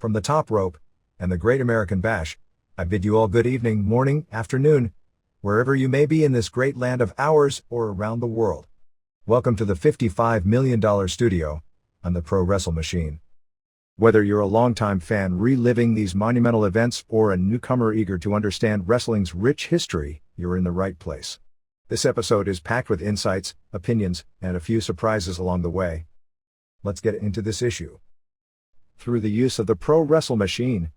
From the top rope and the Great American Bash, I bid you all good evening, morning, afternoon, wherever you may be in this great land of ours or around the world. Welcome to the $55 million studio on the Pro Wrestle Machine. Whether you're a longtime fan reliving these monumental events or a newcomer eager to understand wrestling's rich history, you're in the right place. This episode is packed with insights, opinions, and a few surprises along the way. Let's get into this issue. Through the use of the Pro Wrestle Machine.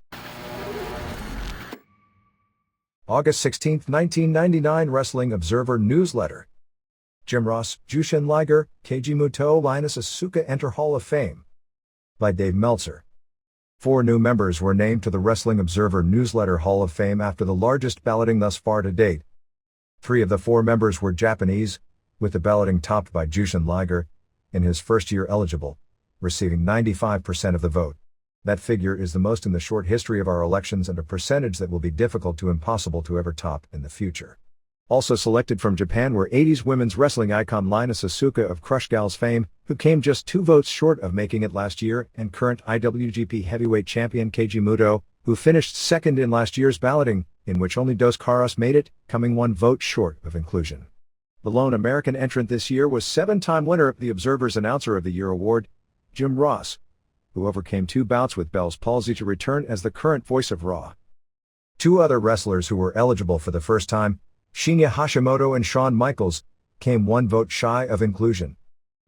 August 16, 1999 Wrestling Observer Newsletter. Jim Ross, Jushin Liger, Keiji Mutoh, Lioness Asuka enter Hall of Fame. By Dave Meltzer. 4 new members were named to the Wrestling Observer Newsletter Hall of Fame after the largest balloting thus far to date. 3 of the 4 members were Japanese, with the balloting topped by Jushin Liger, in his first year eligible, receiving 95% of the vote. That figure is the most in the short history of our elections and a percentage that will be difficult to impossible to ever top in the future. Also selected from Japan were 80s women's wrestling icon Lioness Asuka of Crush Gals fame, who came just 2 votes short of making it last year, and current IWGP Heavyweight Champion Keiji Mutoh, who finished second in last year's balloting, in which only Dos Caras made it, coming 1 vote short of inclusion. The lone American entrant this year was 7-time winner of the Observer's Announcer of the Year award, Jim Ross, who overcame 2 bouts with Bell's palsy to return as the current voice of Raw. 2 other wrestlers who were eligible for the first time, Shinya Hashimoto and Shawn Michaels, came 1 vote shy of inclusion.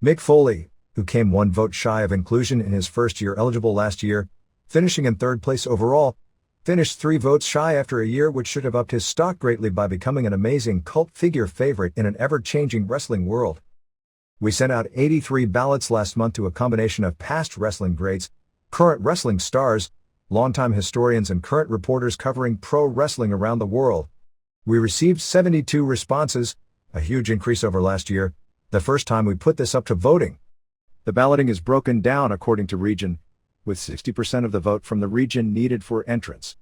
Mick Foley, who came 1 vote shy of inclusion in his first year eligible last year, finishing in 3rd place overall, finished 3 votes shy after a year which should have upped his stock greatly by becoming an amazing cult figure favorite in an ever-changing wrestling world. We sent out 83 ballots last month to a combination of past wrestling greats, current wrestling stars, longtime historians and current reporters covering pro wrestling around the world. We received 72 responses, a huge increase over last year, the first time we put this up to voting. The balloting is broken down according to region, with 60% of the vote from the region needed for entrance.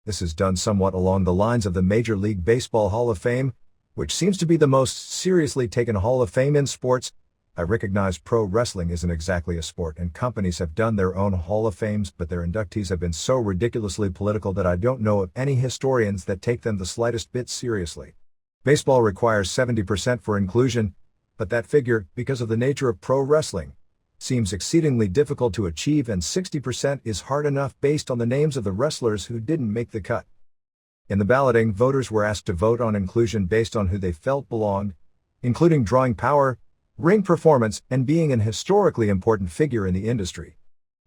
This is done somewhat along the lines of the Major League Baseball Hall of Fame, which seems to be the most seriously taken Hall of Fame in sports. I recognize pro wrestling isn't exactly a sport and companies have done their own Hall of Fames, but their inductees have been so ridiculously political that I don't know of any historians that take them the slightest bit seriously. Baseball requires 70% for inclusion, but that figure, because of the nature of pro wrestling, seems exceedingly difficult to achieve, and 60% is hard enough based on the names of the wrestlers who didn't make the cut. In the balloting, voters were asked to vote on inclusion based on who they felt belonged, including drawing power, ring performance, and being an historically important figure in the industry.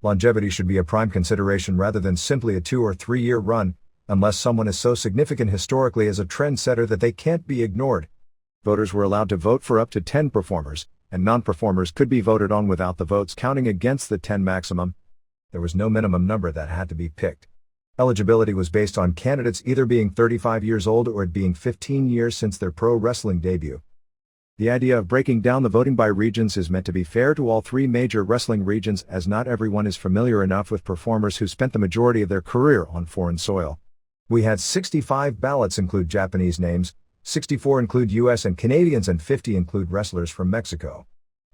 Longevity should be a prime consideration rather than simply a 2 or 3 year run, unless someone is so significant historically as a trendsetter that they can't be ignored. Voters were allowed to vote for up to 10 performers, and non-performers could be voted on without the votes counting against the 10 maximum. There was no minimum number that had to be picked. Eligibility was based on candidates either being 35 years old or it being 15 years since their pro wrestling debut. The idea of breaking down the voting by regions is meant to be fair to all 3 major wrestling regions, as not everyone is familiar enough with performers who spent the majority of their career on foreign soil. We had 65 ballots include Japanese names, 64 include US and Canadians, and 50 include wrestlers from Mexico.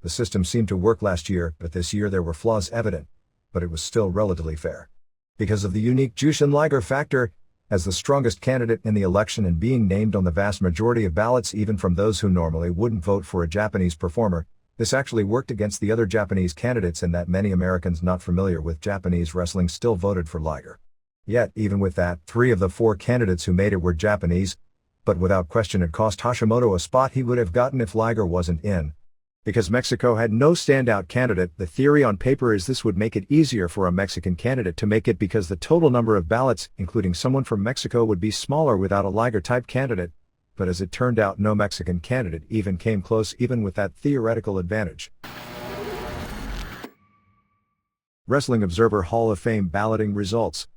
The system seemed to work last year, but this year there were flaws evident, but it was still relatively fair. Because of the unique Jushin Liger factor, as the strongest candidate in the election and being named on the vast majority of ballots even from those who normally wouldn't vote for a Japanese performer, this actually worked against the other Japanese candidates in that many Americans not familiar with Japanese wrestling still voted for Liger. Yet, even with that, 3 of the 4 candidates who made it were Japanese, but without question it cost Hashimoto a spot he would have gotten if Liger wasn't in. Because Mexico had no standout candidate, the theory on paper is this would make it easier for a Mexican candidate to make it because the total number of ballots, including someone from Mexico, would be smaller without a Liger-type candidate, but as it turned out no Mexican candidate even came close even with that theoretical advantage. Wrestling Observer Hall of Fame balloting results.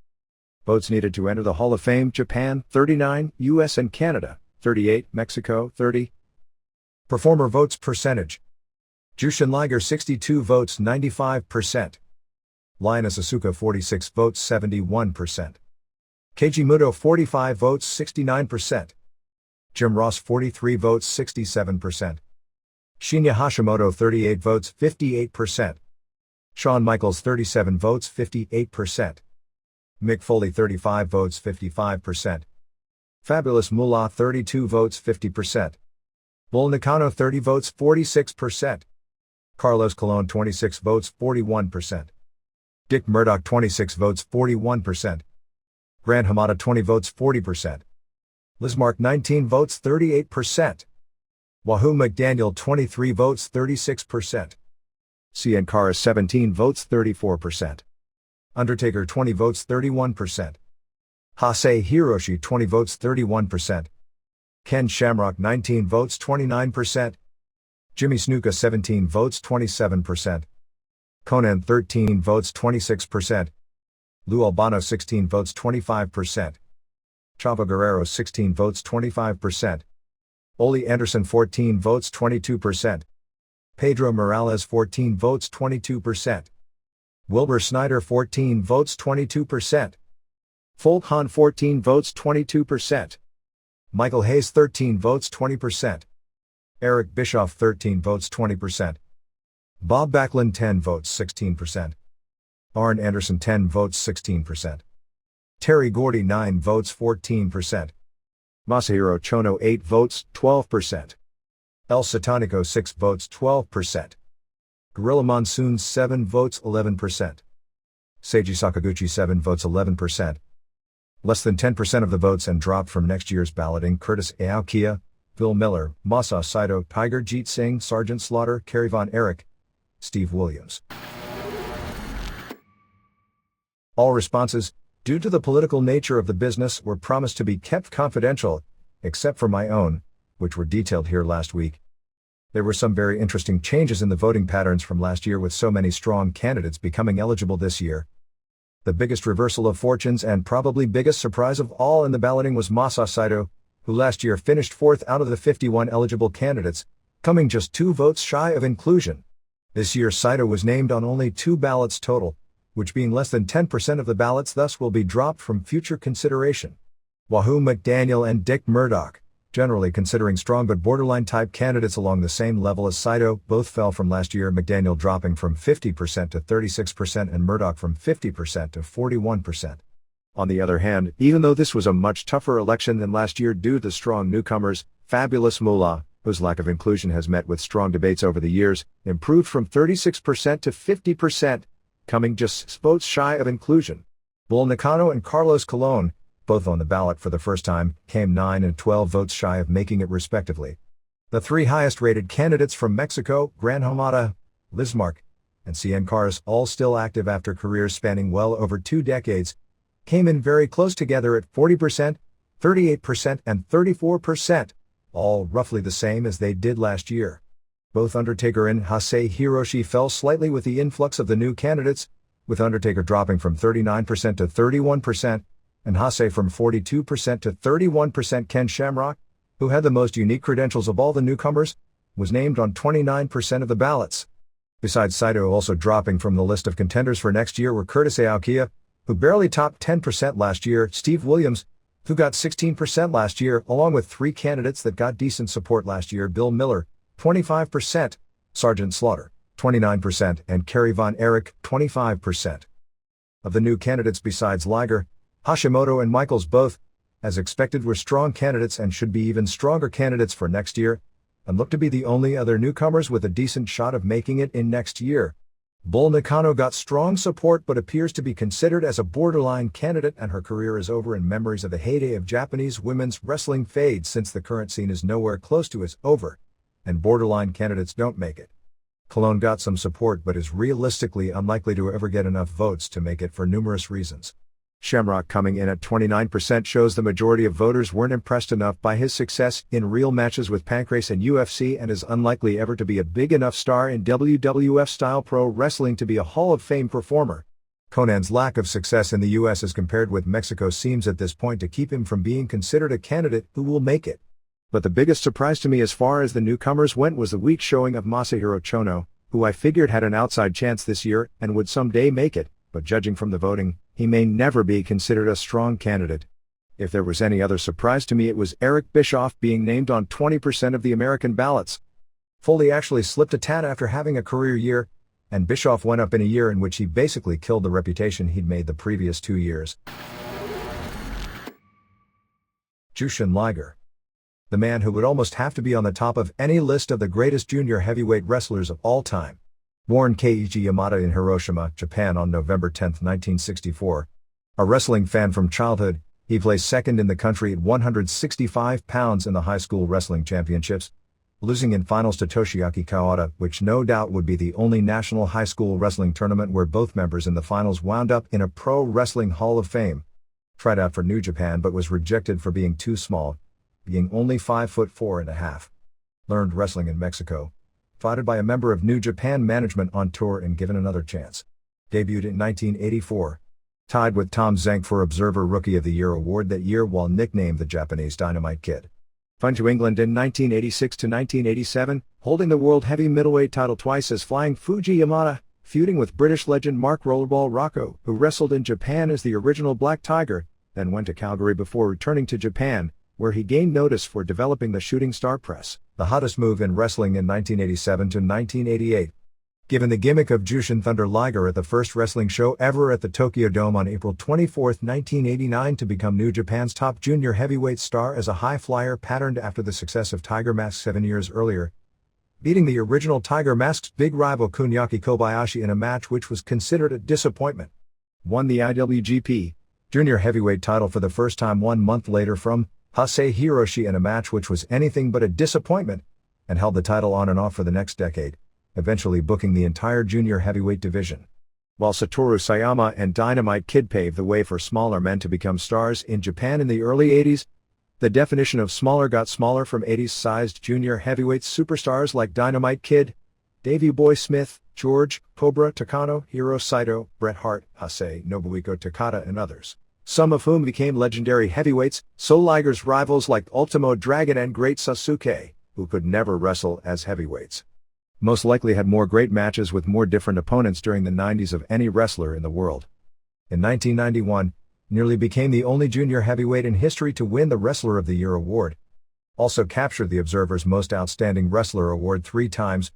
Votes needed to enter the Hall of Fame: Japan, 39, US and Canada, 38, Mexico, 30. Performer votes percentage. Jushin Liger 62 votes 95%. Lioness Asuka 46 votes 71%. Keiji Mutoh 45 votes 69%. Jim Ross 43 votes 67%. Shinya Hashimoto 38 votes 58%. Shawn Michaels 37 votes 58%. Mick Foley 35 votes 55%. Fabulous Moolah 32 votes 50%. Bull Nakano 30 votes 46%. Carlos Colon 26 votes 41%. Dick Murdoch 26 votes 41%. Grant Hamada 20 votes 40%. Lismark 19 votes 38%. Wahoo McDaniel 23 votes 36%. Cien Cara 17 votes 34%. Undertaker 20 votes 31%. Hasei Hiroshi 20 votes 31%. Ken Shamrock 19 votes 29%. Jimmy Snuka 17 votes 27%. Conan 13 votes 26%. Lou Albano 16 votes 25%. Chavo Guerrero 16 votes 25%. Ole Anderson 14 votes 22%. Pedro Morales 14 votes 22%. Wilbur Snyder 14 votes 22%. Folt Han 14 votes 22%. Michael Hayes 13 votes 20%. Eric Bischoff 13 votes 20%. Bob Backlund 10 votes 16%. Arn Anderson 10 votes 16%. Terry Gordy 9 votes 14%. Masahiro Chono 8 votes 12%. El Satanico 6 votes 12%. Gorilla Monsoon 7 votes 11%. Seiji Sakaguchi 7 votes 11%. Less than 10% of the votes and dropped from next year's balloting: Curtis Aokia, Bill Miller, Masa Saito, Tiger Jeet Singh, Sergeant Slaughter, Kerry Von Erich, Steve Williams. All responses, due to the political nature of the business, were promised to be kept confidential, except for my own, which were detailed here last week. There were some very interesting changes in the voting patterns from last year, with so many strong candidates becoming eligible this year. The biggest reversal of fortunes and probably biggest surprise of all in the balloting was Masa Saito, who last year finished fourth out of the 51 eligible candidates, coming just 2 votes shy of inclusion. This year Saito was named on only 2 ballots total, which being less than 10% of the ballots thus will be dropped from future consideration. Wahoo McDaniel and Dick Murdoch, generally considering strong but borderline type candidates along the same level as Saito, both fell from last year, McDaniel dropping from 50% to 36% and Murdoch from 50% to 41%. On the other hand, even though this was a much tougher election than last year due to the strong newcomers, Fabulous Moolah, whose lack of inclusion has met with strong debates over the years, improved from 36% to 50%, coming just 6 votes shy of inclusion. Bull Nakano and Carlos Colon, both on the ballot for the first time, came 9 and 12 votes shy of making it respectively. The 3 highest-rated candidates from Mexico, Gran Hamada, Lismark, and Cien Caras, all still active after careers spanning well over 2 decades, came in very close together at 40%, 38% and 34%, all roughly the same as they did last year. Both Undertaker and Hasei Hiroshi fell slightly with the influx of the new candidates, with Undertaker dropping from 39% to 31%, and Hasei from 42% to 31%. Ken Shamrock, who had the most unique credentials of all the newcomers, was named on 29% of the ballots. Besides Saito, also dropping from the list of contenders for next year were Curtis Aokia, who barely topped 10% last year, Steve Williams, who got 16% last year, along with 3 candidates that got decent support last year: Bill Miller, 25%, Sergeant Slaughter, 29%, and Kerry Von Erich, 25%. Of the new candidates besides Liger, Hashimoto and Michaels, both, as expected, were strong candidates and should be even stronger candidates for next year, and look to be the only other newcomers with a decent shot of making it in next year. Bull Nakano got strong support but appears to be considered as a borderline candidate, and her career is over in memories of the heyday of Japanese women's wrestling fades, since the current scene is nowhere close to as over, and borderline candidates don't make it. Cologne got some support but is realistically unlikely to ever get enough votes to make it for numerous reasons. Shamrock coming in at 29% shows the majority of voters weren't impressed enough by his success in real matches with Pancrase and UFC, and is unlikely ever to be a big enough star in WWF-style pro wrestling to be a Hall of Fame performer. Conan's lack of success in the US as compared with Mexico seems at this point to keep him from being considered a candidate who will make it. But the biggest surprise to me as far as the newcomers went was the weak showing of Masahiro Chono, who I figured had an outside chance this year and would someday make it, but judging from the voting, he may never be considered a strong candidate. If there was any other surprise to me, it was Eric Bischoff being named on 20% of the American ballots. Foley actually slipped a tad after having a career year, and Bischoff went up in a year in which he basically killed the reputation he'd made the previous 2 years. Jushin Liger. The man who would almost have to be on the top of any list of the greatest junior heavyweight wrestlers of all time. Born Keiichi Yamada in Hiroshima, Japan on November 10, 1964. A wrestling fan from childhood, he placed second in the country at 165 pounds in the high school wrestling championships, losing in finals to Toshiaki Kawada, which no doubt would be the only national high school wrestling tournament where both members in the finals wound up in a Pro Wrestling Hall of Fame. Tried out for New Japan but was rejected for being too small, being only 5'4.5". Learned wrestling in Mexico. Fought by a member of New Japan management on tour and given another chance. Debuted in 1984. Tied with Tom Zenk for Observer Rookie of the Year award that year while nicknamed the Japanese Dynamite Kid. Fun to England in 1986 to 1987, holding the World Heavy Middleweight title twice as Flying Fuji Yamada, feuding with British legend Mark Rollerball Rocco, who wrestled in Japan as the original Black Tiger, then went to Calgary before returning to Japan, where he gained notice for developing the shooting star press, the hottest move in wrestling in 1987 to 1988. Given the gimmick of Jushin Thunder Liger at the first wrestling show ever at the Tokyo Dome on April 24, 1989 to become New Japan's top junior heavyweight star as a high flyer patterned after the success of Tiger Mask 7 years earlier, beating the original Tiger Mask's big rival Kuniaki Kobayashi in a match which was considered a disappointment. Won the IWGP Junior Heavyweight title for the first time 1 month later from Hasei Hiroshi in a match which was anything but a disappointment, and held the title on and off for the next decade, eventually booking the entire junior heavyweight division. While Satoru Sayama and Dynamite Kid paved the way for smaller men to become stars in Japan in the early 80s, the definition of smaller got smaller from 80s-sized junior heavyweight superstars like Dynamite Kid, Davey Boy Smith, George, Cobra Takano, Hiro Saito, Bret Hart, Hasei, Nobuhiko Takada and others, some of whom became legendary heavyweights, so Liger's rivals like Ultimo Dragon and Great Sasuke, who could never wrestle as heavyweights. Most likely had more great matches with more different opponents during the 90s of any wrestler in the world. In 1991, nearly became the only junior heavyweight in history to win the Wrestler of the Year award. Also captured the Observer's Most Outstanding Wrestler award 3 times,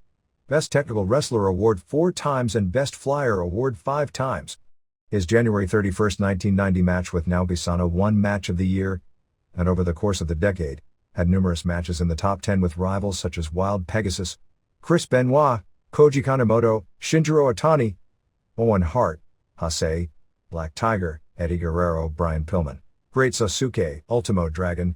Best Technical Wrestler award 4 times and Best Flyer award 5 times. His January 31, 1990 match with Naoki Sano won Match of the Year, and over the course of the decade, had numerous matches in the top 10 with rivals such as Wild Pegasus, Chris Benoit, Koji Kanemoto, Shinjiro Otani, Owen Hart, Hasei, Black Tiger, Eddie Guerrero, Brian Pillman, Great Sasuke, Ultimo Dragon,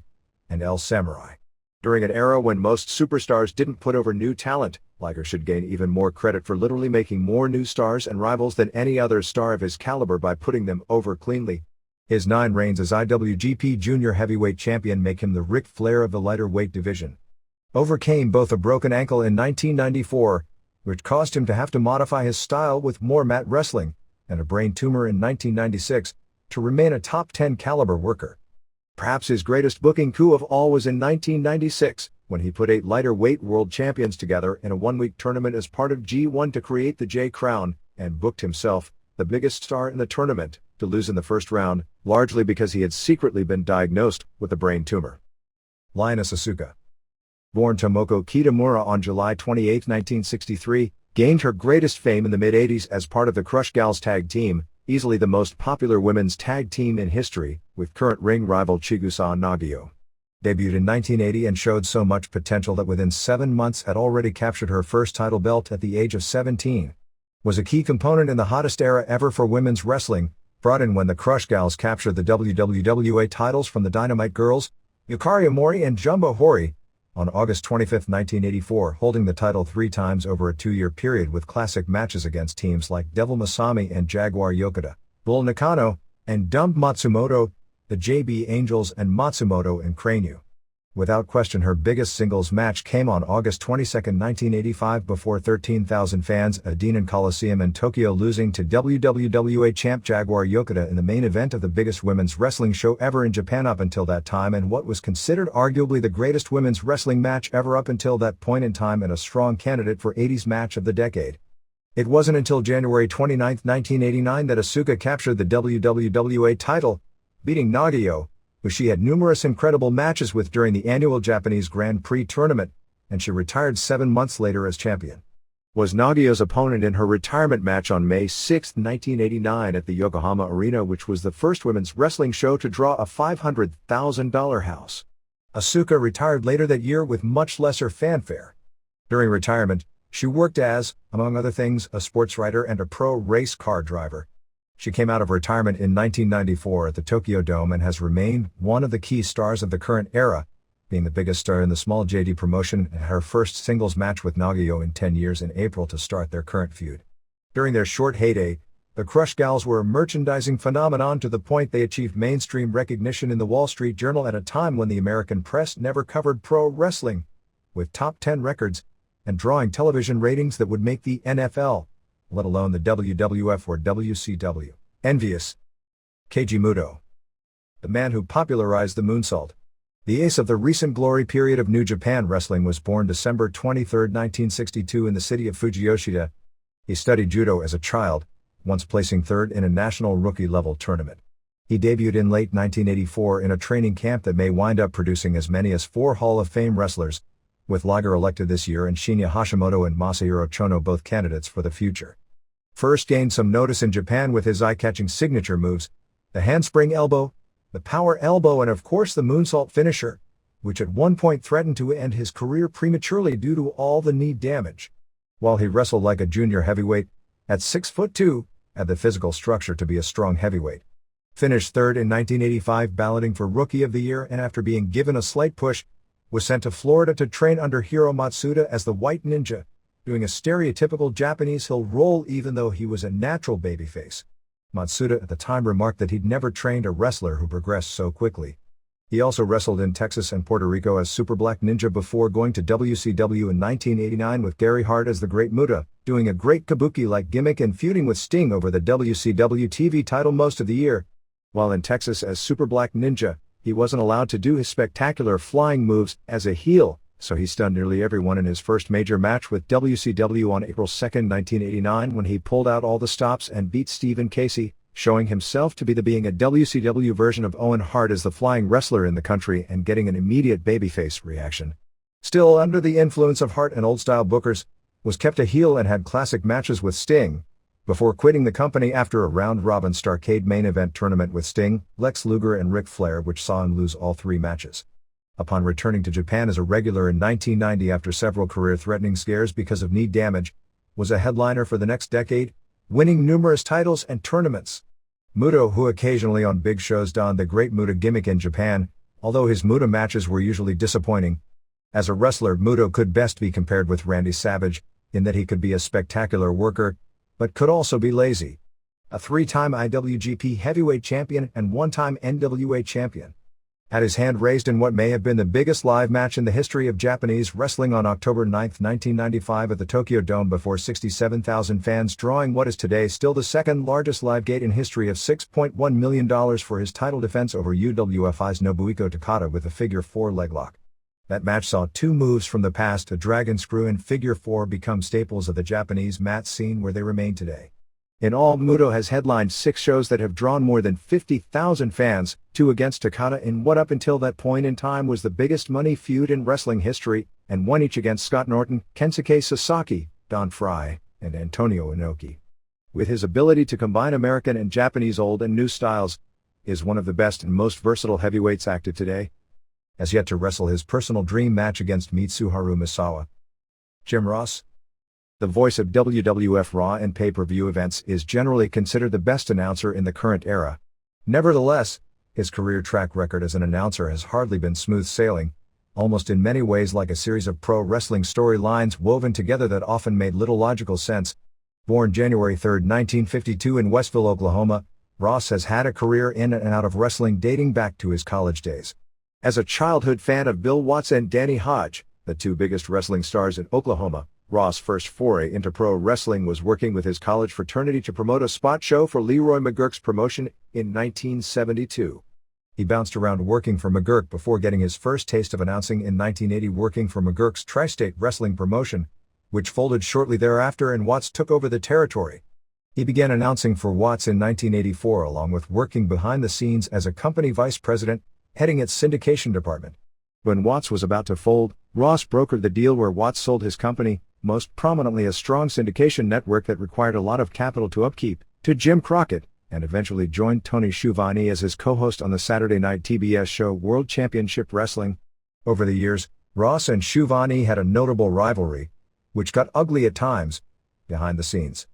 and El Samurai. During an era when most superstars didn't put over new talent, Liger should gain even more credit for literally making more new stars and rivals than any other star of his caliber by putting them over cleanly. His 9 reigns as IWGP Junior Heavyweight Champion make him the Ric Flair of the lighter weight division. Overcame both a broken ankle in 1994, which caused him to have to modify his style with more mat wrestling, and a brain tumor in 1996, to remain a top 10 caliber worker. Perhaps his greatest booking coup of all was in 1996, when he put 8 lighter weight world champions together in a 1-week tournament as part of G1 to create the J Crown, and booked himself, the biggest star in the tournament, to lose in the first round, largely because he had secretly been diagnosed with a brain tumor. Lioness Asuka. Born Tomoko Kitamura on July 28, 1963, gained her greatest fame in the mid-80s as part of the Crush Gals tag team, easily the most popular women's tag team in history, with current ring rival Chigusa Nagio. Debuted in 1980 and showed so much potential that within 7 months had already captured her first title belt at the age of 17. Was a key component in the hottest era ever for women's wrestling, brought in when the Crush Gals captured the WWA titles from the Dynamite Girls, Yukari Amori and Jumbo Hori, on August 25, 1984, holding the title 3 times over a 2-year period with classic matches against teams like Devil Masami and Jaguar Yokota, Bull Nakano, and Dumb Matsumoto, the JB Angels and Matsumoto and Craneu. Without question her biggest singles match came on August 22, 1985 before 13,000 fans at Denon Coliseum in Tokyo, losing to WWA champ Jaguar Yokota in the main event of the biggest women's wrestling show ever in Japan up until that time, and what was considered arguably the greatest women's wrestling match ever up until that point in time, and a strong candidate for 80s match of the decade. It wasn't until January 29, 1989 that Asuka captured the WWA title, beating Nagio, who she had numerous incredible matches with during the annual Japanese Grand Prix tournament, and she retired 7 months later as champion. was Nagayo's opponent in her retirement match on May 6, 1989 at the Yokohama Arena, which was the first women's wrestling show to draw a $500,000 house. Asuka retired later that year with much lesser fanfare. During retirement, she worked as, among other things, a sports writer and a pro race car driver. She came out of retirement in 1994 at the Tokyo Dome and has remained one of the key stars of the current era, being the biggest star in the small JD promotion and her first singles match with Nagayo in 10 years in April to start their current feud. During their short heyday, the Crush Gals were a merchandising phenomenon to the point they achieved mainstream recognition in the Wall Street Journal at a time when the American press never covered pro wrestling, with top 10 records and drawing television ratings that would make the NFL, let alone the WWF or WCW, envious. Keiji Mutoh, the man who popularized the moonsault, the ace of the recent glory period of New Japan Wrestling, was born December 23, 1962 in the city of Fujiyoshida. He studied judo as a child, once placing third in a national rookie-level tournament. He debuted in late 1984 in a training camp that may wind up producing as many as 4 Hall of Fame wrestlers, with Liger elected this year and Shinya Hashimoto and Masahiro Chono both candidates for the future. First gained some notice in Japan with his eye-catching signature moves, the handspring elbow, the power elbow, and of course the moonsault finisher, which at one point threatened to end his career prematurely due to all the knee damage. While he wrestled like a junior heavyweight, at 6'2", had the physical structure to be a strong heavyweight. Finished third in 1985 balloting for Rookie of the Year, and after being given a slight push, was sent to Florida to train under Hiro Matsuda as the White Ninja, doing a stereotypical Japanese heel roll even though he was a natural babyface. Matsuda at the time remarked that he'd never trained a wrestler who progressed so quickly. He also wrestled in Texas and Puerto Rico as Super Black Ninja before going to WCW in 1989 with Gary Hart as the Great Muta, doing a great kabuki-like gimmick and feuding with Sting over the WCW TV title most of the year. While in Texas as Super Black Ninja, he wasn't allowed to do his spectacular flying moves as a heel, so he stunned nearly everyone in his first major match with WCW on April 2, 1989 when he pulled out all the stops and beat Stephen Casey, showing himself to be being a WCW version of Owen Hart as the flying wrestler in the country and getting an immediate babyface reaction. Still under the influence of Hart and old-style bookers, was kept a heel and had classic matches with Sting, before quitting the company after a round-robin Starrcade main event tournament with Sting, Lex Luger and Ric Flair, which saw him lose all 3 matches. Upon returning to Japan as a regular in 1990 after several career-threatening scares because of knee damage, was a headliner for the next decade, winning numerous titles and tournaments. Mutoh, who occasionally on big shows donned the Great Muta gimmick in Japan, although his Muta matches were usually disappointing. As a wrestler, Mutoh could best be compared with Randy Savage, in that he could be a spectacular worker, but could also be lazy. A 3-time IWGP Heavyweight Champion and 1-time NWA Champion. Had his hand raised in what may have been the biggest live match in the history of Japanese wrestling on October 9, 1995 at the Tokyo Dome before 67,000 fans, drawing what is today still the second largest live gate in history of $6.1 million for his title defense over UWFI's Nobuhiko Takada with a figure 4 leg lock. That match saw 2 moves from the past, a dragon screw and figure 4, become staples of the Japanese mat scene where they remain today. In all, Mutoh has headlined 6 shows that have drawn more than 50,000 fans, 2 against Takada in what up until that point in time was the biggest money feud in wrestling history, and 1 each against Scott Norton, Kensuke Sasaki, Don Frye, and Antonio Inoki. With his ability to combine American and Japanese old and new styles, is one of the best and most versatile heavyweights active today. Has yet to wrestle his personal dream match against Mitsuharu Misawa. Jim Ross, the voice of WWF Raw and pay-per-view events, is generally considered the best announcer in the current era. Nevertheless, his career track record as an announcer has hardly been smooth sailing, almost in many ways like a series of pro wrestling storylines woven together that often made little logical sense. Born January 3, 1952 in Westville, Oklahoma, Ross has had a career in and out of wrestling dating back to his college days. As a childhood fan of Bill Watts and Danny Hodge, the 2 biggest wrestling stars in Oklahoma, Ross' first foray into pro wrestling was working with his college fraternity to promote a spot show for Leroy McGuirk's promotion in 1972. He bounced around working for McGuirk before getting his first taste of announcing in 1980 working for McGuirk's Tri-State Wrestling promotion, which folded shortly thereafter and Watts took over the territory. He began announcing for Watts in 1984 along with working behind the scenes as a company vice president, heading its syndication department. When Watts was about to fold, Ross brokered the deal where Watts sold his company, most prominently a strong syndication network that required a lot of capital to upkeep, to Jim Crockett, and eventually joined Tony Schiavone as his co-host on the Saturday night TBS show World Championship Wrestling. Over the years, Ross and Schiavone had a notable rivalry, which got ugly at times, behind the scenes.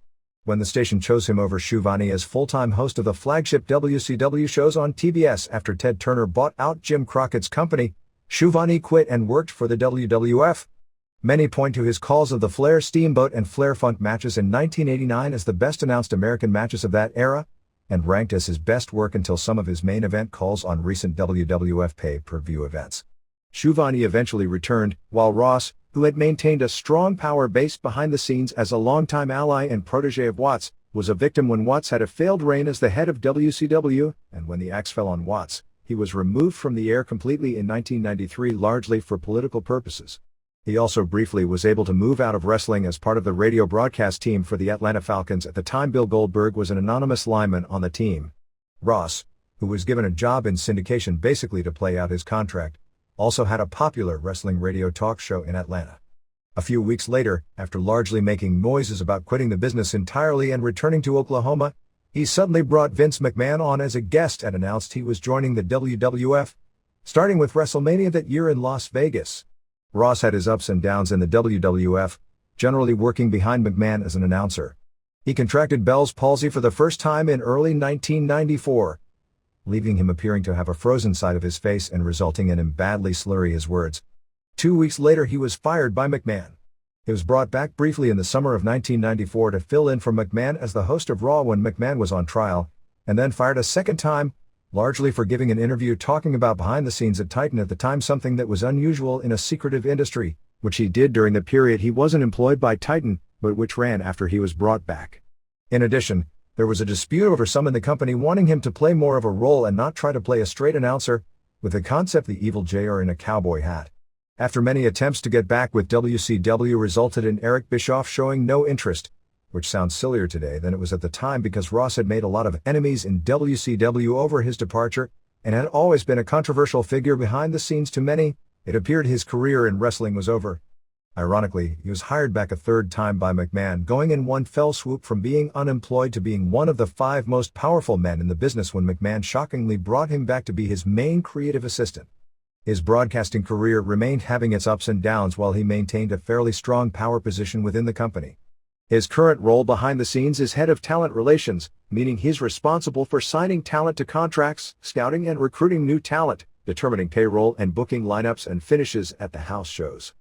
When the station chose him over Schiavone as full-time host of the flagship WCW shows on TBS after Ted Turner bought out Jim Crockett's company, Schiavone quit and worked for the WWF. Many point to his calls of the Flair Steamboat and Flair Funk matches in 1989 as the best announced American matches of that era, and ranked as his best work until some of his main event calls on recent WWF pay-per-view events. Schiavone eventually returned, while Ross, who had maintained a strong power base behind the scenes as a longtime ally and protege of Watts, was a victim when Watts had a failed reign as the head of WCW, and when the axe fell on Watts, he was removed from the air completely in 1993 largely for political purposes. He also briefly was able to move out of wrestling as part of the radio broadcast team for the Atlanta Falcons. At the time, Bill Goldberg was an anonymous lineman on the team. Ross, who was given a job in syndication basically to play out his contract, also had a popular wrestling radio talk show in Atlanta. A few weeks later, after largely making noises about quitting the business entirely and returning to Oklahoma, he suddenly brought Vince McMahon on as a guest and announced he was joining the WWF, starting with WrestleMania that year in Las Vegas. Ross had his ups and downs in the WWF, generally working behind McMahon as an announcer. He contracted Bell's palsy for the first time in early 1994, leaving him appearing to have a frozen side of his face and resulting in him badly slurring his words. 2 weeks later he was fired by McMahon. He was brought back briefly in the summer of 1994 to fill in for McMahon as the host of Raw when McMahon was on trial, and then fired a second time, largely for giving an interview talking about behind the scenes at Titan at the time, something that was unusual in a secretive industry, which he did during the period he wasn't employed by Titan, but which ran after he was brought back. In addition, there was a dispute over some in the company wanting him to play more of a role and not try to play a straight announcer, with the concept the evil JR in a cowboy hat. After many attempts to get back with WCW resulted in Eric Bischoff showing no interest, which sounds sillier today than it was at the time because Ross had made a lot of enemies in WCW over his departure, and had always been a controversial figure behind the scenes to many. It appeared his career in wrestling was over. Ironically, he was hired back a third time by McMahon, going in one fell swoop from being unemployed to being one of the 5 most powerful men in the business when McMahon shockingly brought him back to be his main creative assistant. His broadcasting career remained having its ups and downs while he maintained a fairly strong power position within the company. His current role behind the scenes is head of talent relations, meaning he's responsible for signing talent to contracts, scouting and recruiting new talent, determining payroll and booking lineups and finishes at the house shows.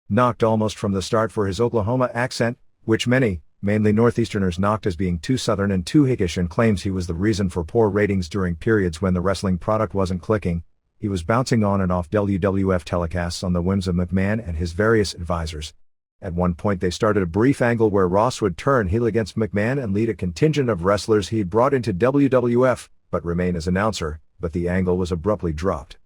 Knocked almost from the start for his Oklahoma accent, which many, mainly Northeasterners, knocked as being too Southern and too hickish, and claims he was the reason for poor ratings during periods when the wrestling product wasn't clicking, he was bouncing on and off WWF telecasts on the whims of McMahon and his various advisors. At one point they started a brief angle where Ross would turn heel against McMahon and lead a contingent of wrestlers he'd brought into WWF, but remain as announcer, but the angle was abruptly dropped.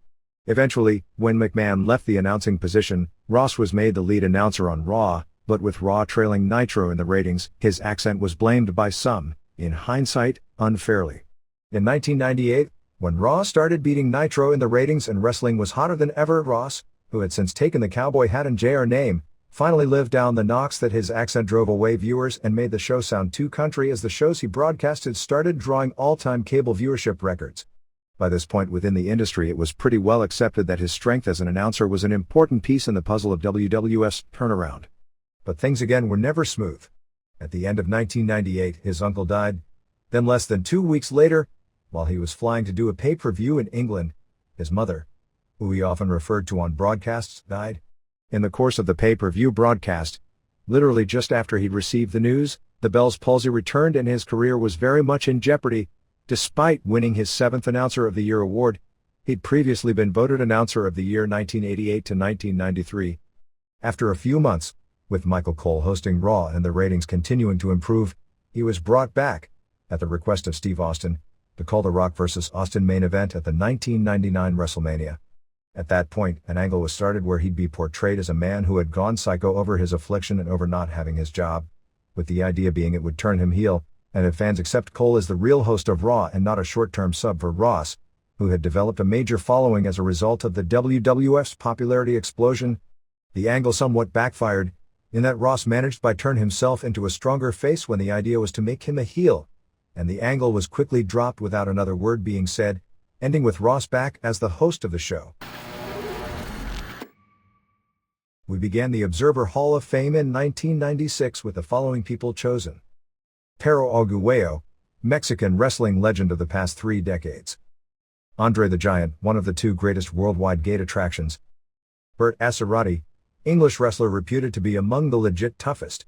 Eventually, when McMahon left the announcing position, Ross was made the lead announcer on Raw, but with Raw trailing Nitro in the ratings, his accent was blamed by some, in hindsight, unfairly. In 1998, when Raw started beating Nitro in the ratings and wrestling was hotter than ever, Ross, who had since taken the cowboy hat and JR name, finally lived down the knocks that his accent drove away viewers and made the show sound too country as the shows he broadcasted started drawing all-time cable viewership records. By this point within the industry it was pretty well accepted that his strength as an announcer was an important piece in the puzzle of WWF's turnaround. But things again were never smooth. At the end of 1998 his uncle died. Then less than 2 weeks later, while he was flying to do a pay-per-view in England, his mother, who he often referred to on broadcasts, died. In the course of the pay-per-view broadcast, literally just after he'd received the news, the Bell's palsy returned and his career was very much in jeopardy. Despite winning his 7th Announcer of the Year award, he'd previously been voted Announcer of the Year 1988 to 1993. After a few months, with Michael Cole hosting Raw and the ratings continuing to improve, he was brought back, at the request of Steve Austin, to call the Rock vs. Austin main event at the 1999 WrestleMania. At that point, an angle was started where he'd be portrayed as a man who had gone psycho over his affliction and over not having his job, with the idea being it would turn him heel, and if fans accept Cole as the real host of Raw and not a short-term sub for Ross, who had developed a major following as a result of the WWF's popularity explosion. The angle somewhat backfired, in that Ross managed by turn himself into a stronger face when the idea was to make him a heel, and the angle was quickly dropped without another word being said, ending with Ross back as the host of the show. We began the Observer Hall of Fame in 1996 with the following people chosen. Pero Arguello, Mexican wrestling legend of the past 3 decades. Andre the Giant, one of the 2 greatest worldwide gate attractions. Bert Asarati, English wrestler reputed to be among the legit toughest.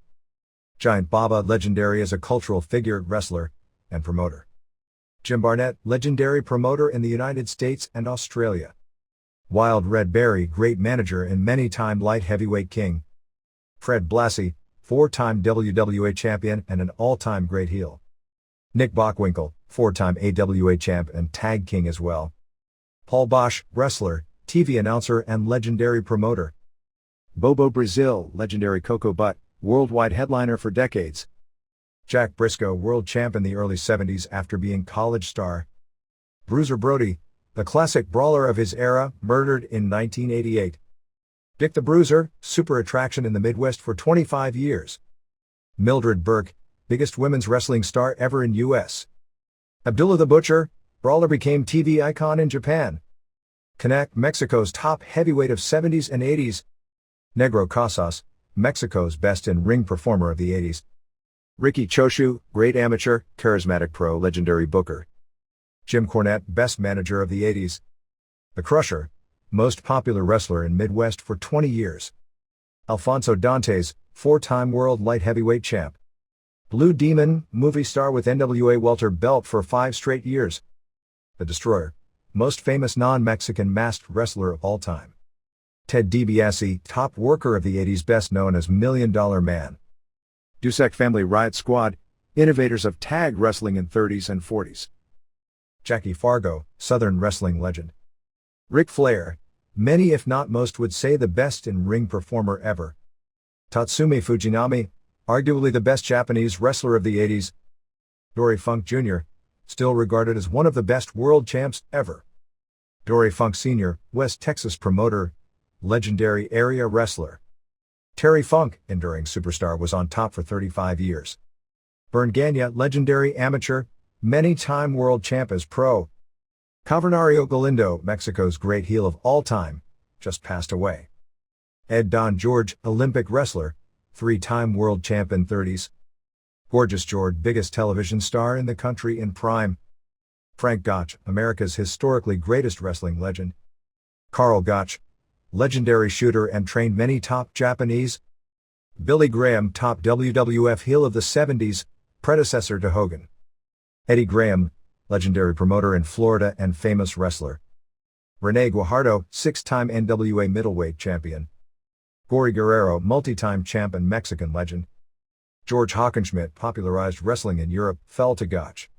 Giant Baba, legendary as a cultural figure, wrestler, and promoter. Jim Barnett, legendary promoter in the United States and Australia. Wild Red Berry, great manager and many-time light heavyweight king. Fred Blassie, 4-time WWA champion and an all-time great heel. Nick Bockwinkel, 4-time AWA champ and tag king as well. Paul Bosch, wrestler, TV announcer and legendary promoter. Bobo Brazil, legendary Coco Butt, worldwide headliner for decades. Jack Briscoe, world champ in the early 70s after being college star. Bruiser Brody, the classic brawler of his era, murdered in 1988. Dick the Bruiser, super attraction in the Midwest for 25 years. Mildred Burke, biggest women's wrestling star ever in U.S. Abdullah the Butcher, brawler became TV icon in Japan. Canac, Mexico's top heavyweight of 70s and 80s. Negro Casas, Mexico's best in-ring performer of the 80s. Ricky Choshu, great amateur, charismatic pro, legendary booker. Jim Cornette, best manager of the 80s. The Crusher, most popular wrestler in Midwest for 20 years. Alfonso Dantes, 4-time world light heavyweight champ. Blue Demon, movie star with NWA welter belt for 5 straight years. The Destroyer, most famous non-Mexican masked wrestler of all time. Ted DiBiase, top worker of the 80s, best known as $1 Million Man. Dusek Family Riot Squad, innovators of tag wrestling in 30s and 40s. Jackie Fargo, Southern wrestling legend. Ric Flair, many if not most would say the best in-ring performer ever. Tatsumi Fujinami, arguably the best Japanese wrestler of the 80s. Dory Funk Jr., still regarded as one of the best world champs ever. Dory Funk Sr., West Texas promoter, legendary area wrestler. Terry Funk, enduring superstar, was on top for 35 years. Vern Gagne, legendary amateur, many-time world champ as pro. Cavernario Galindo, Mexico's great heel of all time, just passed away. Ed Don George, Olympic wrestler, 3-time world champ in 30s. Gorgeous George, biggest television star in the country in prime. Frank Gotch, America's historically greatest wrestling legend. Carl Gotch, legendary shooter and trained many top Japanese. Billy Graham, top WWF heel of the 70s, predecessor to Hogan. Eddie Graham, legendary promoter in Florida and famous wrestler. Rene Guajardo, 6-time NWA middleweight champion. Gory Guerrero, multi-time champ and Mexican legend. George Hockenschmidt, popularized wrestling in Europe, fell to Gotch.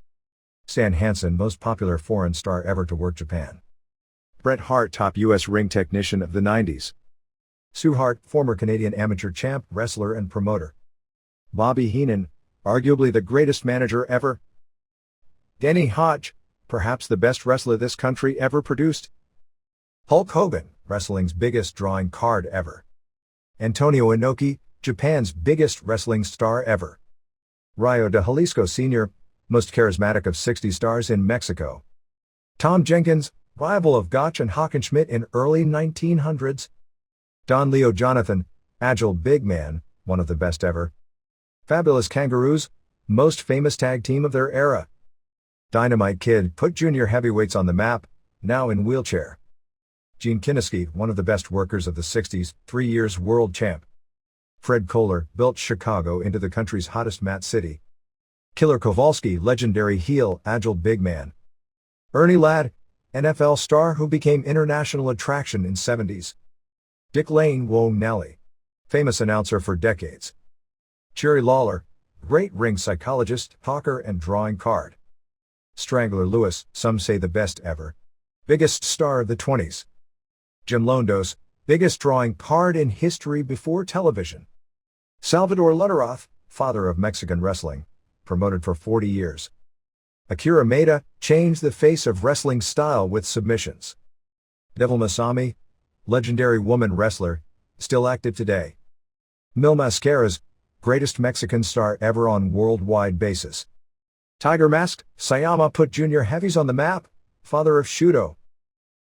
Stan Hansen, most popular foreign star ever to work Japan. Bret Hart, top U.S. ring technician of the 90s. Sue Hart, former Canadian amateur champ, wrestler and promoter. Bobby Heenan, arguably the greatest manager ever. Denny Hodge, perhaps the best wrestler this country ever produced. Hulk Hogan, wrestling's biggest drawing card ever. Antonio Inoki, Japan's biggest wrestling star ever. Rayo de Jalisco Sr., most charismatic of 60 stars in Mexico. Tom Jenkins, rival of Gotch and Hockenschmidt in early 1900s. Don Leo Jonathan, agile big man, one of the best ever. Fabulous Kangaroos, most famous tag team of their era. Dynamite Kid, put junior heavyweights on the map, now in wheelchair. Gene Kiniski, one of the best workers of the 60s, 3 years world champ. Fred Kohler, built Chicago into the country's hottest mat city. Killer Kowalski, legendary heel, agile big man. Ernie Ladd, NFL star who became international attraction in 70s. Dick Lane, Whoa Nelly, famous announcer for decades. Jerry Lawler, great ring psychologist, talker and drawing card. Strangler Lewis, some say the best ever. Biggest star of the 20s. Jim Londos, biggest drawing card in history before television. Salvador Luteroth, father of Mexican wrestling, promoted for 40 years. Akira Maeda, changed the face of wrestling style with submissions. Devil Masami, legendary woman wrestler, still active today. Mil Mascaras, greatest Mexican star ever on worldwide basis. Tiger Mask, Sayama put junior heavies on the map, father of Shudo.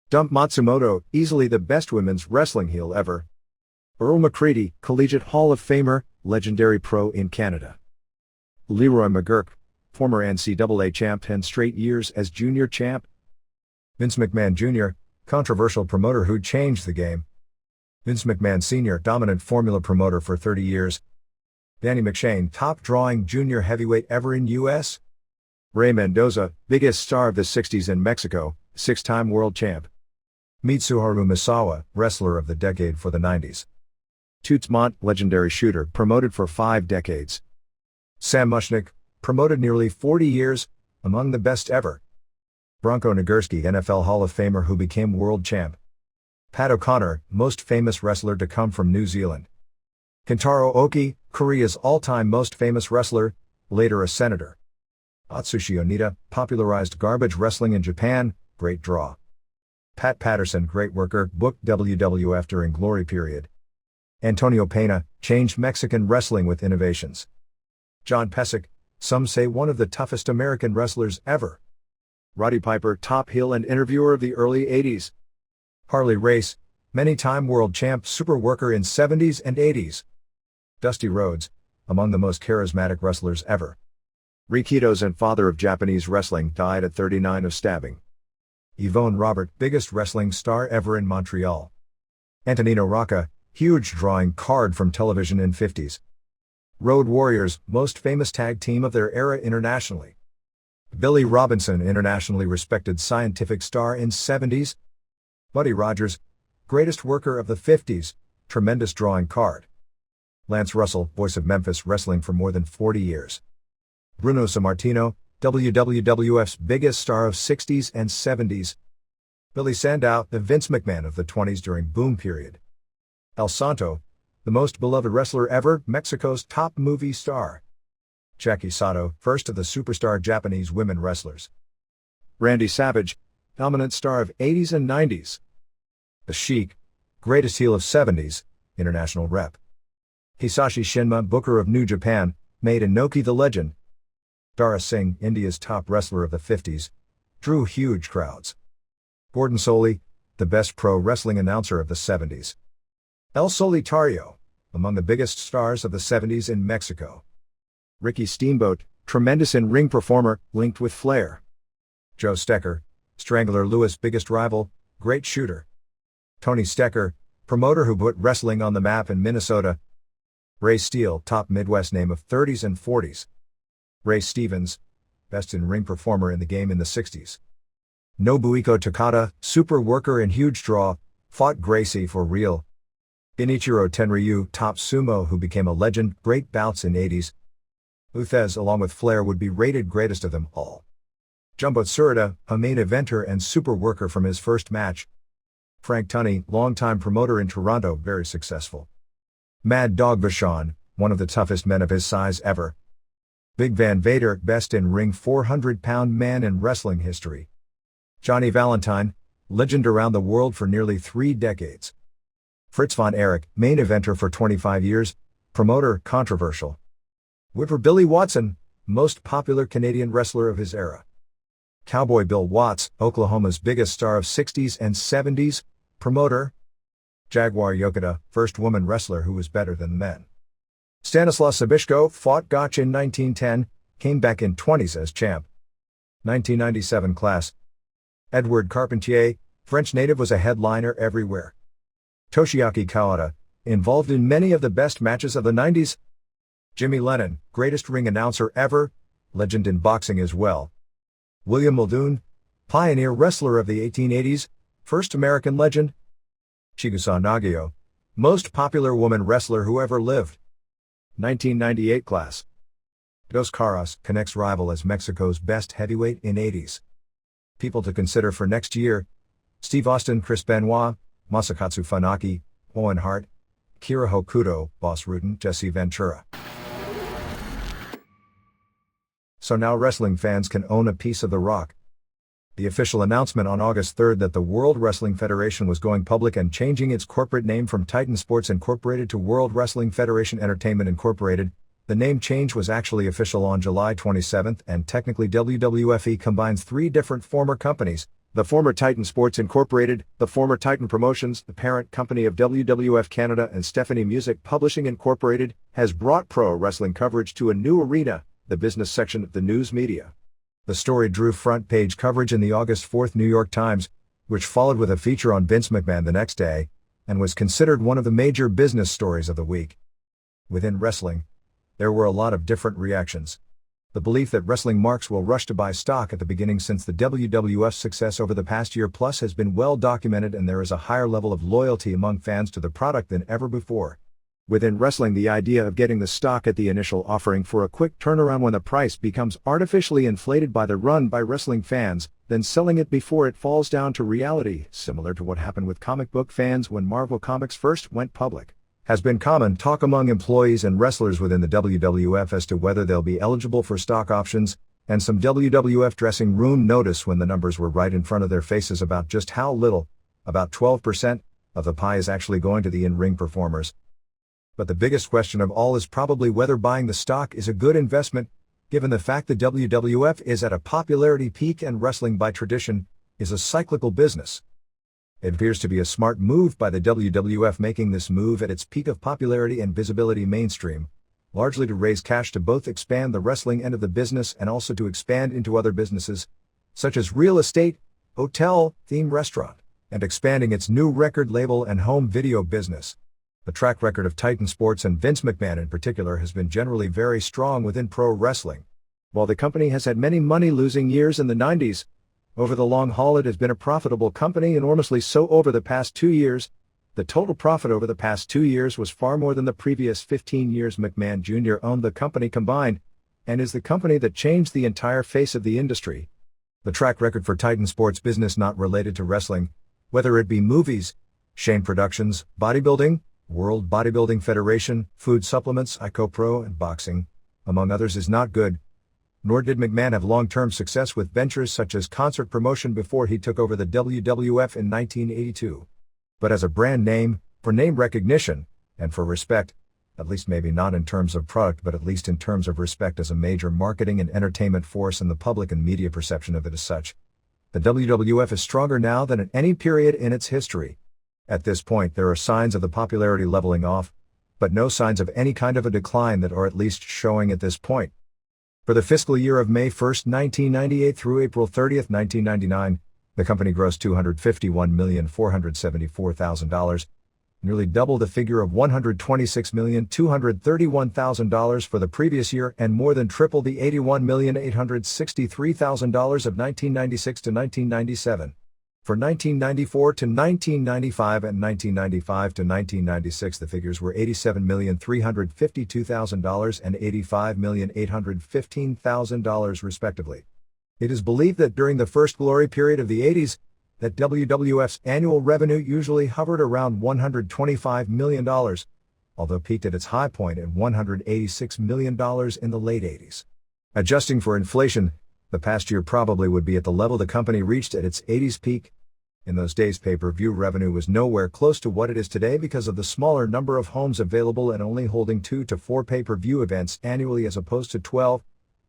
Dump Matsumoto, easily the best women's wrestling heel ever. Earl McCready, Collegiate Hall of Famer, legendary pro in Canada. Leroy McGurk, former NCAA champ 10 straight years as junior champ. Vince McMahon Jr., controversial promoter who changed the game. Vince McMahon Sr., dominant formula promoter for 30 years. Danny McShane, top drawing junior heavyweight ever in U.S. Ray Mendoza, biggest star of the 60s in Mexico, 6-time world champ. Mitsuharu Misawa, wrestler of the decade for the 90s. Toots Mondt, legendary shooter, promoted for 5 decades. Sam Mushnick, promoted nearly 40 years, among the best ever. Bronco Nagurski, NFL Hall of Famer who became world champ. Pat O'Connor, most famous wrestler to come from New Zealand. Kentaro Oki, Korea's all-time most famous wrestler, later a senator. Atsushi Onita, popularized garbage wrestling in Japan, great draw. Pat Patterson, great worker, booked WWF during glory period. Antonio Pena, changed Mexican wrestling with innovations. John Pesek, some say one of the toughest American wrestlers ever. Roddy Piper, top heel and interviewer of the early 80s. Harley Race, many-time world champ, super worker in 70s and 80s. Dusty Rhodes, among the most charismatic wrestlers ever. Rikitos and father of Japanese wrestling, died at 39 of stabbing. Yvonne Robert, biggest wrestling star ever in Montreal. Antonino Rocca, huge drawing card from television in 50s. Road Warriors, most famous tag team of their era internationally. Billy Robinson, internationally respected scientific star in 70s. Buddy Rogers, greatest worker of the 50s, tremendous drawing card. Lance Russell, voice of Memphis wrestling for more than 40 years. Bruno Sammartino, WWF's biggest star of 60s and 70s. Billy Sandow, the Vince McMahon of the 20s during boom period. El Santo, the most beloved wrestler ever, Mexico's top movie star. Jackie Sato, first of the superstar Japanese women wrestlers. Randy Savage, dominant star of 80s and 90s. The Sheik, greatest heel of 70s, international rep. Hisashi Shinma, booker of New Japan, made Inoki the legend. Dara Singh, India's top wrestler of the 50s, drew huge crowds. Gordon Solie, the best pro wrestling announcer of the 70s. El Solitario, among the biggest stars of the 70s in Mexico. Ricky Steamboat, tremendous in-ring performer, linked with flair. Joe Stecker, Strangler Lewis' biggest rival, great shooter. Tony Stecker, promoter who put wrestling on the map in Minnesota. Ray Steele, top Midwest name of 30s and 40s. Ray Stevens, best in-ring performer in the game in the 60s. Nobuhiko Takada, super worker and huge draw, fought Gracie for real. Genichiro Tenryu, top sumo who became a legend, great bouts in 80s. Uthez along with Flair would be rated greatest of them all. Jumbo Tsuruta, a main eventer and super worker from his first match. Frank Tunney, longtime promoter in Toronto, very successful. Mad Dog Vachon, one of the toughest men of his size ever. Big Van Vader, best in-ring 400-pound man in wrestling history. Johnny Valentine, legend around the world for nearly 3 decades. Fritz von Erich, main eventer for 25 years, promoter, controversial. Whipper Billy Watson, most popular Canadian wrestler of his era. Cowboy Bill Watts, Oklahoma's biggest star of 60s and 70s, promoter. Jaguar Yokota, first woman wrestler who was better than men. Stanislaw Sabishko, fought Gotch in 1910, came back in 20s as champ. 1997 class. Edward Carpentier, French native, was a headliner everywhere. Toshiaki Kawada, involved in many of the best matches of the 90s. Jimmy Lennon, greatest ring announcer ever, legend in boxing as well. William Muldoon, pioneer wrestler of the 1880s, first American legend. Chigusa Nagio, most popular woman wrestler who ever lived. 1998 class. Dos Caras, connects rival as Mexico's best heavyweight in 80s. People to consider for next year: Steve Austin, Chris Benoit, Masakatsu Funaki, Owen Hart, Kira Hokuto, Boss Rutan, Jesse Ventura. So now wrestling fans can own a piece of the rock. The official announcement on August 3 that the World Wrestling Federation was going public and changing its corporate name from Titan Sports Incorporated to World Wrestling Federation Entertainment Incorporated. The name change was actually official on July 27, and technically WWFE combines three different former companies: the former Titan Sports Incorporated, the former Titan Promotions, the parent company of WWF Canada, and Stephanie Music Publishing Incorporated, has brought pro wrestling coverage to a new arena, the business section of the news media. The story drew front-page coverage in the August 4 New York Times, which followed with a feature on Vince McMahon the next day, and was considered one of the major business stories of the week. Within wrestling, there were a lot of different reactions. The belief that wrestling marks will rush to buy stock at the beginning since the WWF's success over the past year plus has been well documented, and there is a higher level of loyalty among fans to the product than ever before. Within wrestling, the idea of getting the stock at the initial offering for a quick turnaround when the price becomes artificially inflated by the run by wrestling fans, then selling it before it falls down to reality, similar to what happened with comic book fans when Marvel Comics first went public, has been common talk among employees and wrestlers within the WWF as to whether they'll be eligible for stock options, and some WWF dressing room notice when the numbers were right in front of their faces about just how little, about 12%, of the pie is actually going to the in-ring performers. But the biggest question of all is probably whether buying the stock is a good investment, given the fact that WWF is at a popularity peak and wrestling by tradition is a cyclical business. It appears to be a smart move by the WWF, making this move at its peak of popularity and visibility mainstream, largely to raise cash to both expand the wrestling end of the business and also to expand into other businesses, such as real estate, hotel, theme restaurant, and expanding its new record label and home video business. The track record of Titan Sports and Vince McMahon in particular has been generally very strong within pro wrestling. While the company has had many money-losing years in the 90s, over the long haul it has been a profitable company, enormously so over the past 2 years. The total profit over the past 2 years was far more than the previous 15 years McMahon Jr. owned the company combined, and is the company that changed the entire face of the industry. The track record for Titan Sports business not related to wrestling, whether it be movies, Shane Productions, bodybuilding, World Bodybuilding Federation, food supplements, IcoPro, and boxing, among others, is not good. Nor did McMahon have long-term success with ventures such as concert promotion before he took over the WWF in 1982. But as a brand name, for name recognition, and for respect, at least maybe not in terms of product but at least in terms of respect as a major marketing and entertainment force and the public and media perception of it as such, the WWF is stronger now than at any period in its history. At this point there are signs of the popularity leveling off, but no signs of any kind of a decline that are at least showing at this point. For the fiscal year of May 1, 1998 through April 30, 1999, the company grossed $251,474,000, nearly double the figure of $126,231,000 for the previous year and more than triple the $81,863,000 of 1996 to 1997. For 1994 to 1995 and 1995 to 1996 the figures were $87,352,000 and $85,815,000 respectively. It is believed that during the first glory period of the 80s, that WWF's annual revenue usually hovered around $125 million, although peaked at its high point at $186 million in the late 80s. Adjusting for inflation, the past year probably would be at the level the company reached at its 80s peak. In those days pay-per-view revenue was nowhere close to what it is today because of the smaller number of homes available and only holding 2 to 4 pay-per-view events annually as opposed to 12.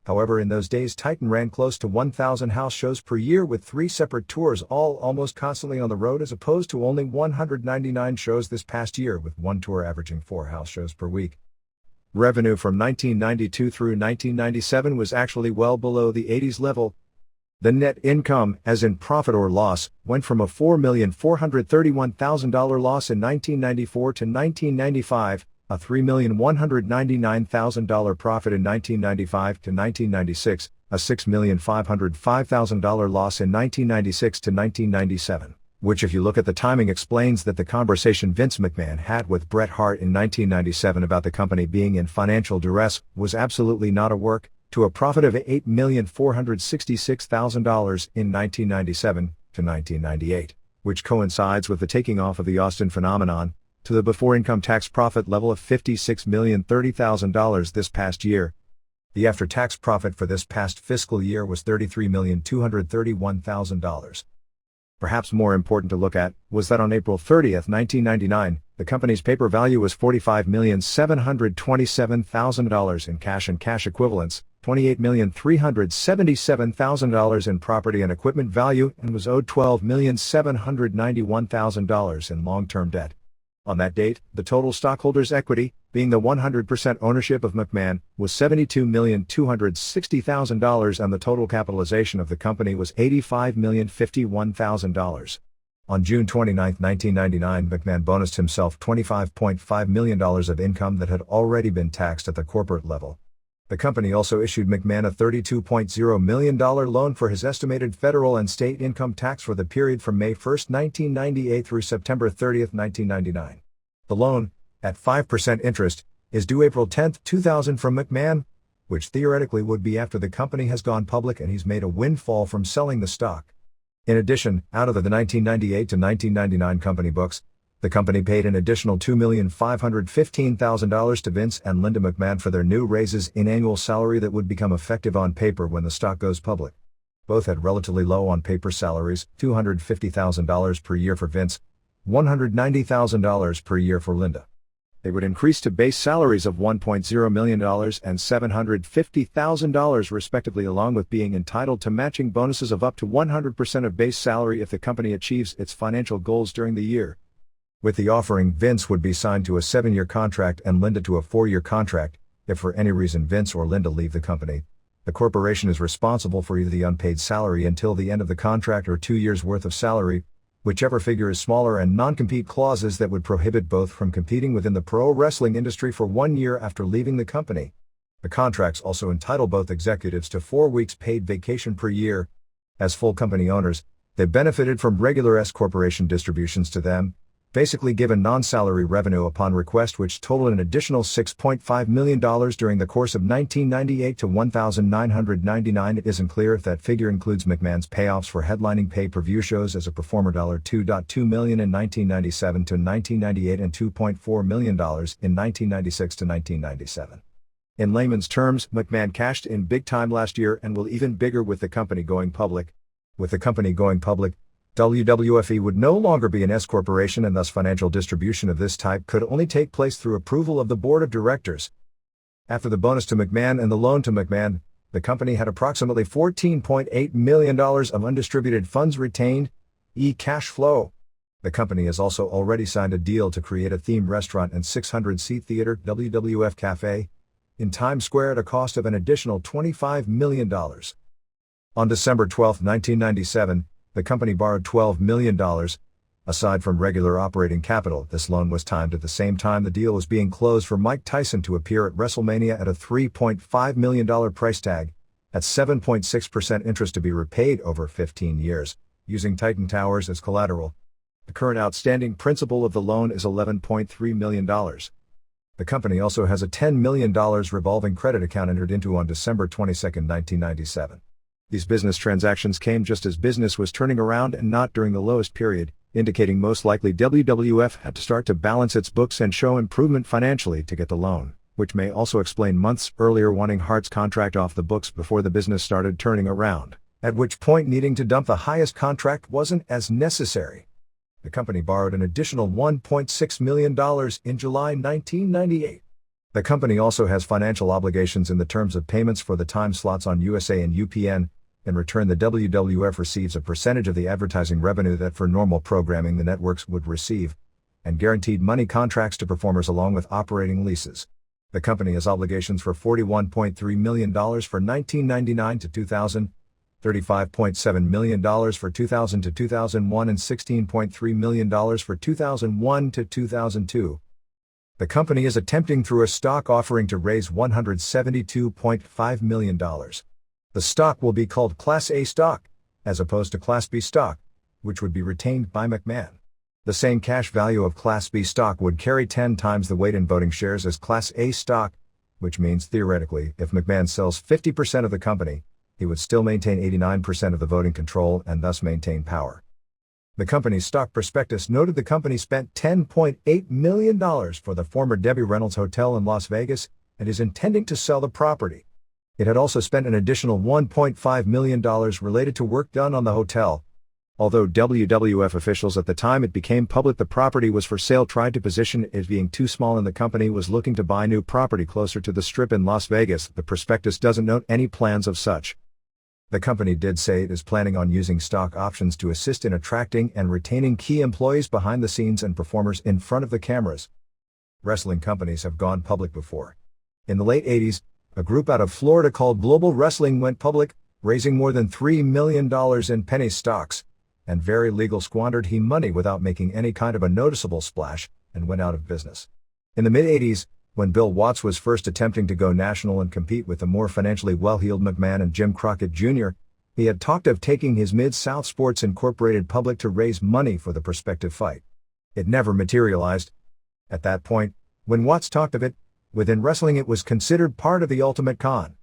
However, in those days Titan ran close to 1,000 house shows per year with 3 separate tours, all almost constantly on the road, as opposed to only 199 shows this past year with 1 tour averaging 4 house shows per week. Revenue from 1992 through 1997 was actually well below the 80s level. The net income, as in profit or loss, went from a $4,431,000 loss in 1994 to 1995, a $3,199,000 profit in 1995 to 1996, a $6,505,000 loss in 1996 to 1997. Which, if you look at the timing, explains that the conversation Vince McMahon had with Bret Hart in 1997 about the company being in financial duress was absolutely not a work, to a profit of $8,466,000 in 1997 to 1998, which coincides with the taking off of the Austin phenomenon, to the before income tax profit level of $56,030,000 this past year. The after-tax profit for this past fiscal year was $33,231,000. Perhaps more important to look at was that on April 30, 1999, the company's paper value was $45,727,000 in cash and cash equivalents, $28,377,000 in property and equipment value, and was owed $12,791,000 in long-term debt. On that date, the total stockholders' equity, being the 100% ownership of McMahon, was $72,260,000 and the total capitalization of the company was $85,051,000. On June 29, 1999, McMahon bonused himself $25.5 million of income that had already been taxed at the corporate level. The company also issued McMahon a $32.0 million loan for his estimated federal and state income tax for the period from May 1, 1998 through September 30, 1999. The loan, at 5% interest, is due April 10, 2000 from McMahon, which theoretically would be after the company has gone public and he's made a windfall from selling the stock. In addition, out of the 1998 to 1999 company books, the company paid an additional $2,515,000 to Vince and Linda McMahon for their new raises in annual salary that would become effective on paper when the stock goes public. Both had relatively low on-paper salaries, $250,000 per year for Vince, $190,000 per year for Linda. They would increase to base salaries of $1.0 million and $750,000 respectively, along with being entitled to matching bonuses of up to 100% of base salary if the company achieves its financial goals during the year. With the offering, Vince would be signed to a 7-year contract and Linda to a 4-year contract. If for any reason Vince or Linda leave the company, the corporation is responsible for either the unpaid salary until the end of the contract or 2 years' worth of salary, whichever figure is smaller, and non-compete clauses that would prohibit both from competing within the pro wrestling industry for 1 year after leaving the company. The contracts also entitle both executives to 4 weeks paid vacation per year. As full company owners, they benefited from regular S corporation distributions to them, basically given non-salary revenue upon request, which totaled an additional $6.5 million during the course of 1998 to 1999. It isn't clear if that figure includes McMahon's payoffs for headlining pay-per-view shows as a performer, $2.2 million in 1997 to 1998 and $2.4 million in 1996 to 1997. In layman's terms, McMahon cashed in big time last year and will even bigger with the company going public. With the company going public, WWFE would no longer be an S corporation, and thus financial distribution of this type could only take place through approval of the board of directors. After the bonus to McMahon and the loan to McMahon, the company had approximately $14.8 million of undistributed funds retained, cash flow. The company has also already signed a deal to create a themed restaurant and 600-seat theater, WWF Cafe, in Times Square at a cost of an additional $25 million. On December 12, 1997, the company borrowed $12 million. Aside from regular operating capital, this loan was timed at the same time the deal was being closed for Mike Tyson to appear at WrestleMania at a $3.5 million price tag, at 7.6% interest to be repaid over 15 years, using Titan Towers as collateral. The current outstanding principal of the loan is $11.3 million. The company also has a $10 million revolving credit account entered into on December 22, 1997. These business transactions came just as business was turning around and not during the lowest period, indicating most likely WWF had to start to balance its books and show improvement financially to get the loan, which may also explain months earlier wanting Hart's contract off the books before the business started turning around, at which point needing to dump the highest contract wasn't as necessary. The company borrowed an additional $1.6 million in July 1998. The company also has financial obligations in the terms of payments for the time slots on USA and UPN. In return, the WWF receives a percentage of the advertising revenue that for normal programming the networks would receive, and guaranteed money contracts to performers along with operating leases. The company has obligations for $41.3 million for 1999 to 2000, $35.7 million for 2000 to 2001, and $16.3 million for 2001 to 2002. The company is attempting through a stock offering to raise $172.5 million. The stock will be called Class A stock, as opposed to Class B stock, which would be retained by McMahon. The same cash value of Class B stock would carry 10 times the weight in voting shares as Class A stock, which means theoretically, if McMahon sells 50% of the company, he would still maintain 89% of the voting control and thus maintain power. The company's stock prospectus noted the company spent $10.8 million for the former Debbie Reynolds Hotel in Las Vegas and is intending to sell the property. It had also spent an additional $1.5 million related to work done on the hotel. Although WWF officials at the time it became public the property was for sale tried to position it as being too small and the company was looking to buy new property closer to the Strip in Las Vegas, the prospectus doesn't note any plans of such. The company did say it is planning on using stock options to assist in attracting and retaining key employees behind the scenes and performers in front of the cameras. Wrestling companies have gone public before. In the late 80s, a group out of Florida called Global Wrestling went public, raising more than $3 million in penny stocks, and very legal squandered he money without making any kind of a noticeable splash, and went out of business. In the mid-80s, when Bill Watts was first attempting to go national and compete with the more financially well-heeled McMahon and Jim Crockett Jr., he had talked of taking his Mid-South Sports Incorporated public to raise money for the prospective fight. It never materialized. At that point, when Watts talked of it, within wrestling it was considered part of the ultimate con.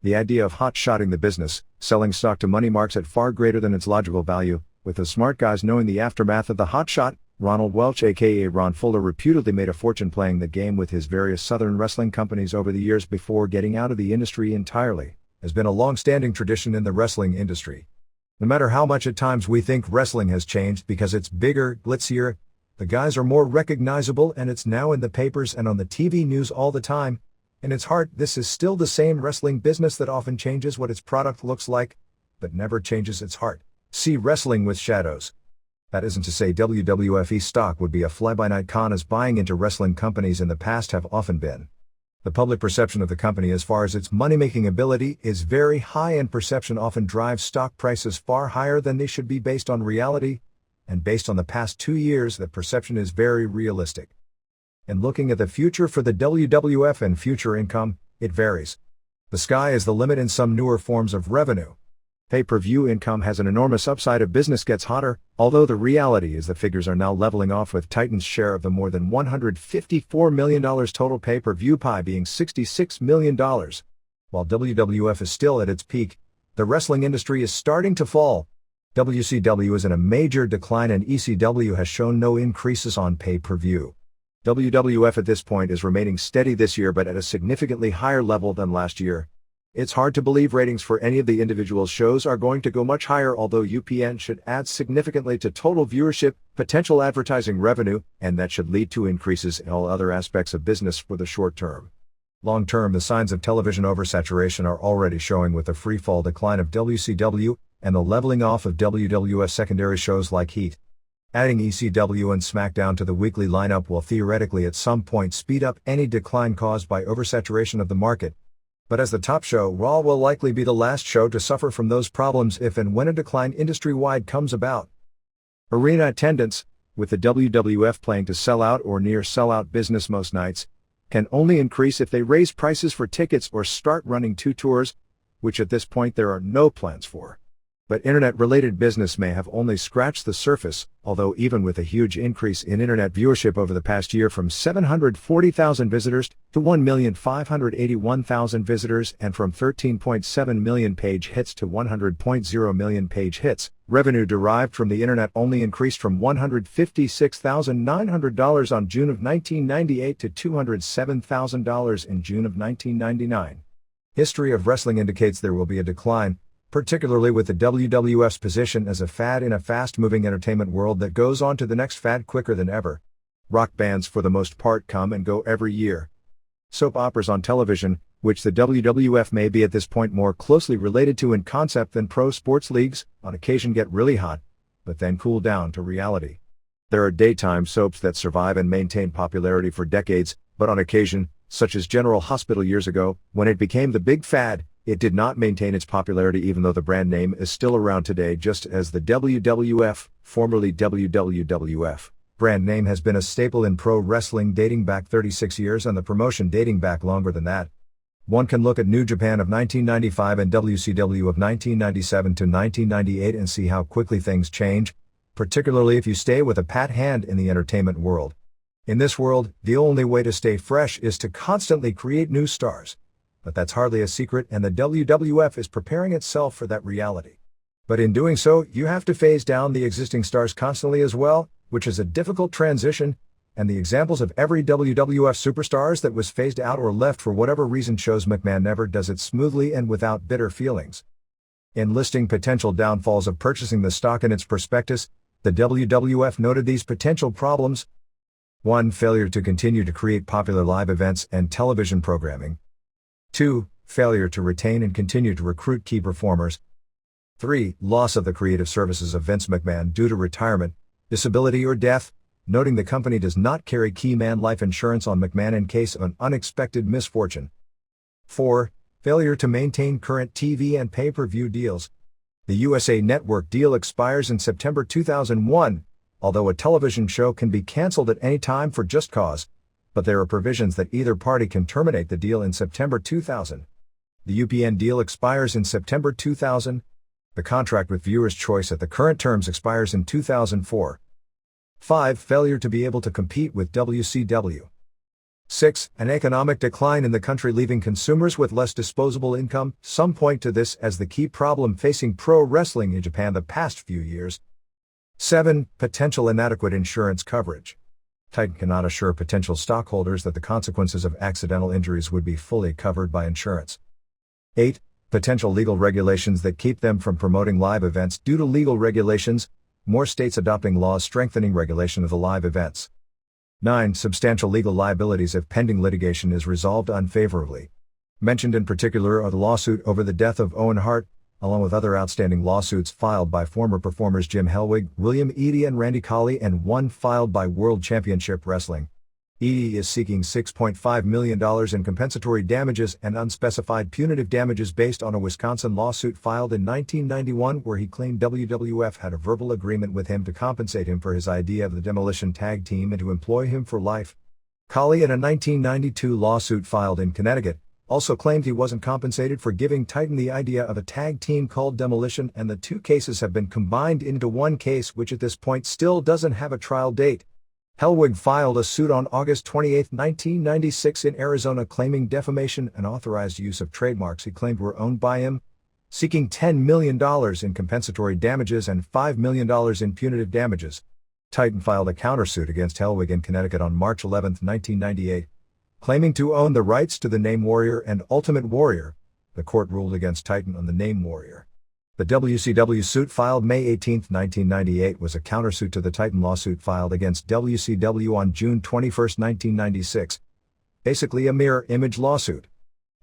The idea of hot-shotting the business, selling stock to money marks at far greater than its logical value, with the smart guys knowing the aftermath of the hot shot. Ronald Welch aka Ron Fuller reputedly made a fortune playing the game with his various Southern wrestling companies over the years before getting out of the industry entirely, has been a long-standing tradition in the wrestling industry. No matter how much at times we think wrestling has changed because it's bigger, glitzier, the guys are more recognizable and it's now in the papers and on the TV news all the time, in its heart this is still the same wrestling business that often changes what its product looks like, but never changes its heart. See Wrestling with Shadows. That isn't to say WWFE stock would be a fly-by-night con as buying into wrestling companies in the past have often been. The public perception of the company as far as its money-making ability is very high and perception often drives stock prices far higher than they should be based on reality, and based on the past 2 years that perception is very realistic. In looking at the future for the WWF and future income, it varies. The sky is the limit in some newer forms of revenue. Pay-per-view income has an enormous upside if business gets hotter, although the reality is the figures are now leveling off with Titan's share of the more than $154 million total pay-per-view pie being $66 million. While WWF is still at its peak, the wrestling industry is starting to fall. WCW is in a major decline and ECW has shown no increases on pay-per-view. WWF at this point is remaining steady this year but at a significantly higher level than last year. It's hard to believe ratings for any of the individual shows are going to go much higher, although UPN should add significantly to total viewership, potential advertising revenue, and that should lead to increases in all other aspects of business for the short term. Long term, the signs of television oversaturation are already showing with the free-fall decline of WCW and the leveling off of WWF secondary shows like Heat. Adding ECW and SmackDown to the weekly lineup will theoretically at some point speed up any decline caused by oversaturation of the market. But as the top show, Raw will likely be the last show to suffer from those problems if and when a decline industry-wide comes about. Arena attendance, with the WWF playing to sell out or near sell-out business most nights, can only increase if they raise prices for tickets or start running 2 tours, which at this point there are no plans for. But internet-related business may have only scratched the surface, although even with a huge increase in internet viewership over the past year from 740,000 visitors to 1,581,000 visitors and from 13.7 million page hits to 100.0 million page hits, revenue derived from the internet only increased from $156,900 on June of 1998 to $207,000 in June of 1999. History of wrestling indicates there will be a decline, particularly with the WWF's position as a fad in a fast-moving entertainment world that goes on to the next fad quicker than ever. Rock bands for the most part come and go every year. Soap operas on television, which the WWF may be at this point more closely related to in concept than pro sports leagues, on occasion get really hot, but then cool down to reality. There are daytime soaps that survive and maintain popularity for decades, but on occasion, such as General Hospital years ago, when it became the big fad, it did not maintain its popularity even though the brand name is still around today just as the WWF, formerly WWF, brand name has been a staple in pro wrestling dating back 36 years and the promotion dating back longer than that. One can look at New Japan of 1995 and WCW of 1997 to 1998 and see how quickly things change, particularly if you stay with a pat hand in the entertainment world. In this world, the only way to stay fresh is to constantly create new stars. But that's hardly a secret and the WWF is preparing itself for that reality. But in doing so, you have to phase down the existing stars constantly as well, which is a difficult transition, and the examples of every WWF superstars that was phased out or left for whatever reason shows McMahon never does it smoothly and without bitter feelings. In listing potential downfalls of purchasing the stock in its prospectus, the WWF noted these potential problems. 1. Failure to continue to create popular live events and television programming. 2. Failure to retain and continue to recruit key performers. 3. Loss of the creative services of Vince McMahon due to retirement, disability or death, noting the company does not carry key man life insurance on McMahon in case of an unexpected misfortune. 4. Failure to maintain current TV and pay-per-view deals. The USA Network deal expires in September 2001, although a television show can be canceled at any time for just cause, but there are provisions that either party can terminate the deal in September 2000. The UPN deal expires in September 2000. The contract with Viewers' Choice at the current terms expires in 2004. 5. Failure to be able to compete with WCW. 6. An economic decline in the country leaving consumers with less disposable income. Some point to this as the key problem facing pro wrestling in Japan the past few years. 7. Potential inadequate insurance coverage. Titan cannot assure potential stockholders that the consequences of accidental injuries would be fully covered by insurance. 8. Potential legal regulations that keep them from promoting live events due to legal regulations, more states adopting laws strengthening regulation of the live events. 9. Substantial legal liabilities if pending litigation is resolved unfavorably. Mentioned in particular are the lawsuit over the death of Owen Hart, along with other outstanding lawsuits filed by former performers Jim Hellwig, William Eadie and Randy Colley, and one filed by World Championship Wrestling. Eadie is seeking $6.5 million in compensatory damages and unspecified punitive damages based on a Wisconsin lawsuit filed in 1991 where he claimed WWF had a verbal agreement with him to compensate him for his idea of the Demolition Tag Team and to employ him for life. Colley, in a 1992 lawsuit filed in Connecticut, also claimed he wasn't compensated for giving Titan the idea of a tag team called Demolition, and the two cases have been combined into one case which at this point still doesn't have a trial date. Hellwig filed a suit on August 28, 1996 in Arizona claiming defamation and unauthorized use of trademarks he claimed were owned by him, seeking $10 million in compensatory damages and $5 million in punitive damages. Titan filed a countersuit against Hellwig in Connecticut on March 11, 1998, claiming to own the rights to the name Warrior and Ultimate Warrior. The court ruled against Titan on the name Warrior. The WCW suit filed May 18, 1998 was a countersuit to the Titan lawsuit filed against WCW on June 21, 1996. Basically a mirror image lawsuit.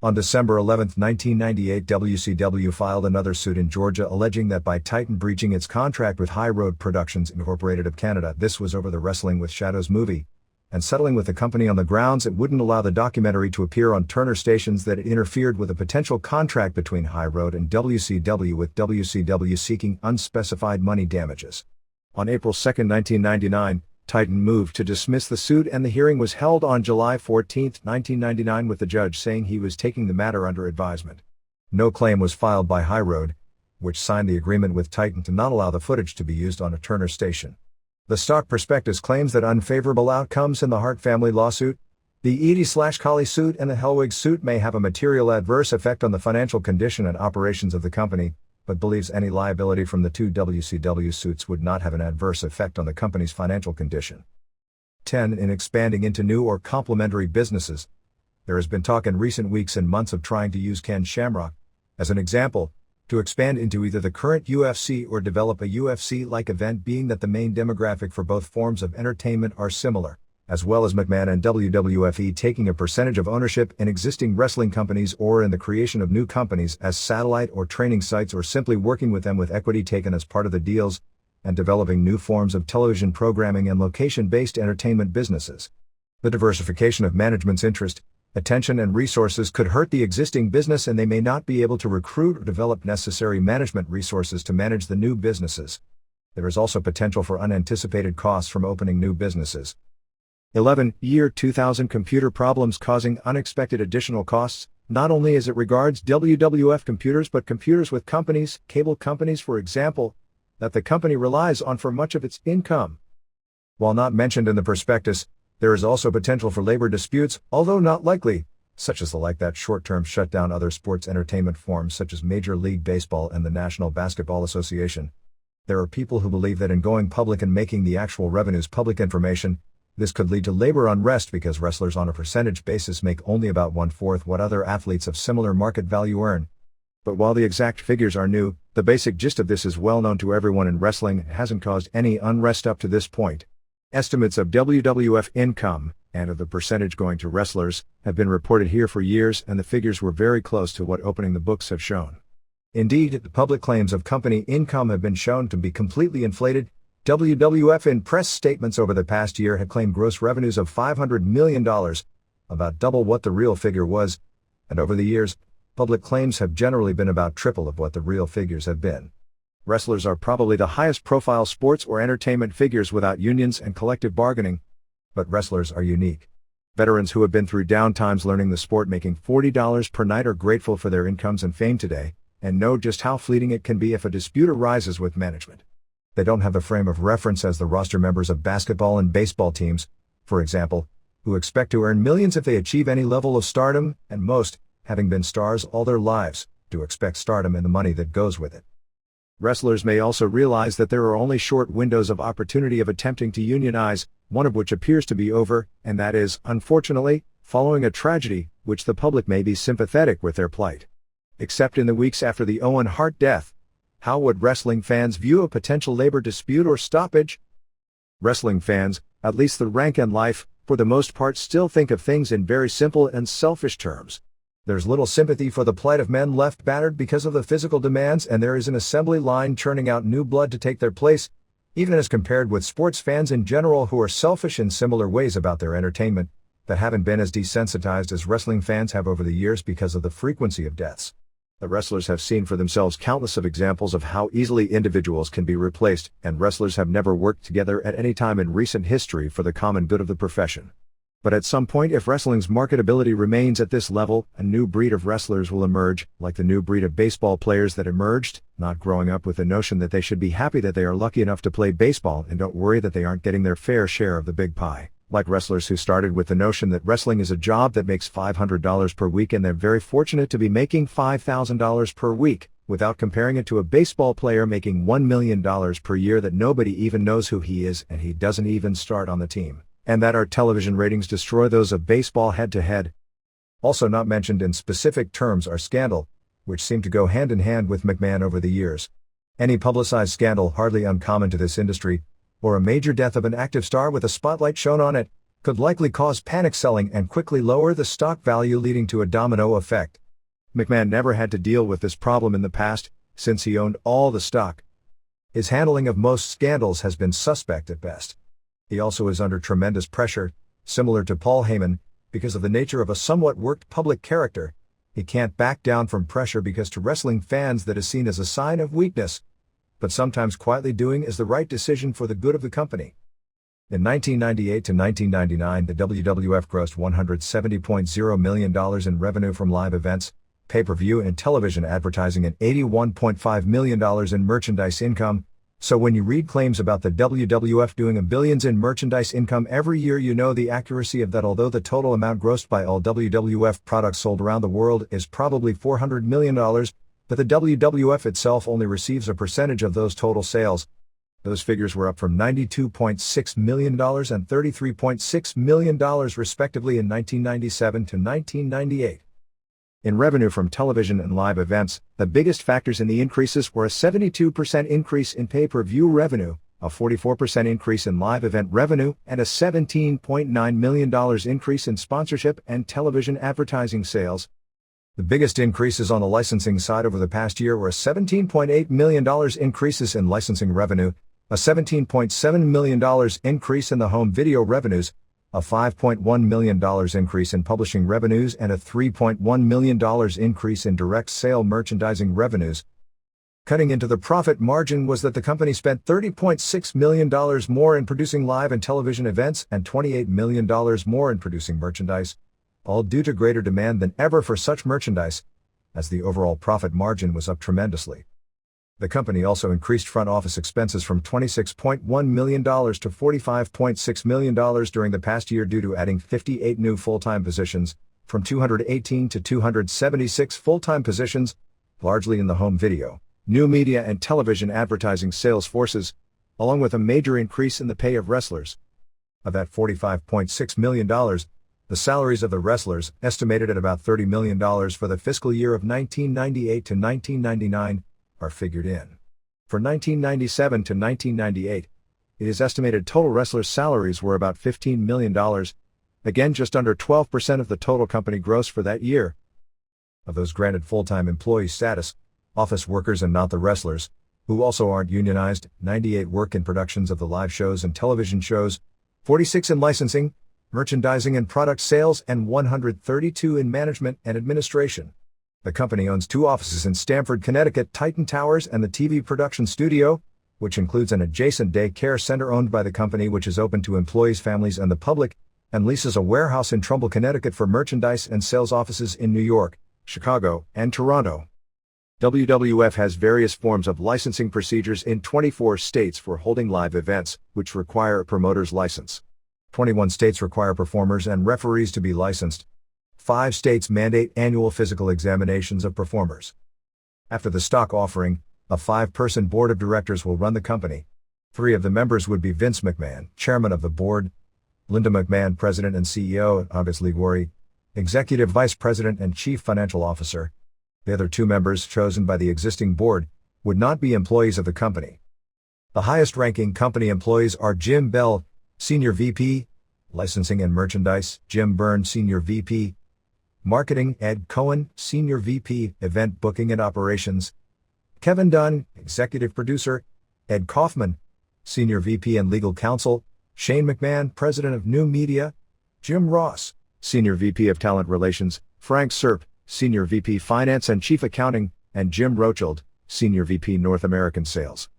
On December 11, 1998 WCW filed another suit in Georgia alleging that by Titan breaching its contract with High Road Productions Incorporated of Canada, this was over the Wrestling with Shadows movie, and settling with the company on the grounds it wouldn't allow the documentary to appear on Turner stations, that it interfered with a potential contract between High Road and WCW, with WCW seeking unspecified money damages. On April 2, 1999, Titan moved to dismiss the suit and the hearing was held on July 14, 1999 with the judge saying he was taking the matter under advisement. No claim was filed by High Road, which signed the agreement with Titan to not allow the footage to be used on a Turner station. The stock prospectus claims that unfavorable outcomes in the Hart family lawsuit, the Eadie/Colley suit and the Hellwig suit may have a material adverse effect on the financial condition and operations of the company, but believes any liability from the two WCW suits would not have an adverse effect on the company's financial condition. 10. In expanding into new or complementary businesses. There has been talk in recent weeks and months of trying to use Ken Shamrock as an example, to expand into either the current UFC or develop a UFC-like event, being that the main demographic for both forms of entertainment are similar, as well as McMahon and WWFE taking a percentage of ownership in existing wrestling companies or in the creation of new companies as satellite or training sites, or simply working with them with equity taken as part of the deals, and developing new forms of television programming and location-based entertainment businesses. The diversification of management's interest, attention and resources could hurt the existing business, and they may not be able to recruit or develop necessary management resources to manage the new businesses. There is also potential for unanticipated costs from opening new businesses. 11. Year 2000 computer problems causing unexpected additional costs, not only as it regards WWF computers but computers with companies, cable companies for example, that the company relies on for much of its income. While not mentioned in the prospectus, there is also potential for labor disputes, although not likely, such as the like that short-term shut down other sports entertainment forms such as Major League Baseball and the National Basketball Association. There are people who believe that in going public and making the actual revenues public information, This could lead to labor unrest because wrestlers on a percentage basis make only about 1/4 what other athletes of similar market value earn. But while the exact figures are new, the basic gist of this is well known to everyone in wrestling and hasn't caused any unrest up to this point. Estimates of WWF income, and of the percentage going to wrestlers, have been reported here for years, and the figures were very close to what opening the books have shown. Indeed, the public claims of company income have been shown to be completely inflated. WWF in press statements over the past year had claimed gross revenues of $500 million, about double what the real figure was, and over the years, public claims have generally been about triple of what the real figures have been. Wrestlers are probably the highest profile sports or entertainment figures without unions and collective bargaining, but wrestlers are unique. Veterans who have been through down times learning the sport making $40 per night are grateful for their incomes and fame today, and know just how fleeting it can be if a dispute arises with management. They don't have the frame of reference as the roster members of basketball and baseball teams, for example, who expect to earn millions if they achieve any level of stardom, and most, having been stars all their lives, do expect stardom and the money that goes with it. Wrestlers may also realize that there are only short windows of opportunity of attempting to unionize, one of which appears to be over, and that is, unfortunately, following a tragedy, which the public may be sympathetic with their plight. Except in the weeks after the Owen Hart death, how would wrestling fans view a potential labor dispute or stoppage? Wrestling fans, at least the rank and life, for the most part still think of things in very simple and selfish terms. There's little sympathy for the plight of men left battered because of the physical demands, and there is an assembly line churning out new blood to take their place, even as compared with sports fans in general who are selfish in similar ways about their entertainment, that haven't been as desensitized as wrestling fans have over the years because of the frequency of deaths. The wrestlers have seen for themselves countless of examples of how easily individuals can be replaced, and wrestlers have never worked together at any time in recent history for the common good of the profession. But at some point, if wrestling's marketability remains at this level, a new breed of wrestlers will emerge, like the new breed of baseball players that emerged, not growing up with the notion that they should be happy that they are lucky enough to play baseball and don't worry that they aren't getting their fair share of the big pie. Like wrestlers who started with the notion that wrestling is a job that makes $500 per week and they're very fortunate to be making $5,000 per week, without comparing it to a baseball player making $1 million per year that nobody even knows who he is and he doesn't even start on the team, and that our television ratings destroy those of baseball head-to-head. Also not mentioned in specific terms are scandal, which seem to go hand in hand with McMahon over the years. Any publicized scandal, hardly uncommon to this industry, or a major death of an active star with a spotlight shown on it, could likely cause panic selling and quickly lower the stock value, leading to a domino effect. McMahon never had to deal with this problem in the past, since he owned all the stock. His handling of most scandals has been suspect at best. He also is under tremendous pressure, similar to Paul Heyman, because of the nature of a somewhat worked public character. He can't back down from pressure because to wrestling fans that is seen as a sign of weakness, but sometimes quietly doing is the right decision for the good of the company. In 1998 to 1999, the WWF grossed $170.0 million in revenue from live events, pay-per-view and television advertising, and $81.5 million in merchandise income. So when you read claims about the WWF doing billions in merchandise income every year, you know the accuracy of that, although the total amount grossed by all WWF products sold around the world is probably $400 million, but the WWF itself only receives a percentage of those total sales. Those figures were up from $92.6 million and $33.6 million respectively in 1997 to 1998. In revenue from television and live events, the biggest factors in the increases were a 72% increase in pay-per-view revenue, a 44% increase in live event revenue, and a $17.9 million increase in sponsorship and television advertising sales. The biggest increases on the licensing side over the past year were a $17.8 million increases in licensing revenue, a $17.7 million increase in the home video revenues, a $5.1 million increase in publishing revenues, and a $3.1 million increase in direct sale merchandising revenues. Cutting into the profit margin was that the company spent $30.6 million more in producing live and television events and $28 million more in producing merchandise, all due to greater demand than ever for such merchandise, as the overall profit margin was up tremendously. The company also increased front office expenses from $26.1 million to $45.6 million during the past year due to adding 58 new full-time positions, from 218 to 276 full-time positions, largely in the home video, new media and television advertising sales forces, along with a major increase in the pay of wrestlers. Of that $45.6 million, the salaries of the wrestlers, estimated at about $30 million for the fiscal year of 1998 to 1999, are figured in. For 1997 to 1998, it is estimated total wrestlers' salaries were about $15 million, again just under 12% of the total company gross for that year. Of those granted full-time employee status, office workers and not the wrestlers, who also aren't unionized, 98 work in productions of the live shows and television shows, 46 in licensing, merchandising and product sales, and 132 in management and administration. The company owns 2 offices in Stamford, Connecticut, Titan Towers, and the TV production studio, which includes an adjacent day care center owned by the company which is open to employees, families, and the public, and leases a warehouse in Trumbull, Connecticut for merchandise and sales offices in New York, Chicago, and Toronto. WWF has various forms of licensing procedures in 24 states for holding live events, which require a promoter's license. 21 states require performers and referees to be licensed. 5 states mandate annual physical examinations of performers. After the stock offering, a 5-person board of directors will run the company. 3 of the members would be Vince McMahon, chairman of the board; Linda McMahon, president and CEO; August Liger, executive vice president and chief financial officer. The other 2 members, chosen by the existing board, would not be employees of the company. The highest-ranking company employees are Jim Bell, Senior VP, Licensing and Merchandise; Jim Byrne, Senior VP, Marketing; Ed Cohen, Senior VP, Event Booking and Operations; Kevin Dunn, Executive Producer; Ed Kaufman, Senior VP and Legal Counsel; Shane McMahon, President of New Media; Jim Ross, Senior VP of Talent Relations; Frank Serp, Senior VP Finance and Chief Accounting; and Jim Rocheld, Senior VP North American Sales.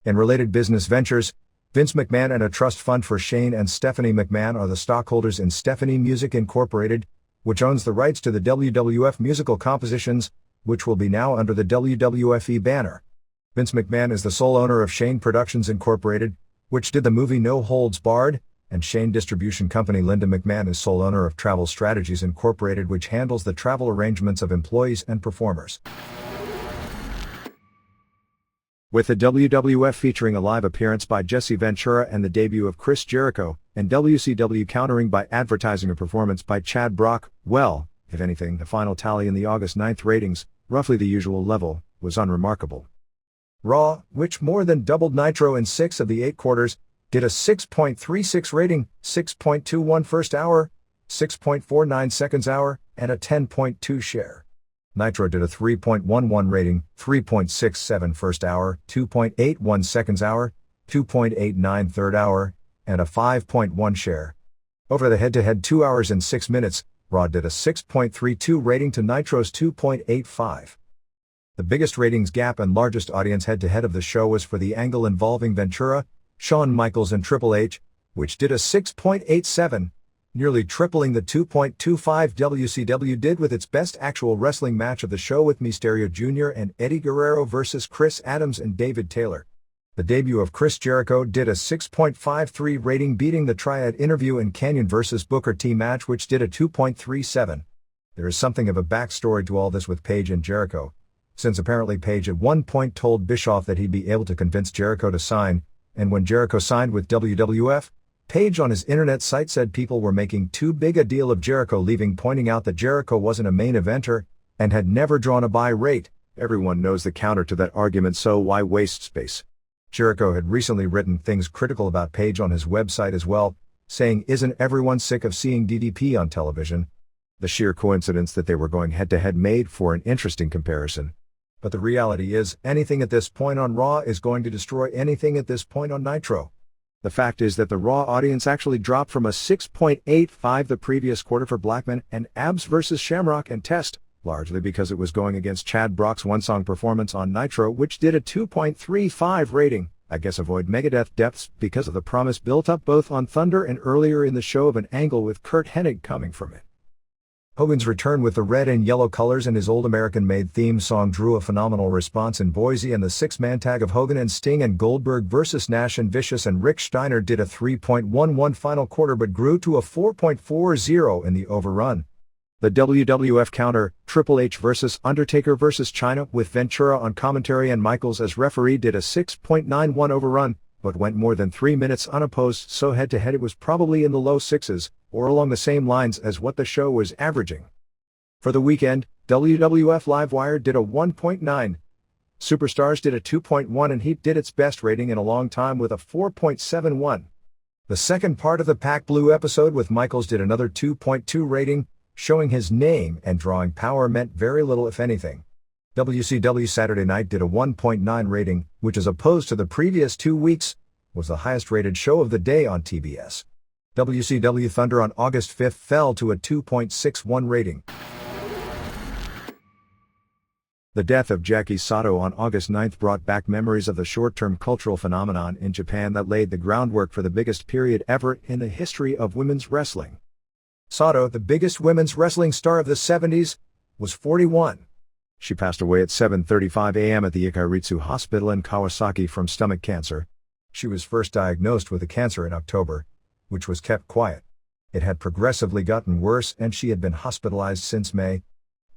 In related business ventures, Vince McMahon and a trust fund for Shane and Stephanie McMahon are the stockholders in Stephanie Music Incorporated, which owns the rights to the WWF musical compositions, which will be now under the WWFE banner. Vince McMahon is the sole owner of Shane Productions Incorporated, which did the movie No Holds Barred, and Shane Distribution Company. Linda McMahon is sole owner of Travel Strategies Incorporated, which handles the travel arrangements of employees and performers. With the WWF featuring a live appearance by Jesse Ventura and the debut of Chris Jericho, and WCW countering by advertising a performance by Chad Brock, well, if anything, the final tally in the August 9th ratings, roughly the usual level, was unremarkable. Raw, which more than doubled Nitro in 6 of the 8 quarters, did a 6.36 rating, 6.21 first hour, 6.49 seconds hour, and a 10.2 share. Nitro did a 3.11 rating, 3.67 first hour, 2.81 seconds hour, 2.89 third hour, and a 5.1 share. Over the head-to-head 2 hours and 6 minutes, Raw did a 6.32 rating to Nitro's 2.85. The biggest ratings gap and largest audience head-to-head of the show was for the angle involving Ventura, Shawn Michaels and Triple H, which did a 6.87, nearly tripling the 2.25 WCW did with its best actual wrestling match of the show with Mysterio Jr. and Eddie Guerrero versus Chris Adams and David Taylor. The debut of Chris Jericho did a 6.53 rating, beating the Triad Interview and Canyon vs. Booker T match, which did a 2.37. There is something of a backstory to all this with Page and Jericho, since apparently Page at one point told Bischoff that he'd be able to convince Jericho to sign, and when Jericho signed with WWF, Page on his internet site said people were making too big a deal of Jericho leaving, pointing out that Jericho wasn't a main eventer, and had never drawn a buy rate. Everyone knows the counter to that argument, so why waste space? Jericho had recently written things critical about Page on his website as well, saying, "Isn't everyone sick of seeing DDP on television?" The sheer coincidence that they were going head-to-head made for an interesting comparison. But the reality is, anything at this point on Raw is going to destroy anything at this point on Nitro. The fact is that the Raw audience actually dropped from a 6.85 the previous quarter for Blackman and Abs vs. Shamrock and Test, largely because it was going against Chad Brock's one-song performance on Nitro, which did a 2.35 rating. I guess avoid Megadeth depths because of the promise built up both on Thunder and earlier in the show of an angle with Kurt Hennig coming from it. Hogan's return with the red and yellow colors and his old American-made theme song drew a phenomenal response in Boise, and the 6-man tag of Hogan and Sting and Goldberg vs. Nash and Vicious and Rick Steiner did a 3.11 final quarter but grew to a 4.40 in the overrun. The WWF counter, Triple H vs. Undertaker vs. Chyna with Ventura on commentary and Michaels as referee, did a 6.91 overrun, but went more than 3 minutes unopposed, so head-to-head it was probably in the low sixes, or along the same lines as what the show was averaging. For the weekend, WWF Livewire did a 1.9, Superstars did a 2.1, and Heat did its best rating in a long time with a 4.71. The second part of the Pac Blue episode with Michaels did another 2.2 rating, showing his name and drawing power meant very little if anything. WCW Saturday Night did a 1.9 rating, which as opposed to the previous 2 weeks, was the highest rated show of the day on TBS. WCW Thunder on August 5th fell to a 2.61 rating. The death of Jackie Sato on August 9th brought back memories of the short-term cultural phenomenon in Japan that laid the groundwork for the biggest period ever in the history of women's wrestling. Sato, the biggest women's wrestling star of the 70s, was 41. She passed away at 7:35 a.m. at the Ikaritsu Hospital in Kawasaki from stomach cancer. She was first diagnosed with the cancer in October, which was kept quiet. It had progressively gotten worse and she had been hospitalized since May.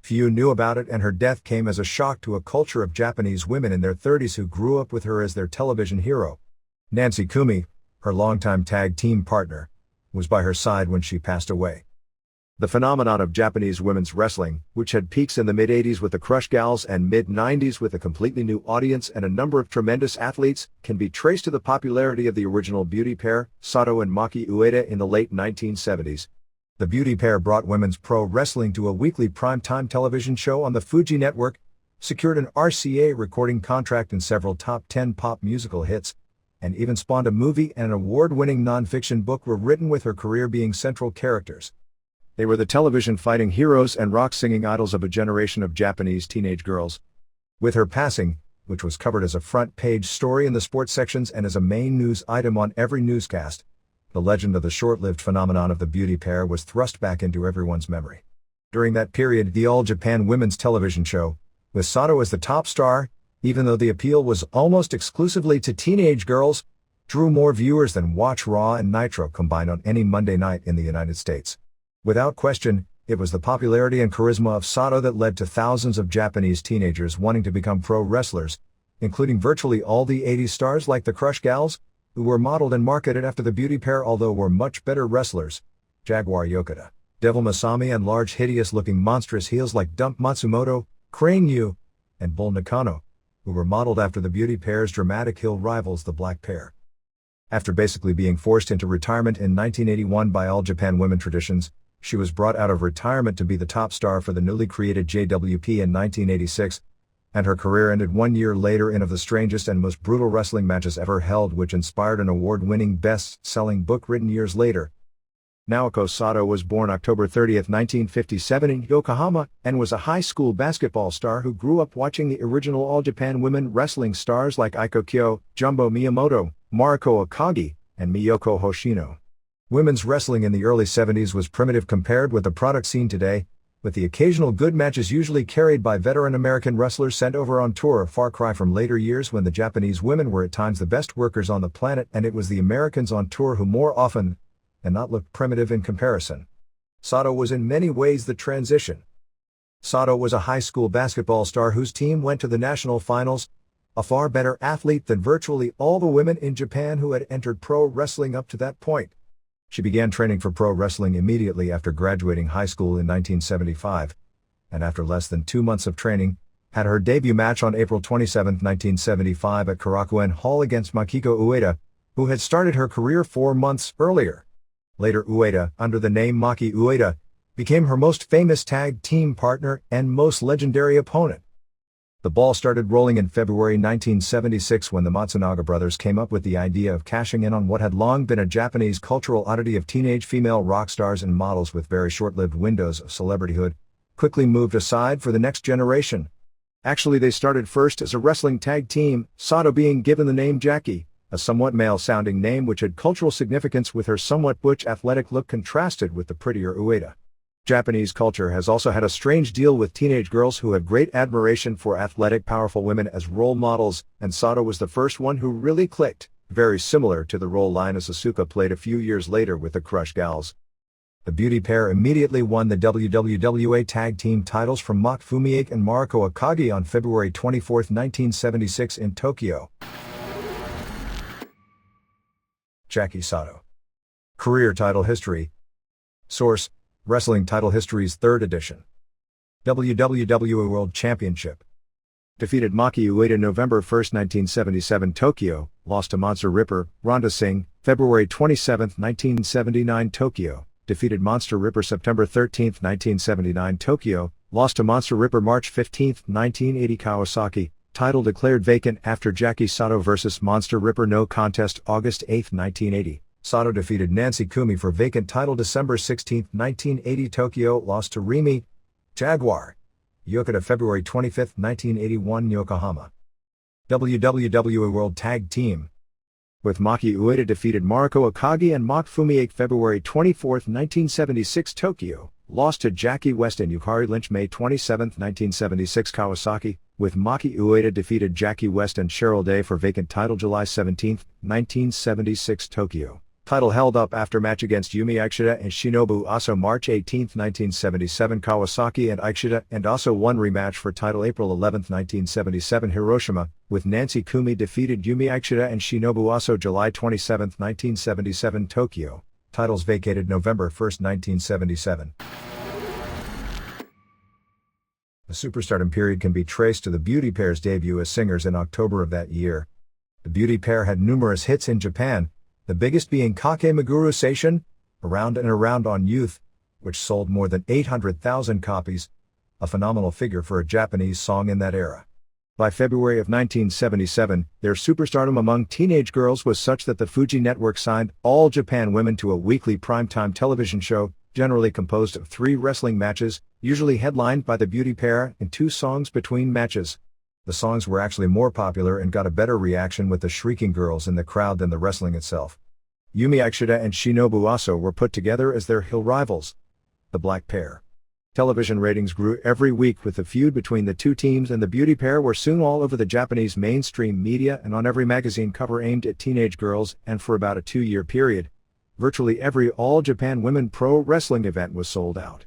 Few knew about it, and her death came as a shock to a culture of Japanese women in their 30s who grew up with her as their television hero. Nancy Kumi, her longtime tag team partner, was by her side when she passed away. The phenomenon of Japanese women's wrestling, which had peaks in the mid-80s with the Crush Gals and mid-90s with a completely new audience and a number of tremendous athletes, can be traced to the popularity of the original beauty pair, Sato and Maki Ueda, in the late 1970s. The beauty pair brought women's pro wrestling to a weekly primetime television show on the Fuji network, secured an RCA recording contract and several top 10 pop musical hits, and even spawned a movie and an award-winning non-fiction book were written with her career being central characters. They were the television fighting heroes and rock-singing idols of a generation of Japanese teenage girls. With her passing, which was covered as a front-page story in the sports sections and as a main news item on every newscast, the legend of the short-lived phenomenon of the beauty pair was thrust back into everyone's memory. During that period, the All Japan Women's Television Show, with Sato as the top star, even though the appeal was almost exclusively to teenage girls, drew more viewers than Watch Raw and Nitro combined on any Monday night in the United States. Without question, it was the popularity and charisma of Sato that led to thousands of Japanese teenagers wanting to become pro wrestlers, including virtually all the 80s stars like the Crush Gals, who were modeled and marketed after the beauty pair although were much better wrestlers, Jaguar Yokota, Devil Masami, and large hideous-looking monstrous heels like Dump Matsumoto, Crane Yu, and Bull Nakano, who were modeled after the beauty pair's dramatic heel rivals the Black Pair. After basically being forced into retirement in 1981 by All Japan Women traditions, she was brought out of retirement to be the top star for the newly created JWP in 1986, and her career ended 1 year later in of the strangest and most brutal wrestling matches ever held, which inspired an award-winning best-selling book written years later. Naoko Sato was born October 30, 1957 in Yokohama, and was a high school basketball star who grew up watching the original All Japan Women wrestling stars like Aiko Kyo, Jumbo Miyamoto, Mariko Akagi, and Miyoko Hoshino. Women's wrestling in the early 70s was primitive compared with the product scene today, with the occasional good matches usually carried by veteran American wrestlers sent over on tour, a far cry from later years when the Japanese women were at times the best workers on the planet and it was the Americans on tour who more often than not looked primitive in comparison. Sato was in many ways the transition. Sato was a high school basketball star whose team went to the national finals, a far better athlete than virtually all the women in Japan who had entered pro wrestling up to that point. She began training for pro wrestling immediately after graduating high school in 1975, and after less than 2 months of training, had her debut match on April 27, 1975 at Korakuen Hall against Makiko Ueda, who had started her career 4 months earlier. Later Ueda, under the name Maki Ueda, became her most famous tag team partner and most legendary opponent. The ball started rolling in February 1976 when the Matsunaga brothers came up with the idea of cashing in on what had long been a Japanese cultural oddity of teenage female rock stars and models with very short-lived windows of celebrityhood, quickly moved aside for the next generation. Actually, they started first as a wrestling tag team, Sato being given the name Jackie, a somewhat male-sounding name which had cultural significance with her somewhat butch athletic look contrasted with the prettier Ueda. Japanese culture has also had a strange deal with teenage girls who have great admiration for athletic, powerful women as role models, and Sato was the first one who really clicked, very similar to the role Lioness Asuka played a few years later with the Crush Gals. The beauty pair immediately won the WWWA Tag Team titles from Maki Fumiake and Mariko Akagi on February 24, 1976 in Tokyo. Jackie Sato. Career title history. Source: Wrestling Title History's 3rd edition. WWE World Championship. Defeated Maki Ueda November 1, 1977 Tokyo, lost to Monster Ripper, Ronda Singh, February 27, 1979 Tokyo, defeated Monster Ripper September 13, 1979 Tokyo, lost to Monster Ripper March 15, 1980 Kawasaki, title declared vacant after Jackie Sato vs. Monster Ripper no contest August 8, 1980. Sato defeated Nancy Kumi for vacant title December 16, 1980 Tokyo, lost to Rimi Jaguar Yokota February 25, 1981 Yokohama. WWE World Tag Team. With Maki Ueda defeated Mariko Akagi and Maki Fumie February 24, 1976 Tokyo, lost to Jackie West and Yukari Lynch May 27, 1976 Kawasaki, with Maki Ueda defeated Jackie West and Cheryl Day for vacant title July 17, 1976 Tokyo. Title held up after match against Yumi Aikishida and Shinobu Aso March 18, 1977 Kawasaki, and Aikishida and Aso won rematch for title April 11, 1977 Hiroshima, with Nancy Kumi defeated Yumi Aikishida and Shinobu Aso July 27, 1977 Tokyo. Titles vacated November 1, 1977. The superstardom period can be traced to the Beauty Pair's debut as singers in October of that year. The Beauty Pair had numerous hits in Japan, the biggest being Kakemaguru Seishun, Around and Around on Youth, which sold more than 800,000 copies, a phenomenal figure for a Japanese song in that era. By February of 1977, their superstardom among teenage girls was such that the Fuji Network signed All Japan Women to a weekly primetime television show, generally composed of 3 wrestling matches, usually headlined by the Beauty Pair, and 2 songs between matches. The songs were actually more popular and got a better reaction with the shrieking girls in the crowd than the wrestling itself. Yumi Aikishida and Shinobu Aso were put together as their heel rivals, the Black Pair. Television ratings grew every week with the feud between the 2 teams, and the Beauty Pair were soon all over the Japanese mainstream media and on every magazine cover aimed at teenage girls, and for about a 2-year period, virtually every All Japan Women Pro Wrestling event was sold out.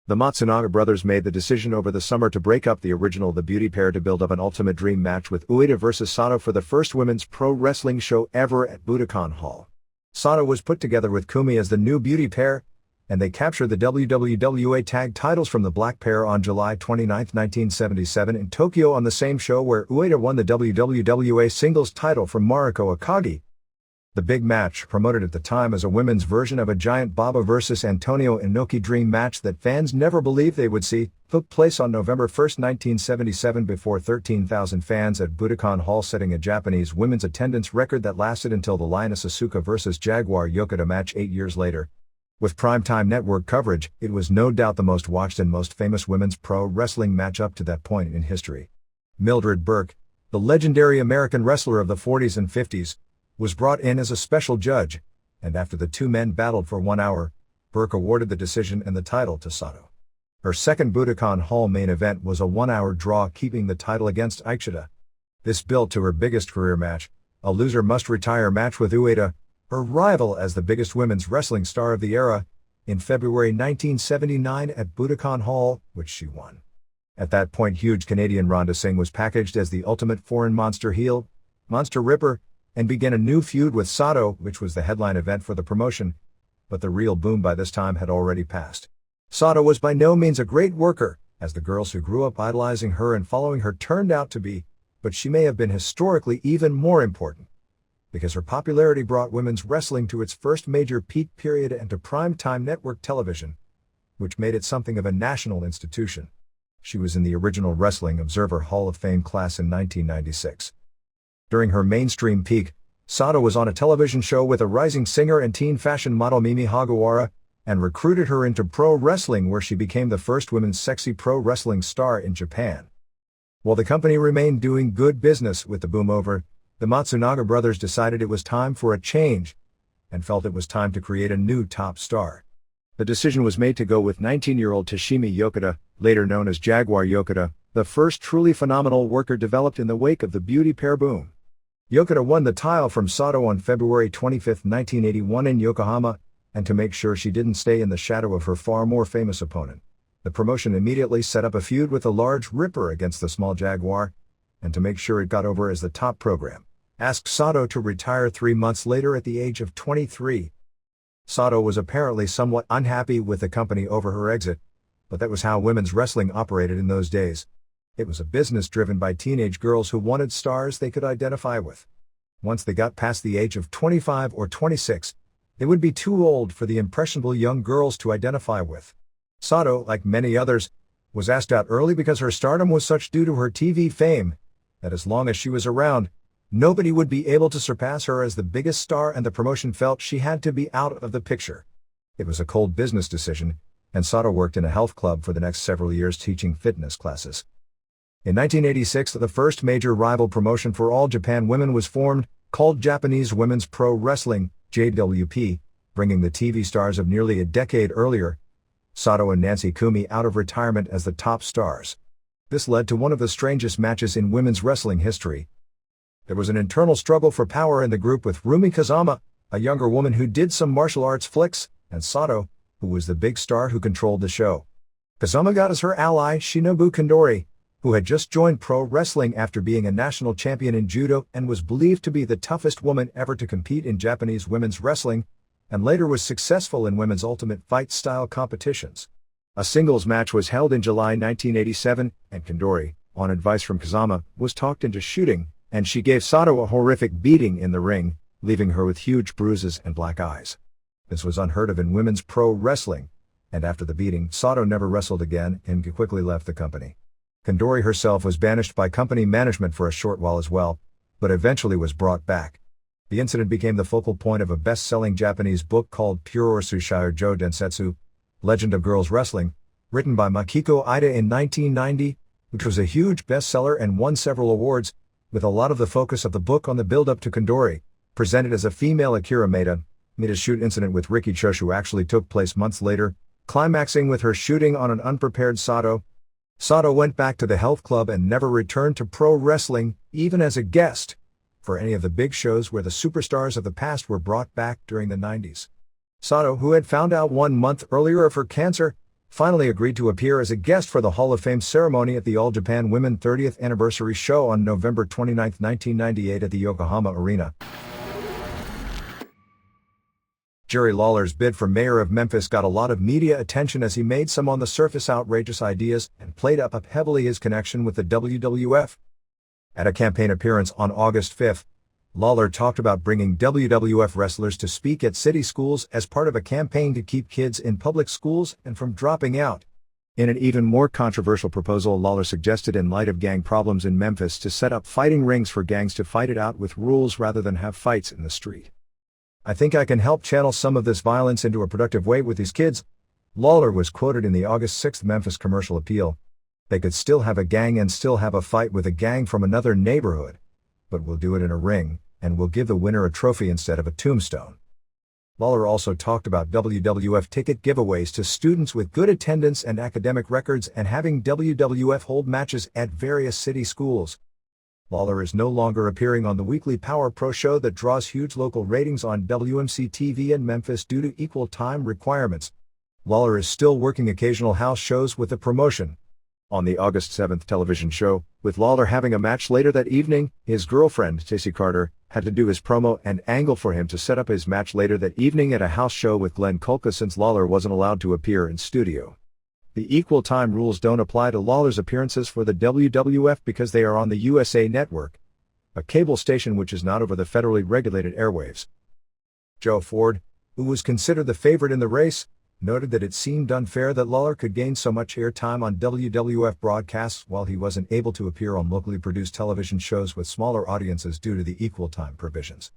The Matsunaga brothers made the decision over the summer to break up the original The Beauty Pair to build up an Ultimate Dream match with Ueda vs. Sato for the first women's pro wrestling show ever at Budokan Hall. Sato was put together with Kumi as the new Beauty Pair, and they captured the WWA tag titles from the Black Pair on July 29, 1977 in Tokyo on the same show where Ueda won the WWA singles title from Mariko Akagi. The big match, promoted at the time as a women's version of a Giant Baba vs. Antonio Inoki dream match that fans never believed they would see, took place on November 1, 1977 before 13,000 fans at Budokan Hall, setting a Japanese women's attendance record that lasted until the Lioness Asuka vs. Jaguar Yokota match 8 years later. With primetime network coverage, it was no doubt the most watched and most famous women's pro wrestling match up to that point in history. Mildred Burke, the legendary American wrestler of the 40s and 50s, was brought in as a special judge, and after the 2 men battled for 1 hour, Burke awarded the decision and the title to Sato. Her second Budokan Hall main event was a 1-hour draw, keeping the title against Aikishida. This built to her biggest career match, a loser must retire match with Ueda, her rival as the biggest women's wrestling star of the era, in February 1979 at Budokan Hall, which she won. At that point, huge Canadian Ronda Singh was packaged as the ultimate foreign monster heel, Monster Ripper, and began a new feud with Sato, which was the headline event for the promotion, but the real boom by this time had already passed. Sato was by no means a great worker, as the girls who grew up idolizing her and following her turned out to be, but she may have been historically even more important, because her popularity brought women's wrestling to its first major peak period and to prime-time network television, which made it something of a national institution. She was in the original Wrestling Observer Hall of Fame class in 1996. During her mainstream peak, Sato was on a television show with a rising singer and teen fashion model Mimi Hagawara, and recruited her into pro wrestling, where she became the first women's sexy pro wrestling star in Japan. While the company remained doing good business with the boom over, the Matsunaga brothers decided it was time for a change, and felt it was time to create a new top star. The decision was made to go with 19-year-old Toshimi Yokota, later known as Jaguar Yokota, the first truly phenomenal worker developed in the wake of the Beauty Pair boom. Yokota won the title from Sato on February 25, 1981 in Yokohama, and to make sure she didn't stay in the shadow of her far more famous opponent, the promotion immediately set up a feud with the large Ripper against the small Jaguar, and to make sure it got over as the top program, asked Sato to retire 3 months later at the age of 23. Sato was apparently somewhat unhappy with the company over her exit, but that was how women's wrestling operated in those days. It was a business driven by teenage girls who wanted stars they could identify with. Once they got past the age of 25 or 26, they would be too old for the impressionable young girls to identify with. Sato, like many others, was asked out early because her stardom was such due to her TV fame, that as long as she was around, nobody would be able to surpass her as the biggest star, and the promotion felt she had to be out of the picture. It was a cold business decision, and Sato worked in a health club for the next several years teaching fitness classes. In 1986, the first major rival promotion for All Japan Women was formed, called Japanese Women's Pro Wrestling, JWP, bringing the TV stars of nearly a decade earlier, Sato and Nancy Kumi, out of retirement as the top stars. This led to one of the strangest matches in women's wrestling history. There was an internal struggle for power in the group, with Rumi Kazama, a younger woman who did some martial arts flicks, and Sato, who was the big star who controlled the show. Kazama got as her ally Shinobu Kandori, who had just joined pro wrestling after being a national champion in judo and was believed to be the toughest woman ever to compete in Japanese women's wrestling, and later was successful in women's ultimate fight style competitions. A singles match was held in July 1987, and Kandori, on advice from Kazama, was talked into shooting, and she gave Sato a horrific beating in the ring, leaving her with huge bruises and black eyes. This was unheard of in women's pro wrestling, and after the beating, Sato never wrestled again and quickly left the company. Kandori herself was banished by company management for a short while as well, but eventually was brought back. The incident became the focal point of a best-selling Japanese book called Pure Sushijo Densetsu, Legend of Girls Wrestling, written by Makiko Ida in 1990, which was a huge bestseller and won several awards, with a lot of the focus of the book on the build-up to Kandori, presented as a female Akira Maeda. Maeda's shoot incident with Riki Choshu actually took place months later, climaxing with her shooting on an unprepared Sato. Sato went back to the health club and never returned to pro wrestling, even as a guest, for any of the big shows where the superstars of the past were brought back during the 90s. Sato, who had found out 1 month earlier of her cancer, finally agreed to appear as a guest for the Hall of Fame ceremony at the All Japan Women 30th Anniversary Show on November 29, 1998 at the Yokohama Arena. Jerry Lawler's bid for mayor of Memphis got a lot of media attention as he made some on-the-surface outrageous ideas and played up heavily his connection with the WWF. At a campaign appearance on August 5, Lawler talked about bringing WWF wrestlers to speak at city schools as part of a campaign to keep kids in public schools and from dropping out. In an even more controversial proposal, Lawler suggested, in light of gang problems in Memphis, to set up fighting rings for gangs to fight it out with rules rather than have fights in the street. "I think I can help channel some of this violence into a productive way with these kids," Lawler was quoted in the August 6 Memphis commercial appeal. "They could still have a gang and still have a fight with a gang from another neighborhood, but we'll do it in a ring, and we'll give the winner a trophy instead of a tombstone." Lawler also talked about WWF ticket giveaways to students with good attendance and academic records, and having WWF hold matches at various city schools. Lawler is no longer appearing on the weekly Power Pro show that draws huge local ratings on WMC TV in Memphis due to equal time requirements. Lawler is still working occasional house shows with the promotion. On the August 7 television show, with Lawler having a match later that evening, his girlfriend, Stacey Carter, had to do his promo and angle for him to set up his match later that evening at a house show with Glenn Kulka, since Lawler wasn't allowed to appear in studio. The equal time rules don't apply to Lawler's appearances for the WWF because they are on the USA Network, a cable station which is not over the federally regulated airwaves. Joe Ford, who was considered the favorite in the race, noted that it seemed unfair that Lawler could gain so much airtime on WWF broadcasts while he wasn't able to appear on locally produced television shows with smaller audiences due to the equal time provisions.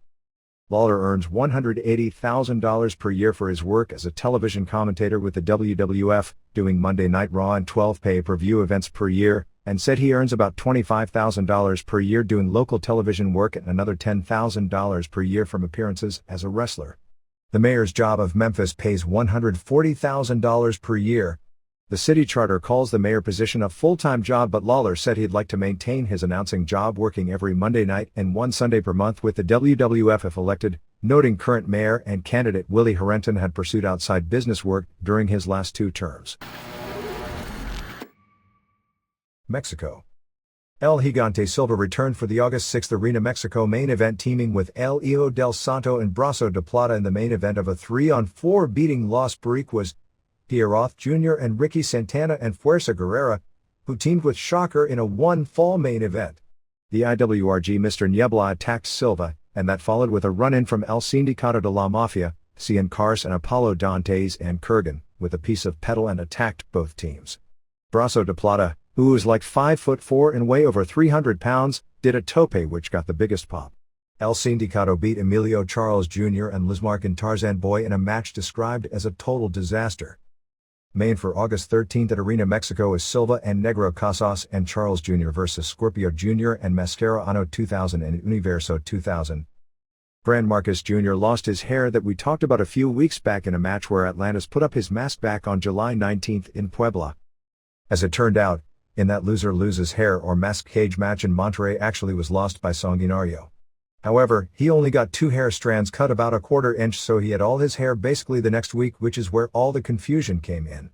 Lawler earns $180,000 per year for his work as a television commentator with the WWF, doing Monday Night Raw and 12 pay-per-view events per year, and said he earns about $25,000 per year doing local television work and another $10,000 per year from appearances as a wrestler. The mayor's job of Memphis pays $140,000 per year. The city charter calls the mayor position a full-time job, but Lawler said he'd like to maintain his announcing job, working every Monday night and one Sunday per month with the WWF if elected, noting current mayor and candidate Willie Harrington had pursued outside business work during his last 2 terms. Mexico. El Gigante Silva returned for the August 6 Arena Mexico main event, teaming with El Hijo del Santo and Brazo de Plata in the main event of a 3-on-4, beating Los Boricuas, Pierroth Jr. and Ricky Santana and Fuerza Guerrera, who teamed with Shocker in a one-fall main event. The IWRG Mr. Niebla attacked Silva, and that followed with a run-in from El Sindicato de la Mafia, Cien Cars and Apollo Dantes and Kurgan, with a piece of pedal, and attacked both teams. Brazo de Plata, who was like 5'4" and weigh over 300 pounds, did a tope which got the biggest pop. El Sindicato beat Emilio Charles Jr. and Lismark Tarzan Boy in a match described as a total disaster. Main for August 13 at Arena Mexico is Silva and Negro Casas and Charles Jr. vs. Scorpio Jr. and Mascara Ano 2000 and Universo 2000. Brand Marcus Jr. lost his hair that we talked about a few weeks back in a match where Atlantis put up his mask back on July 19 in Puebla. As it turned out, in that loser loses hair or mask cage match in Monterrey actually was lost by Sanguinario. However, he only got 2 hair strands cut about a quarter inch, so he had all his hair basically the next week, which is where all the confusion came in.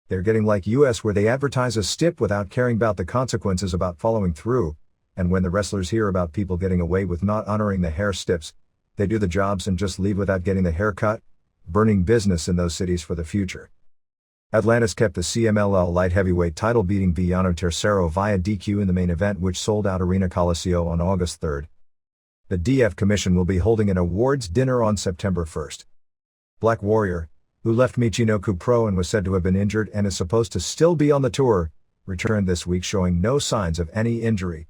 They're getting like US, where they advertise a stip without caring about the consequences about following through, and when the wrestlers hear about people getting away with not honoring the hair stips, they do the jobs and just leave without getting the hair cut, burning business in those cities for the future. Atlantis kept the CMLL light heavyweight title, beating Villano Tercero via DQ in the main event, which sold out Arena Coliseo on August 3. The DF Commission will be holding an awards dinner on September 1. Black Warrior, who left Michinoku Pro and was said to have been injured and is supposed to still be on the tour, returned this week showing no signs of any injury.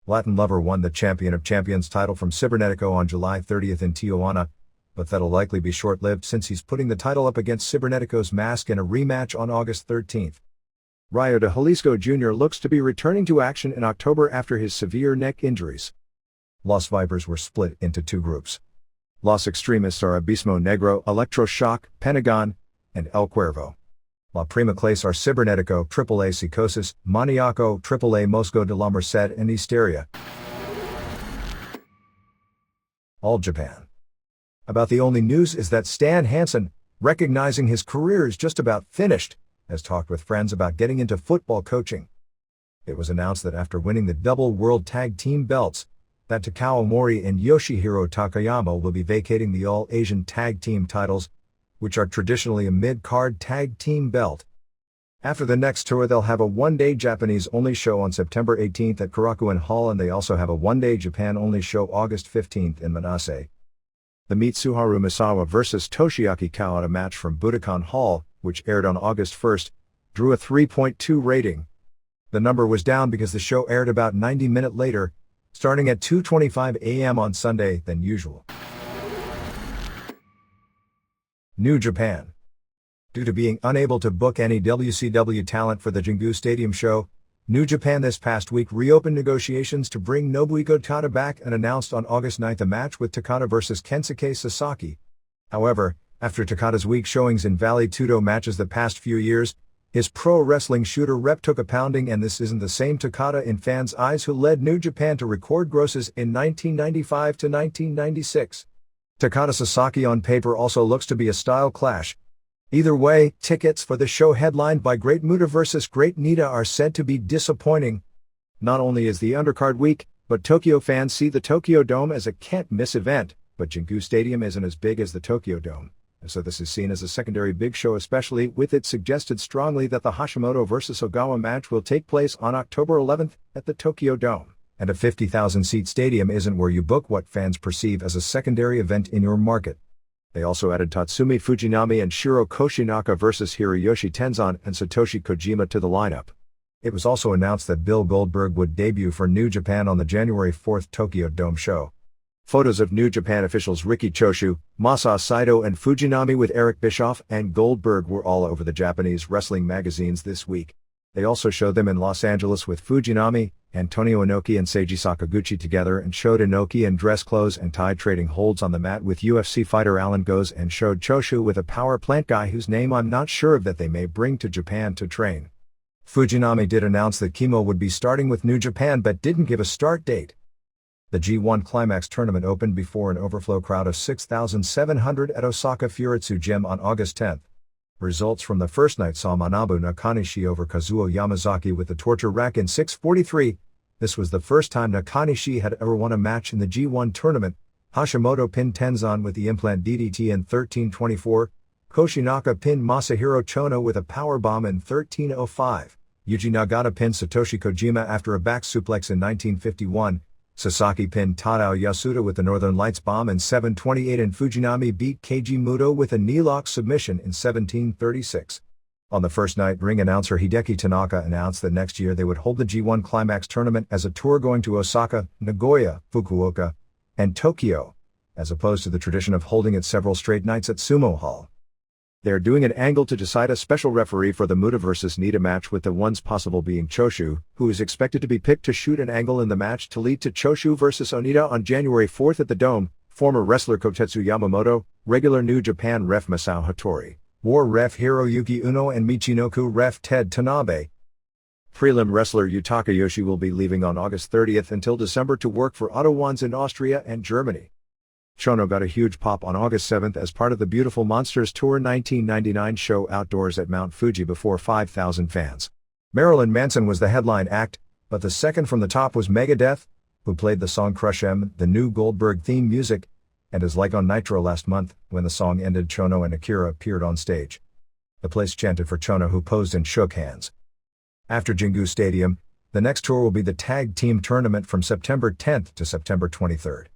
Latin Lover won the Champion of Champions title from Cibernetico on July 30 in Tijuana, but that'll likely be short-lived since he's putting the title up against Cibernetico's Mask in a rematch on August 13. Rayo de Jalisco Jr. looks to be returning to action in October after his severe neck injuries. Los Vipers were split into 2 groups. Los Extremists are Abismo Negro, Electroshock, Pentagon, and El Cuervo. La Prima Clase are Cibernetico, AAA Psicosis, Maniaco, AAA Mosco de la Merced, and Hysteria. All Japan. About the only news is that Stan Hansen, recognizing his career is just about finished, has talked with friends about getting into football coaching. It was announced that after winning the double World Tag Team belts, that Takao Mori and Yoshihiro Takayama will be vacating the All-Asian Tag Team titles, which are traditionally a mid-card tag team belt. After the next tour, they'll have a one-day Japanese-only show on September 18 at Korakuen Hall, and they also have a one-day Japan-only show August 15 in Manase. The Mitsuharu Misawa vs. Toshiaki Kawada match from Budokan Hall, which aired on August 1, drew a 3.2 rating. The number was down because the show aired about 90 minutes later, starting at 2:25 a.m. on Sunday than usual. New Japan. Due to being unable to book any WCW talent for the Jingu Stadium show, New Japan this past week reopened negotiations to bring Nobuhiko Takada back and announced on August 9 a match with Takada vs. Kensuke Sasaki. However, after Takada's weak showings in Vale Tudo matches the past few years, his pro wrestling shooter rep took a pounding, and this isn't the same Takada in fans' eyes who led New Japan to record grosses in 1995 to 1996. Takada Sasaki on paper also looks to be a style clash. Either way, tickets for the show headlined by Great Muta vs. Great Nita are said to be disappointing. Not only is the undercard weak, but Tokyo fans see the Tokyo Dome as a can't-miss event, but Jingu Stadium isn't as big as the Tokyo Dome, so this is seen as a secondary big show, especially with it suggested strongly that the Hashimoto vs. Ogawa match will take place on October 11 at the Tokyo Dome, and a 50,000-seat stadium isn't where you book what fans perceive as a secondary event in your market. They also added Tatsumi Fujinami and Shiro Koshinaka vs. Hiroyoshi Tenzan and Satoshi Kojima to the lineup. It was also announced that Bill Goldberg would debut for New Japan on the January 4 Tokyo Dome show. Photos of New Japan officials Riki Choshu, Masa Saito and Fujinami with Eric Bischoff and Goldberg were all over the Japanese wrestling magazines this week. They also showed them in Los Angeles with Fujinami, Antonio Inoki and Seiji Sakaguchi together, and showed Inoki in dress clothes and tie trading holds on the mat with UFC fighter Alan Goes, and showed Choshu with a power plant guy whose name I'm not sure of that they may bring to Japan to train. Fujinami did announce that Kimo would be starting with New Japan but didn't give a start date. The G1 Climax tournament opened before an overflow crowd of 6,700 at Osaka Furitsu Gym on August 10. Results from the first night saw Manabu Nakanishi over Kazuo Yamazaki with the torture rack in 6:43. This was the first time Nakanishi had ever won a match in the G1 tournament. Hashimoto pinned Tenzan with the implant DDT in 1324. Koshinaka pinned Masahiro Chono with a powerbomb in 1305. Yuji Nagata pinned Satoshi Kojima after a back suplex in 1951. Sasaki pinned Tadao Yasuda with the Northern Lights bomb in 728, and Fujinami beat Keiji Mutoh with a knee-lock submission in 1736. On the first night, ring announcer Hideki Tanaka announced that next year they would hold the G1 Climax tournament as a tour going to Osaka, Nagoya, Fukuoka, and Tokyo, as opposed to the tradition of holding it several straight nights at Sumo Hall. They are doing an angle to decide a special referee for the Mutoh vs. Nita match, with the ones possible being Choshu, who is expected to be picked to shoot an angle in the match to lead to Choshu vs. Onita on January 4th at the Dome. Former wrestler Kotetsu Yamamoto, regular New Japan ref Masao Hattori, War ref Hiroyuki Uno, and Michinoku ref Ted Tanabe. Prelim wrestler Yutaka Yoshi will be leaving on August 30th until December to work for Otto Wanz in Austria and Germany. Chono got a huge pop on August 7th as part of the Beautiful Monsters Tour 1999 show outdoors at Mount Fuji before 5,000 fans. Marilyn Manson was the headline act, but the second from the top was Megadeth, who played the song Crush 'Em, the new Goldberg theme music, and as like on Nitro last month, when the song ended, Chono and Akira appeared on stage. The place chanted for Chono, who posed and shook hands. After Jingu Stadium, the next tour will be the Tag Team Tournament from September 10th to September 23rd.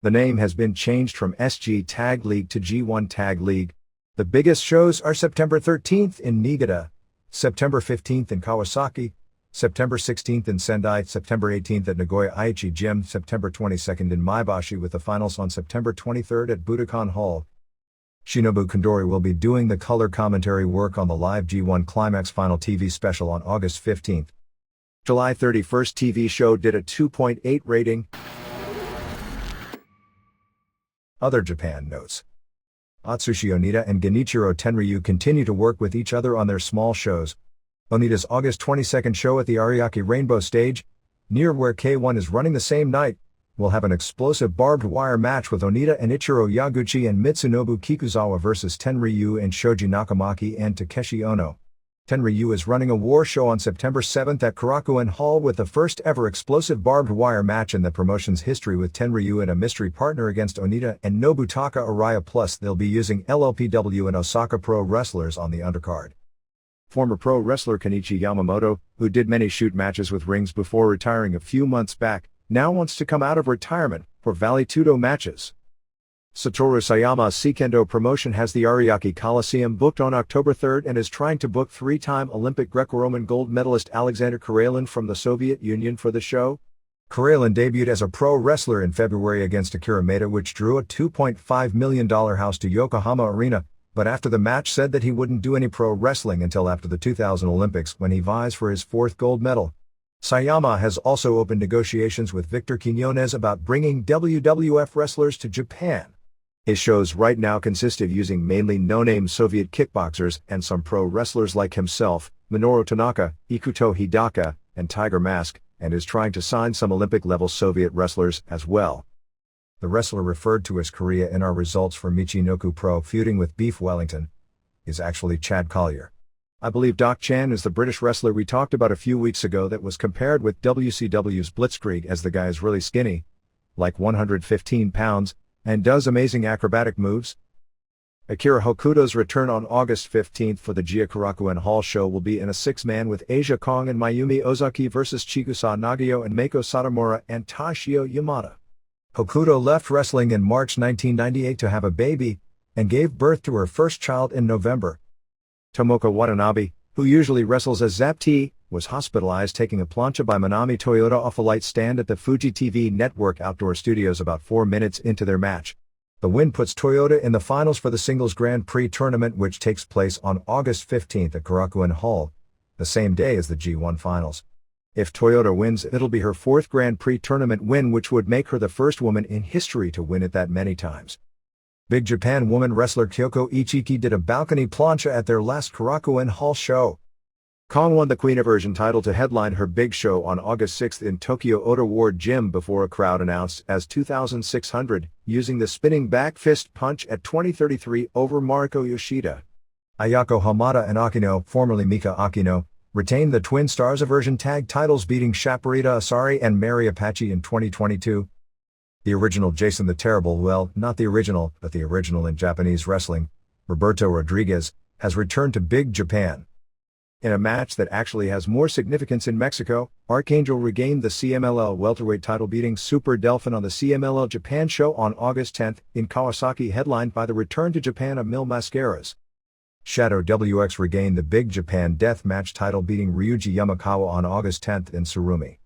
The name has been changed from SG Tag League to G1 Tag League. The biggest shows are September 13th in Niigata, September 15th in Kawasaki, September 16th in Sendai, September 18th at Nagoya Aichi Gym, September 22nd in Maebashi, with the finals on September 23rd at Budokan Hall. Shinobu Kondori will be doing the color commentary work on the live G1 Climax Final TV special on August 15th. July 31st TV show did a 2.8 rating. Other Japan notes. Atsushi Onita and Genichiro Tenryu continue to work with each other on their small shows. Onita's August 22nd show at the Ariake Rainbow Stage, near where K1 is running the same night, will have an explosive barbed wire match with Onita and Ichiro Yaguchi and Mitsunobu Kikuzawa versus Tenryu and Shoji Nakamaki and Takeshi Ono. Tenryu is running a war show on September 7th at Korakuen Hall with the first ever explosive barbed wire match in the promotion's history, with Tenryu and a mystery partner against Onita and Nobutaka Araya, plus they'll be using LLPW and Osaka Pro wrestlers on the undercard. Former pro wrestler Kenichi Yamamoto, who did many shoot matches with rings before retiring a few months back, now wants to come out of retirement for Vale Tudo matches. Satoru Sayama's Seikendo promotion has the Ariake Coliseum booked on October 3rd and is trying to book three-time Olympic Greco-Roman gold medalist Alexander Karelin from the Soviet Union for the show. Karelin debuted as a pro wrestler in February against Akira Maeda, which drew a $2.5 million house to Yokohama Arena, but after the match said that he wouldn't do any pro wrestling until after the 2000 Olympics, when he vies for his fourth gold medal. Sayama has also opened negotiations with Victor Quiñones about bringing WWF wrestlers to Japan. His shows right now consist of using mainly no-name Soviet kickboxers and some pro wrestlers like himself, Minoru Tanaka, Ikuto Hidaka, and Tiger Mask, and is trying to sign some Olympic-level Soviet wrestlers as well. The wrestler referred to as Korea in our results for Michinoku Pro feuding with Beef Wellington is actually Chad Collier. I believe Doc Chan is the British wrestler we talked about a few weeks ago that was compared with WCW's Blitzkrieg, as the guy is really skinny, like 115 pounds, and does amazing acrobatic moves. Akira Hokuto's return on August 15th for the Korakuen Hall show will be in a six-man with Asia Kong and Mayumi Ozaki versus Chigusa Nagio and Meiko Satomura and Tashio Yamada. Hokuto left wrestling in March 1998 to have a baby, and gave birth to her first child in November. Tomoko Watanabe, who usually wrestles as Zap T, was hospitalized taking a plancha by Manami Toyota off a light stand at the Fuji TV Network Outdoor Studios about 4 minutes into their match. The win puts Toyota in the finals for the Singles Grand Prix tournament, which takes place on August 15th at Korakuen Hall, the same day as the G1 finals. If Toyota wins, it'll be her fourth Grand Prix tournament win, which would make her the first woman in history to win it that many times. Big Japan woman wrestler Kyoko Ichiki did a balcony plancha at their last Korakuen Hall show. Kong won the Queen Aversion title to headline her big show on August 6th in Tokyo Ota Ward Gym before a crowd announced as 2,600, using the spinning back fist punch at 2033 over Mariko Yoshida. Ayako Hamada and Akino, formerly Mika Akino, retained the Twin Stars Aversion Tag titles, beating Shaparita Asari and Mary Apache in 2022. The original Jason the Terrible, well, not the original, but the original in Japanese wrestling, Roberto Rodriguez, has returned to Big Japan. In a match that actually has more significance in Mexico, Archangel regained the CMLL welterweight title, beating Super Delfin on the CMLL Japan show on August 10 in Kawasaki, headlined by the return to Japan of Mil Mascaras. Shadow WX regained the Big Japan Death Match title, beating Ryuji Yamakawa on August 10 in Tsurumi.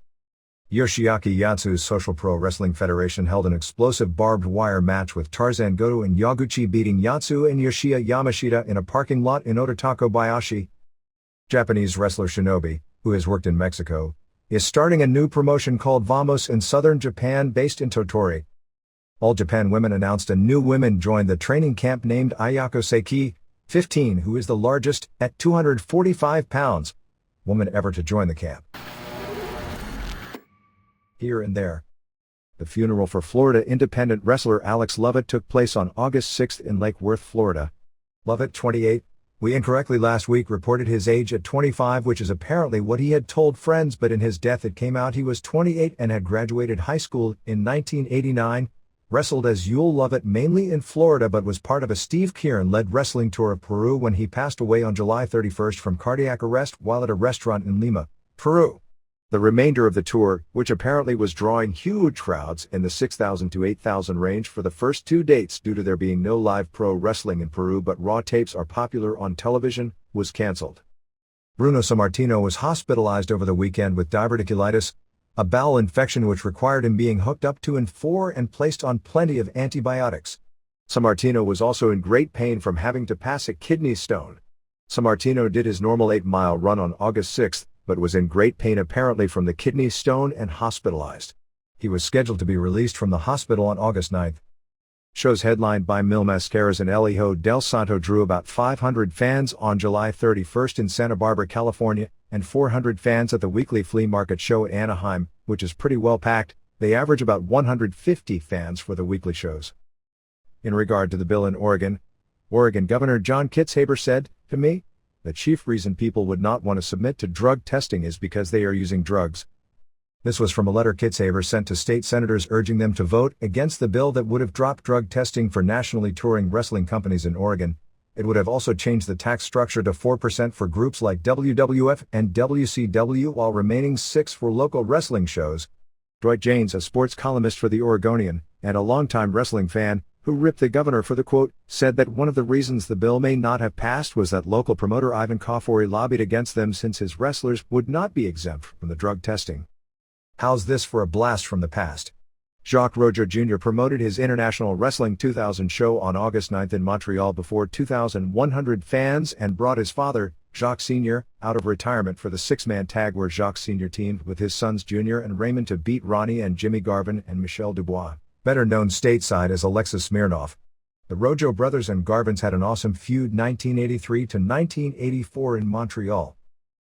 Yoshiaki Yatsu's Social Pro Wrestling Federation held an explosive barbed wire match with Tarzan Goto and Yaguchi, beating Yatsu and Yoshia Yamashita in a parking lot in Otatako Bayashi. Japanese wrestler Shinobi, who has worked in Mexico, is starting a new promotion called Vamos in southern Japan, based in Tottori. All Japan Women announced a new woman joined the training camp named Ayako Seiki, 15, who is the largest, at 245 pounds, woman ever to join the camp. Here and there. The funeral for Florida independent wrestler Alex Lovett took place on August 6 in Lake Worth, Florida. Lovett, 28. We incorrectly last week reported his age at 25, which is apparently what he had told friends, but in his death it came out he was 28 and had graduated high school in 1989, wrestled as Yule Lovett mainly in Florida, but was part of a Steve Kieran-led wrestling tour of Peru when he passed away on July 31 from cardiac arrest while at a restaurant in Lima, Peru. The remainder of the tour, which apparently was drawing huge crowds in the 6,000 to 8,000 range for the first 2 dates due to there being no live pro wrestling in Peru but raw tapes are popular on television, was cancelled. Bruno Sammartino was hospitalized over the weekend with diverticulitis, a bowel infection which required him being hooked up to N4 and placed on plenty of antibiotics. Sammartino was also in great pain from having to pass a kidney stone. Sammartino did his normal 8-mile run on August 6, but was in great pain apparently from the kidney stone and hospitalized. He was scheduled to be released from the hospital on August 9. Shows headlined by Mil Mascaras and El Hijo del Santo drew about 500 fans on July 31 in Santa Barbara, California, and 400 fans at the weekly flea market show at Anaheim, which is pretty well packed. They average about 150 fans for the weekly shows. In regard to the bill in Oregon Governor John Kitzhaber said, "To me, the chief reason people would not want to submit to drug testing is because they are using drugs." This was from a letter Kitzhaber sent to state senators urging them to vote against the bill that would have dropped drug testing for nationally touring wrestling companies in Oregon. It would have also changed the tax structure to 4% for groups like WWF and WCW while remaining 6% for local wrestling shows. Dwight Janes, a sports columnist for The Oregonian, and a longtime wrestling fan, who ripped the governor for the quote, said that one of the reasons the bill may not have passed was that local promoter Ivan Kafori lobbied against them since his wrestlers would not be exempt from the drug testing. How's this for a blast from the past? Jacques Rougeau Jr. promoted his International Wrestling 2000 show on August 9 in Montreal before 2,100 fans and brought his father, Jacques Sr., out of retirement for the 6-man tag where Jacques Sr. teamed with his sons Junior and Raymond to beat Ronnie and Jimmy Garvin and Michel Dubois, better known stateside as Alexis Smirnoff. The Rougeau brothers and Garvins had an awesome feud 1983 to 1984 in Montreal.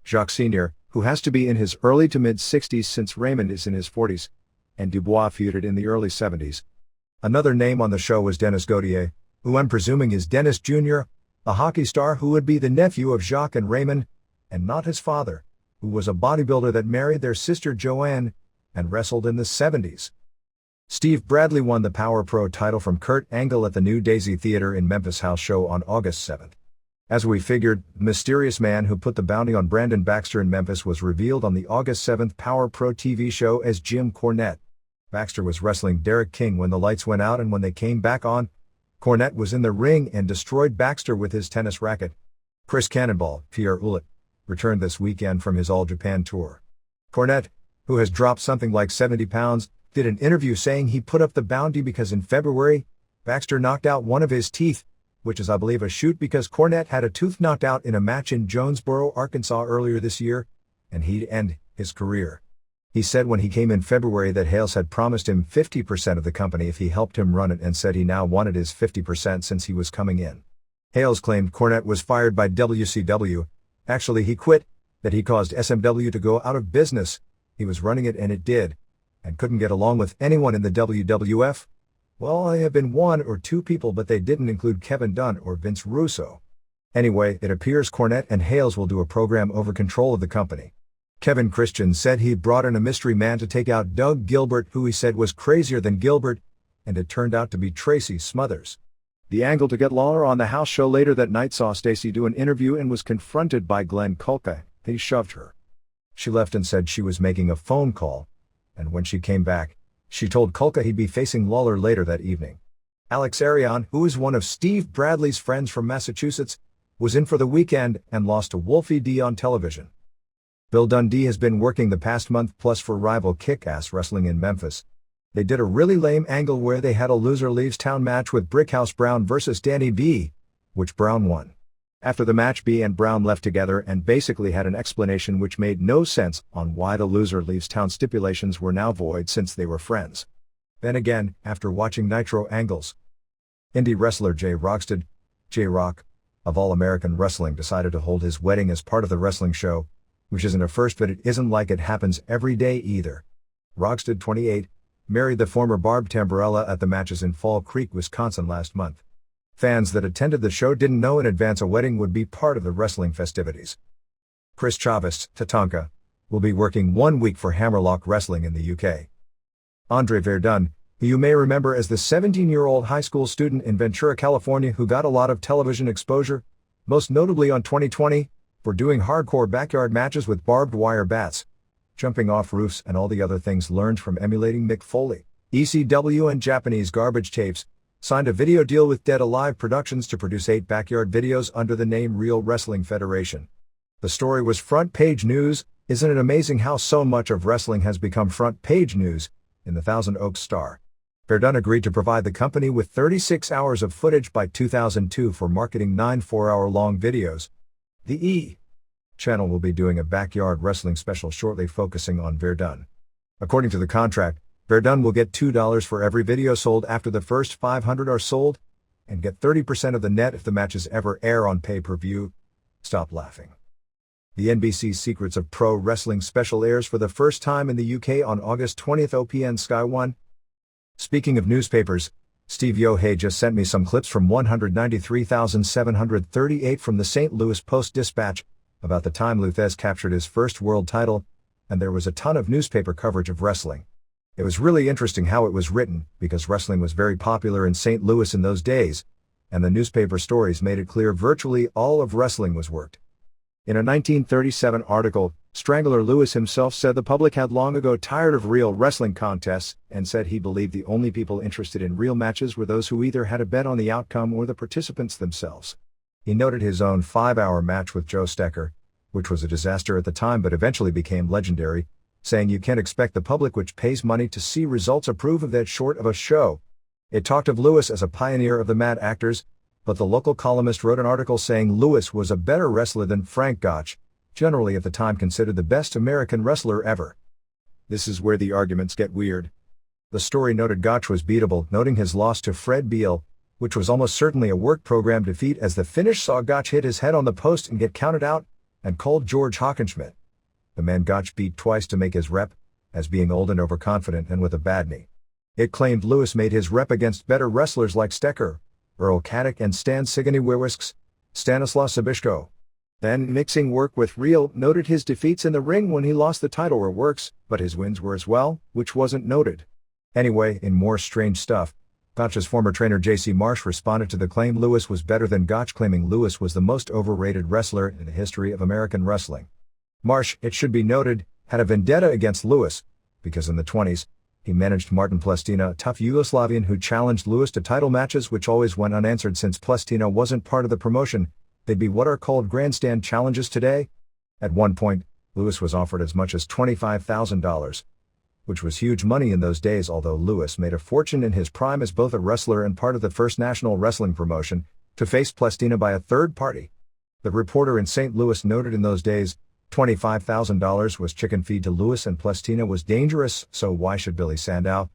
Jacques Sr., who has to be in his early to mid-60s since Raymond is in his 40s, and Dubois feuded in the early 70s. Another name on the show was Dennis Gautier, who I'm presuming is Dennis Jr., a hockey star who would be the nephew of Jacques and Raymond, and not his father, who was a bodybuilder that married their sister Joanne, and wrestled in the 70s. Steve Bradley won the Power Pro title from Kurt Angle at the New Daisy Theater in Memphis House show on August 7. As we figured, the mysterious man who put the bounty on Brandon Baxter in Memphis was revealed on the August 7 Power Pro TV show as Jim Cornette. Baxter was wrestling Derek King when the lights went out, and when they came back on, Cornette was in the ring and destroyed Baxter with his tennis racket. Chris Cannonball, Pierre Ouellet, returned this weekend from his All Japan tour. Cornette, who has dropped something like 70 pounds, did an interview saying he put up the bounty because in February, Baxter knocked out one of his teeth, which is I believe a shoot because Cornette had a tooth knocked out in a match in Jonesboro, Arkansas earlier this year, and he'd end his career. He said when he came in February that Hales had promised him 50% of the company if he helped him run it, and said he now wanted his 50% since he was coming in. Hales claimed Cornette was fired by WCW. Actually he quit, that he caused SMW to go out of business. He was running it and it did, and couldn't get along with anyone in the WWF. Well, I have been one or two people, but they didn't include Kevin Dunn or Vince Russo. Anyway, it appears Cornette and Hales will do a program over control of the company. Kevin Christian said he brought in a mystery man to take out Doug Gilbert, who he said was crazier than Gilbert, and it turned out to be Tracy Smothers. The angle to get Lawler on the house show later that night saw Stacey do an interview and was confronted by Glenn Kulka. He shoved her. She left and said she was making a phone call, and when she came back, she told Kulka he'd be facing Lawler later that evening. Alex Arion, who is one of Steve Bradley's friends from Massachusetts, was in for the weekend and lost to Wolfie D on television. Bill Dundee has been working the past month plus for rival Kick-Ass Wrestling in Memphis. They did a really lame angle where they had a loser leaves town match with Brickhouse Brown versus Danny B, which Brown won. After the match, B and Brown left together and basically had an explanation which made no sense on why the loser leaves town stipulations were now void since they were friends. Then again, after watching Nitro angles, indie wrestler Jay Rockstead, J-Rock, of All American Wrestling decided to hold his wedding as part of the wrestling show, which isn't a first, but it isn't like it happens every day either. Rockstead, 28, married the former Barb Tamborella at the matches in Fall Creek, Wisconsin last month. Fans that attended the show didn't know in advance a wedding would be part of the wrestling festivities. Chris Chavez, Tatanka, will be working 1 week for Hammerlock Wrestling in the UK. Andre Verdun, who you may remember as the 17-year-old high school student in Ventura, California who got a lot of television exposure, most notably on 2020, for doing hardcore backyard matches with barbed wire bats, jumping off roofs and all the other things learned from emulating Mick Foley, ECW and Japanese garbage tapes, signed a video deal with Dead Alive Productions to produce 8 backyard videos under the name Real Wrestling Federation. The story was front page news. Isn't it amazing how so much of wrestling has become front page news? In the Thousand Oaks Star, Verdun agreed to provide the company with 36 hours of footage by 2002 for marketing 9 4-hour-long videos. The E! Channel will be doing a backyard wrestling special shortly focusing on Verdun. According to the contract, Verdun will get $2 for every video sold after the first 500 are sold, and get 30% of the net if the matches ever air on pay-per-view. Stop laughing. The NBC Secrets of Pro Wrestling special airs for the first time in the UK on August 20th OPN Sky 1. Speaking of newspapers, Steve Yohei just sent me some clips from 193,738 from the St. Louis Post-Dispatch about the time Luthez captured his first world title, and there was a ton of newspaper coverage of wrestling. It was really interesting how it was written, because wrestling was very popular in St. Louis in those days, and the newspaper stories made it clear virtually all of wrestling was worked. In a 1937 article, Strangler Lewis himself said the public had long ago tired of real wrestling contests, and said he believed the only people interested in real matches were those who either had a bet on the outcome or the participants themselves. He noted his own 5-hour match with Joe Stecker, which was a disaster at the time but eventually became legendary, saying you can't expect the public, which pays money to see results, approve of that short of a show. It talked of Lewis as a pioneer of the mad actors, but the local columnist wrote an article saying Lewis was a better wrestler than Frank Gotch, generally at the time considered the best American wrestler ever. This is where the arguments get weird. The story noted Gotch was beatable, noting his loss to Fred Beal, which was almost certainly a work program defeat, as the finish saw Gotch hit his head on the post and get counted out, and called George Hockenschmidt, the man Gotch beat twice, to make his rep, as being old and overconfident and with a bad knee. It claimed Lewis made his rep against better wrestlers like Stecker, Earl Caddick and Stan Sigourney-Weirwisk's Stanislaw Sabishko. Then, mixing work with real, noted his defeats in the ring when he lost the title were works, but his wins were as well, which wasn't noted. Anyway, in more strange stuff, Gotch's former trainer J.C. Marsh responded to the claim Lewis was better than Gotch, claiming Lewis was the most overrated wrestler in the history of American wrestling. Marsh, it should be noted, had a vendetta against Lewis, because in the 20s, he managed Martin Plestina, a tough Yugoslavian who challenged Lewis to title matches which always went unanswered. Since Plestina wasn't part of the promotion, they'd be what are called grandstand challenges today. At one point, Lewis was offered as much as $25,000, which was huge money in those days, although Lewis made a fortune in his prime as both a wrestler and part of the first national wrestling promotion, to face Plestina by a third party. The reporter in St. Louis noted in those days, $25,000 was chicken feed to Lewis and Plestina was dangerous, so why should Billy Sandow,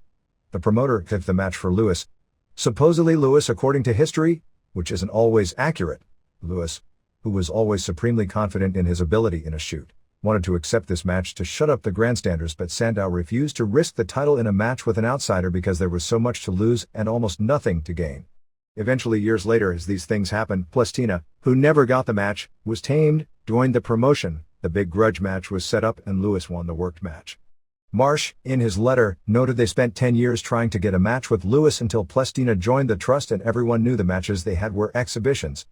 the promoter, fifth the match for Lewis? Supposedly Lewis, according to history, which isn't always accurate, Lewis, who was always supremely confident in his ability in a shoot, wanted to accept this match to shut up the grandstanders, but Sandow refused to risk the title in a match with an outsider because there was so much to lose and almost nothing to gain. Eventually, years later, as these things happened, Plestina, who never got the match, was tamed, joined the promotion, the big grudge match was set up and Lewis won the worked match. Marsh, in his letter, noted they spent 10 years trying to get a match with Lewis until Plestina joined the trust and everyone knew the matches they had were exhibitions.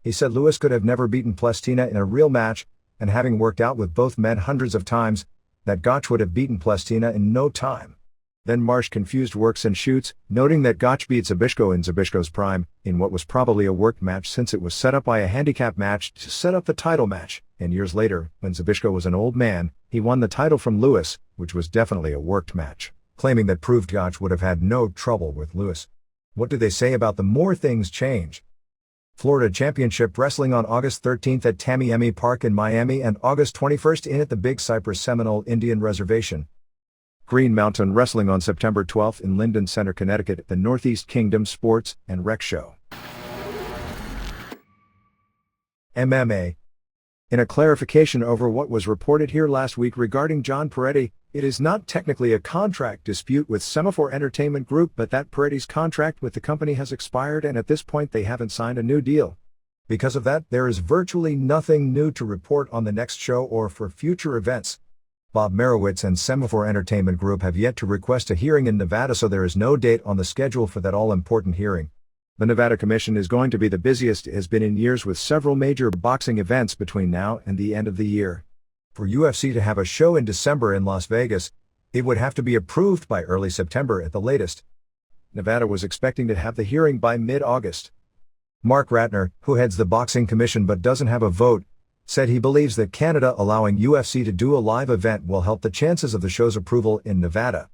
He said Lewis could have never beaten Plestina in a real match, and having worked out with both men hundreds of times, that Gotch would have beaten Plestina in no time. Then Marsh confused works and shoots, noting that Gotch beat Zbyszko in Zbyszko's prime, in what was probably a worked match since it was set up by a handicap match to set up the title match, and years later, when Zbyszko was an old man, he won the title from Lewis, which was definitely a worked match, claiming that proved Gotch would have had no trouble with Lewis. What do they say about the more things change? Florida Championship Wrestling on August 13th at Tamiami Park in Miami and August 21st in at the Big Cypress Seminole Indian Reservation. Green Mountain Wrestling on September 12th in Linden Center, Connecticut at the Northeast Kingdom Sports and Rec Show. MMA. In a clarification over what was reported here last week regarding John Peretti, it is not technically a contract dispute with Semaphore Entertainment Group, but that Peretti's contract with the company has expired and at this point they haven't signed a new deal. Because of that, there is virtually nothing new to report on the next show or for future events. Bob Merowitz and Semaphore Entertainment Group have yet to request a hearing in Nevada, so there is no date on the schedule for that all-important hearing. The Nevada Commission is going to be the busiest it has been in years, with several major boxing events between now and the end of the year. For UFC to have a show in December in Las Vegas, it would have to be approved by early September at the latest. Nevada was expecting to have the hearing by mid-August. Mark Ratner, who heads the Boxing Commission but doesn't have a vote, said he believes that Canada allowing UFC to do a live event will help the chances of the show's approval in Nevada.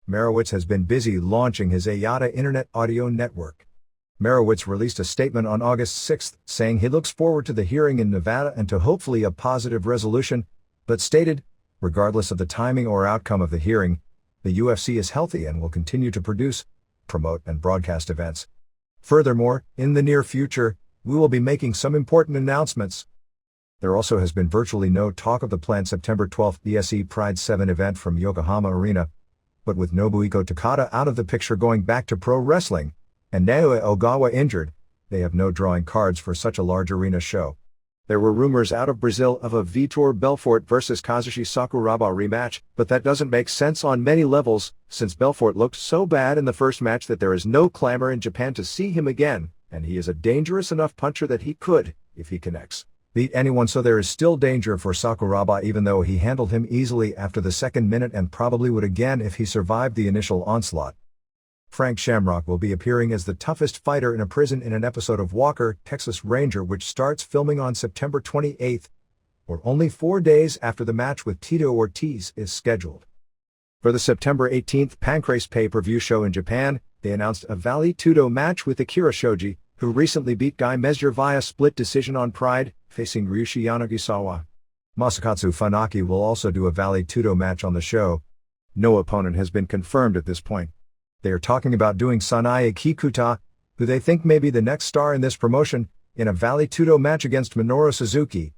Merowitz has been busy launching his AYATA Internet Audio Network. Merowitz released a statement on August 6, saying he looks forward to the hearing in Nevada and to hopefully a positive resolution, but stated, regardless of the timing or outcome of the hearing, the UFC is healthy and will continue to produce, promote and broadcast events. Furthermore, in the near future, we will be making some important announcements. There also has been virtually no talk of the planned September 12th BSE Pride 7 event from Yokohama Arena, but with Nobuhiko Takada out of the picture going back to pro wrestling, and Naoya Ogawa injured, they have no drawing cards for such a large arena show. There were rumors out of Brazil of a Vitor Belfort vs Kazushi Sakuraba rematch, but that doesn't make sense on many levels, since Belfort looked so bad in the first match that there is no clamor in Japan to see him again, and he is a dangerous enough puncher that he could, if he connects, beat anyone, so there is still danger for Sakuraba even though he handled him easily after the second minute and probably would again if he survived the initial onslaught. Frank Shamrock will be appearing as the toughest fighter in a prison in an episode of Walker, Texas Ranger, which starts filming on September 28th, or only 4 days after the match with Tito Ortiz is scheduled. For the September 18th Pancrase pay-per-view show in Japan, they announced a Vale Tudo match with Akira Shoji, who recently beat Guy Mezger via split decision on Pride, facing Ryushi Yanagisawa. Masakatsu Funaki will also do a Vale Tudo match on the show. No opponent has been confirmed at this point. They are talking about doing Sanae Kikuta, who they think may be the next star in this promotion, in a Vale Tudo match against Minoru Suzuki.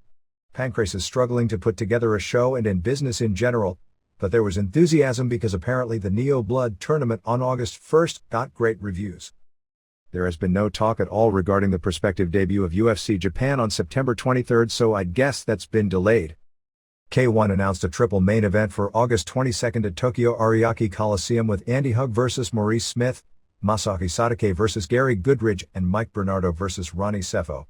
Pancrase is struggling to put together a show and in business in general, but there was enthusiasm because apparently the Neo Blood tournament on August 1st got great reviews. There has been no talk at all regarding the prospective debut of UFC Japan on September 23rd, so I'd guess that's been delayed. K1 announced a triple main event for August 22nd at Tokyo Ariake Coliseum with Andy Hug vs Maurice Smith, Masaki Sadake vs Gary Goodridge, and Mike Bernardo vs Ronnie Sefo.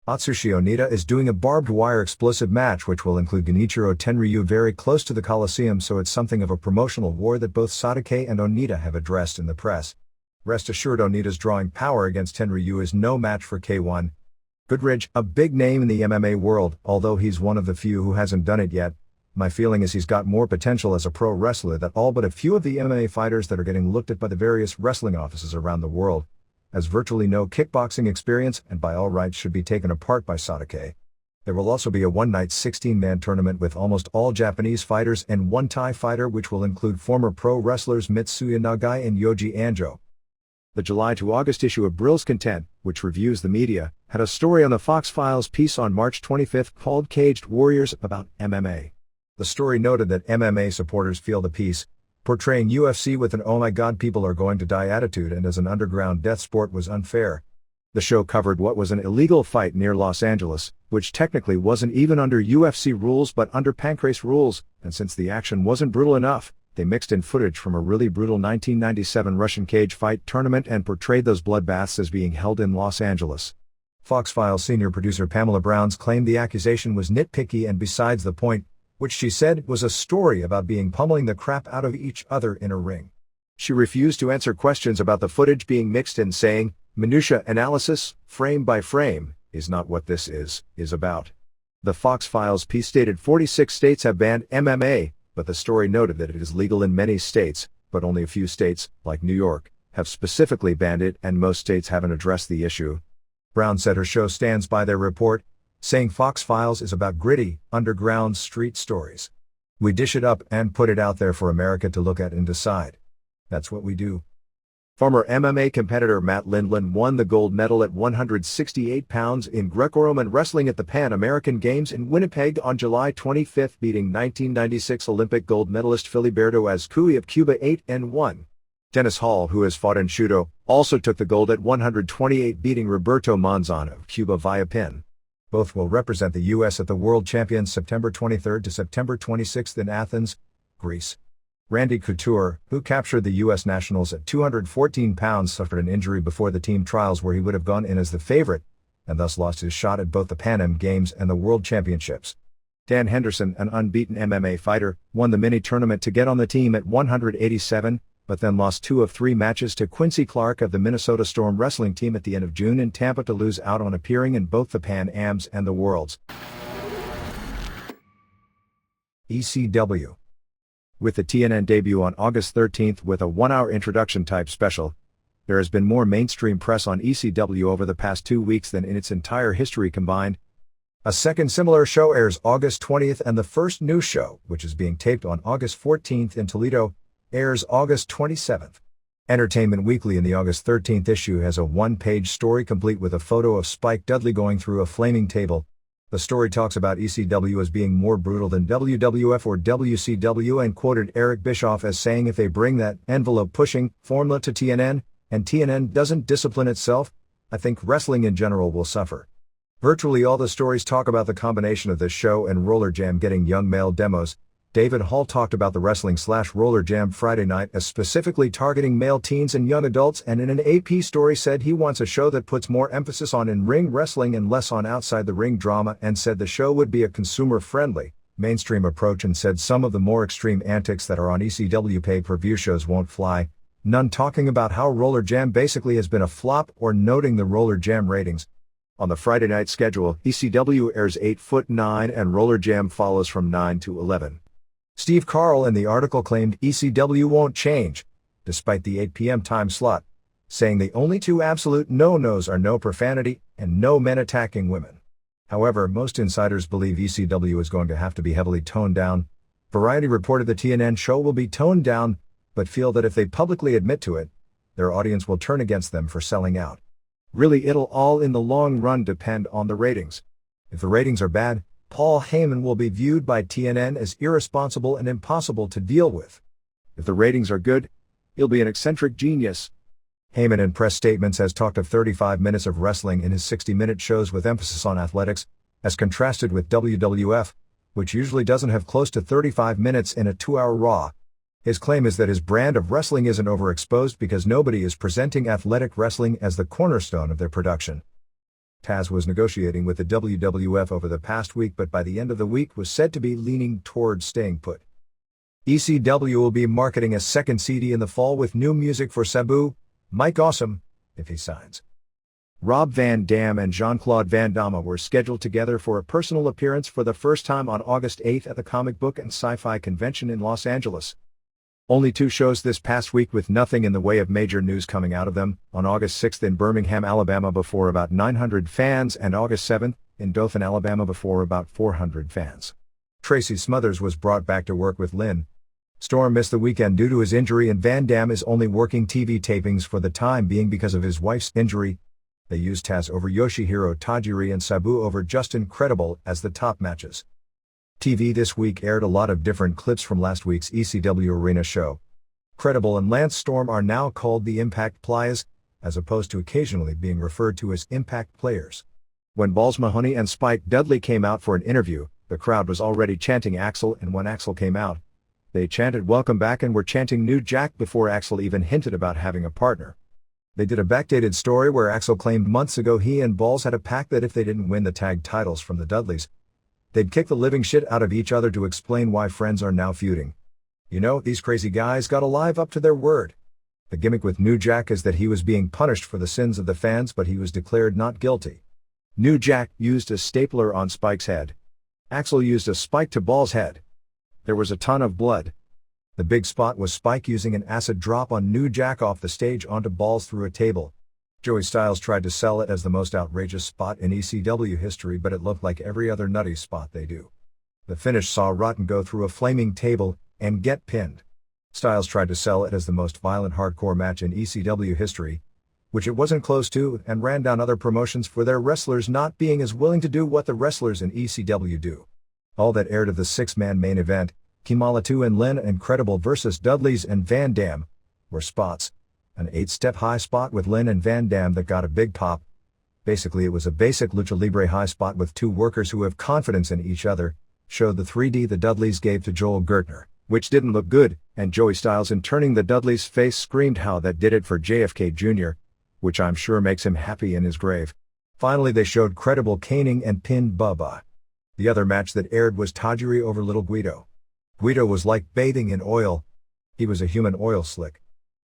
Atsushi Onita is doing a barbed wire explosive match which will include Genichiro Tenryu very close to the Coliseum, so it's something of a promotional war that both Sadake and Onita have addressed in the press. Rest assured, Onita's drawing power against Tenryu is no match for K1. Goodridge, a big name in the MMA world, although he's one of the few who hasn't done it yet. My feeling is he's got more potential as a pro wrestler than all but a few of the MMA fighters that are getting looked at by the various wrestling offices around the world. Has virtually no kickboxing experience and by all rights should be taken apart by Sadake. There will also be a one-night 16-man tournament with almost all Japanese fighters and one Thai fighter, which will include former pro wrestlers Mitsuya Nagai and Yoji Anjo. The July to August issue of Brill's Content, which reviews the media, had a story on the Fox Files piece on March 25th called Caged Warriors about MMA. The story noted that MMA supporters feel the piece, portraying UFC with an "oh my god people are going to die" attitude and as an underground death sport, was unfair. The show covered what was an illegal fight near Los Angeles, which technically wasn't even under UFC rules but under Pancrase rules, and since the action wasn't brutal enough, they mixed in footage from a really brutal 1997 Russian cage fight tournament and portrayed those bloodbaths as being held in Los Angeles. Fox Files senior producer Pamela Browns claimed the accusation was nitpicky and besides the point, which she said was a story about being pummeling the crap out of each other in a ring. She refused to answer questions about the footage being mixed in, saying, "Minutia analysis, frame by frame, is not what this is about." The Fox Files piece stated 46 states have banned MMA, but the story noted that it is legal in many states, but only a few states, like New York, have specifically banned it and most states haven't addressed the issue. Brown said her show stands by their report, saying Fox Files is about gritty, underground street stories. We dish it up and put it out there for America to look at and decide. That's what we do. Former MMA competitor Matt Lindland won the gold medal at 168 pounds in Greco-Roman wrestling at the Pan American Games in Winnipeg on July 25, beating 1996 Olympic gold medalist Filiberto Azcui of Cuba 8-1. Dennis Hall, who has fought in Judo, also took the gold at 128, beating Roberto Monzon of Cuba via pin. Both will represent the U.S. at the World Champions September 23 to September 26 in Athens, Greece. Randy Couture, who captured the U.S. nationals at 214 pounds, suffered an injury before the team trials where he would have gone in as the favorite, and thus lost his shot at both the Pan Am Games and the World Championships. Dan Henderson, an unbeaten MMA fighter, won the mini-tournament to get on the team at 187, but then lost 2 of 3 matches to Quincy Clark of the Minnesota Storm wrestling team at the end of June in Tampa to lose out on appearing in both the Pan Ams and the Worlds. ECW. With the TNN debut on August 13 with a 1-hour introduction type special, there has been more mainstream press on ECW over the past 2 weeks than in its entire history combined. A second similar show airs August 20th and the first new show, which is being taped on August 14th in Toledo, airs August 27th. Entertainment Weekly in the August 13th issue has a 1-page story complete with a photo of Spike Dudley going through a flaming table. The story talks about ECW as being more brutal than WWF or WCW and quoted Eric Bischoff as saying if they bring that envelope-pushing formula to TNN, and TNN doesn't discipline itself, I think wrestling in general will suffer. Virtually all the stories talk about the combination of this show and Roller Jam getting young male demos. David Hall talked about the Wrestling/Roller Jam Friday night as specifically targeting male teens and young adults, and in an AP story said he wants a show that puts more emphasis on in-ring wrestling and less on outside-the-ring drama, and said the show would be a consumer-friendly, mainstream approach, and said some of the more extreme antics that are on ECW pay-per-view shows won't fly, none talking about how Roller Jam basically has been a flop or noting the Roller Jam ratings. On the Friday night schedule, ECW airs 8-9 and Roller Jam follows from 9 to 11. Steve Carl in the article claimed ECW won't change, despite the 8 p.m. time slot, saying the only 2 absolute no-nos are no profanity and no men attacking women. However, most insiders believe ECW is going to have to be heavily toned down. Variety reported the TNN show will be toned down, but feel that if they publicly admit to it, their audience will turn against them for selling out. Really, it'll all in the long run depend on the ratings. If the ratings are bad, Paul Heyman will be viewed by TNN as irresponsible and impossible to deal with. If the ratings are good, he'll be an eccentric genius. Heyman in press statements has talked of 35 minutes of wrestling in his 60-minute shows with emphasis on athletics, as contrasted with WWF, which usually doesn't have close to 35 minutes in a 2-hour Raw. His claim is that his brand of wrestling isn't overexposed because nobody is presenting athletic wrestling as the cornerstone of their production. Taz was negotiating with the WWF over the past week, but by the end of the week was said to be leaning towards staying put. ECW will be marketing a second CD in the fall with new music for Sabu, Mike Awesome, if he signs. Rob Van Dam and Jean-Claude Van Damme were scheduled together for a personal appearance for the first time on August 8 at the Comic Book and Sci-Fi Convention in Los Angeles. Only 2 shows this past week with nothing in the way of major news coming out of them, on August 6 in Birmingham, Alabama before about 900 fans and August 7 in Dothan, Alabama before about 400 fans. Tracy Smothers was brought back to work with Lynn. Storm missed the weekend due to his injury, and Van Dam is only working TV tapings for the time being because of his wife's injury. They used Taz over Yoshihiro Tajiri and Sabu over Justin Credible as the top matches. TV this week aired a lot of different clips from last week's ECW Arena show. Credible and Lance Storm are now called the Impact Players, as opposed to occasionally being referred to as impact players. When Balls Mahoney and Spike Dudley came out for an interview, the crowd was already chanting Axel, and when Axel came out, they chanted welcome back and were chanting New Jack before Axel even hinted about having a partner. They did a backdated story where Axel claimed months ago he and Balls had a pact that if they didn't win the tag titles from the Dudleys, they'd kick the living shit out of each other to explain why friends are now feuding. You know, these crazy guys gotta live up to their word. The gimmick with New Jack is that he was being punished for the sins of the fans, but he was declared not guilty. New Jack used a stapler on Spike's head. Axel used a spike to Balls' head. There was a ton of blood. The big spot was Spike using an acid drop on New Jack off the stage onto Balls through a table. Joey Styles tried to sell it as the most outrageous spot in ECW history, but it looked like every other nutty spot they do. The finish saw Rotten go through a flaming table and get pinned. Styles tried to sell it as the most violent hardcore match in ECW history, which it wasn't close to, and ran down other promotions for their wrestlers not being as willing to do what the wrestlers in ECW do. All that aired of the six-man main event, Kimala 2 and Lynn Incredible vs. Dudleys and Van Dam, were spots. An 8-step high spot with Lynn and Van Dam that got a big pop. Basically it was a basic lucha libre high spot with two workers who have confidence in each other, showed the 3D the Dudleys gave to Joel Gertner, which didn't look good, and Joey Styles in turning the Dudleys' face screamed how that did it for JFK Jr., which I'm sure makes him happy in his grave. Finally they showed credible caning and pinned Bubba. The other match that aired was Tajiri over Little Guido. Guido was like bathing in oil. He was a human oil slick.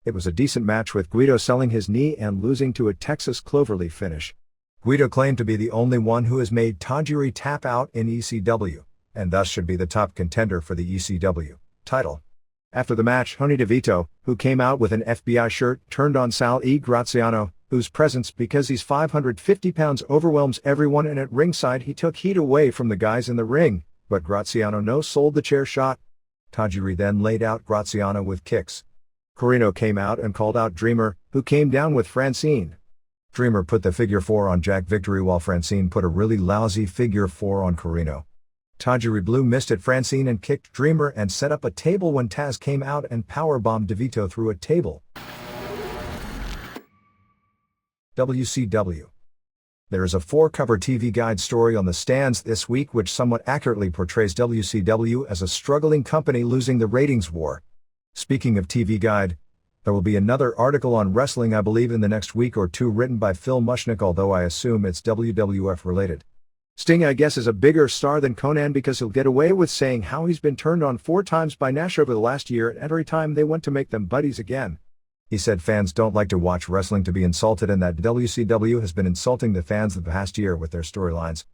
It was a decent match with Guido selling his knee and losing to a Texas Cloverleaf finish. Guido claimed to be the only one who has made Tajiri tap out in ECW, and thus should be the top contender for the ECW title. After the match, Tony DeVito, who came out with an FBI shirt, turned on Sal E. Graziano, whose presence, because he's 550 pounds, overwhelms everyone, and at ringside he took heat away from the guys in the ring, but Graziano no-sold the chair shot. Tajiri then laid out Graziano with kicks. Corino came out and called out Dreamer, who came down with Francine. Dreamer put the figure 4 on Jack Victory while Francine put a really lousy figure 4 on Corino. Tajiri Blue missed at Francine and kicked Dreamer and set up a table when Taz came out and powerbombed DeVito through a table. WCW. There is a 4-cover TV guide story on the stands this week which somewhat accurately portrays WCW as a struggling company losing the ratings war. Speaking of TV guide, there will be another article on wrestling I believe in the next week or two written by Phil Mushnick, although I assume it's WWF related. Sting I guess is a bigger star than Conan because he'll get away with saying how he's been turned on 4 times by Nash over the last year and every time they went to make them buddies again. He said fans don't like to watch wrestling to be insulted and that WCW has been insulting the fans the past year with their storylines.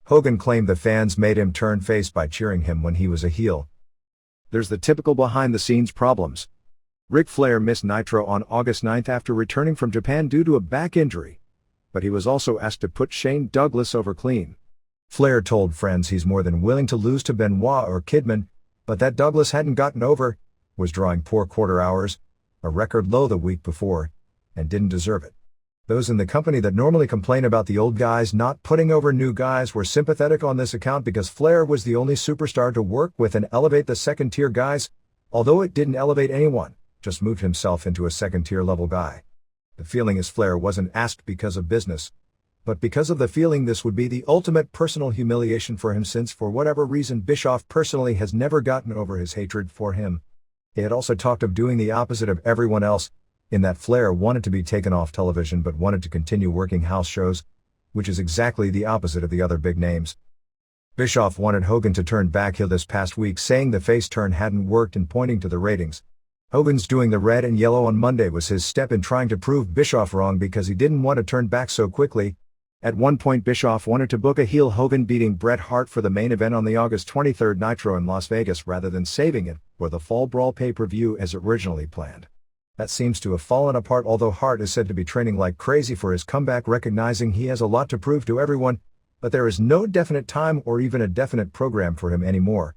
Hogan claimed the fans made him turn face by cheering him when he was a heel. There's the typical behind-the-scenes problems. Ric Flair missed Nitro on August 9th after returning from Japan due to a back injury. But he was also asked to put Shane Douglas over clean. Flair told friends he's more than willing to lose to Benoit or Kidman, but that Douglas hadn't gotten over, was drawing poor quarter hours, a record low the week before, and didn't deserve it. Those in the company that normally complain about the old guys not putting over new guys were sympathetic on this account because Flair was the only superstar to work with and elevate the second-tier guys, although it didn't elevate anyone, just moved himself into a second-tier level guy. The feeling is Flair wasn't asked because of business, but because of the feeling this would be the ultimate personal humiliation for him since for whatever reason Bischoff personally has never gotten over his hatred for him. He had also talked of doing the opposite of everyone else, in that Flair wanted to be taken off television but wanted to continue working house shows, which is exactly the opposite of the other big names. Bischoff wanted Hogan to turn back heel this past week, saying the face turn hadn't worked and pointing to the ratings. Hogan's doing the red and yellow on Monday was his step in trying to prove Bischoff wrong because he didn't want to turn back so quickly. At one point Bischoff wanted to book a heel Hogan beating Bret Hart for the main event on the August 23rd Nitro in Las Vegas rather than saving it for the Fall Brawl pay-per-view as originally planned. That seems to have fallen apart, although Hart is said to be training like crazy for his comeback, recognizing he has a lot to prove to everyone, but there is no definite time or even a definite program for him anymore.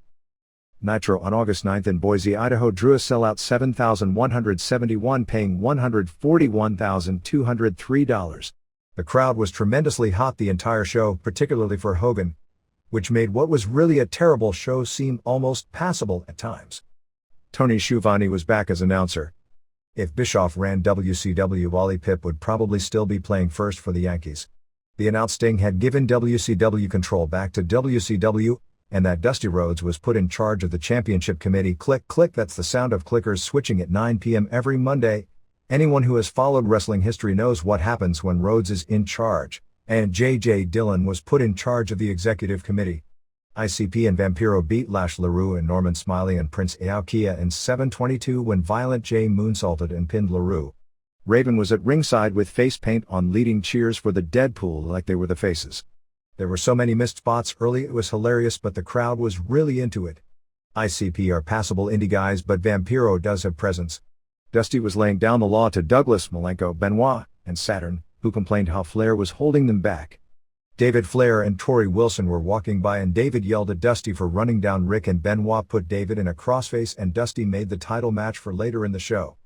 Nitro on August 9th in Boise, Idaho drew a sellout 7,171 paying $141,203. The crowd was tremendously hot the entire show, particularly for Hogan, which made what was really a terrible show seem almost passable at times. Tony Schiavone was back as announcer. If Bischoff ran WCW, Wally Pipp would probably still be playing first for the Yankees. The announced Sting had given WCW control back to WCW, and that Dusty Rhodes was put in charge of the championship committee. Click, click, that's the sound of clickers switching at 9 p.m. every Monday. Anyone who has followed wrestling history knows what happens when Rhodes is in charge, and J.J. Dillon was put in charge of the executive committee. ICP and Vampiro beat Lash LaRue and Norman Smiley and Prince Iaukea in 7:22 when Violent J moonsaulted and pinned LaRue. Raven was at ringside with face paint on leading cheers for the Deadpool like they were the faces. There were so many missed spots early it was hilarious, but the crowd was really into it. ICP are passable indie guys, but Vampiro does have presence. Dusty was laying down the law to Douglas, Malenko, Benoit, and Saturn, who complained how Flair was holding them back. David Flair and Torrie Wilson were walking by and David yelled at Dusty for running down Rick, and Benoit put David in a crossface and Dusty made the title match for later in the show.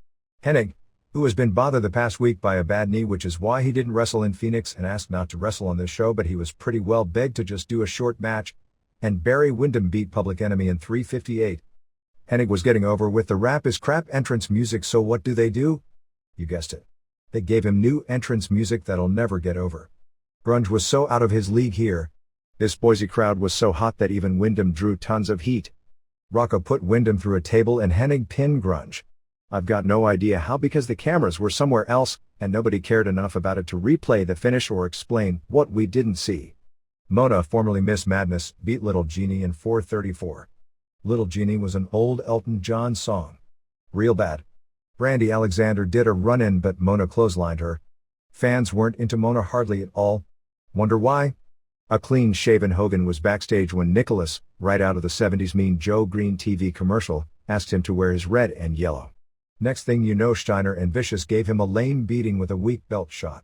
Hennig, who has been bothered the past week by a bad knee, which is why he didn't wrestle in Phoenix and asked not to wrestle on this show, but he was pretty well begged to just do a short match, and Barry Windham beat Public Enemy in 3:58. Hennig was getting over with the rap is crap entrance music, so what do? You guessed it. They gave him new entrance music that'll never get over. Grunge was so out of his league here. This Boise crowd was so hot that even Windham drew tons of heat. Rocco put Windham through a table and Hennig pinned Grunge. I've got no idea how, because the cameras were somewhere else, and nobody cared enough about it to replay the finish or explain what we didn't see. Mona, formerly Miss Madness, beat Little Genie in 4:34. Little Genie was an old Elton John song. Real bad. Brandy Alexander did a run-in, but Mona clotheslined her. Fans weren't into Mona hardly at all. Wonder why? A clean-shaven Hogan was backstage when Nicholas, right out of the 70s Mean Joe Green TV commercial, asked him to wear his red and yellow. Next thing you know, Steiner and Vicious gave him a lame beating with a weak belt shot.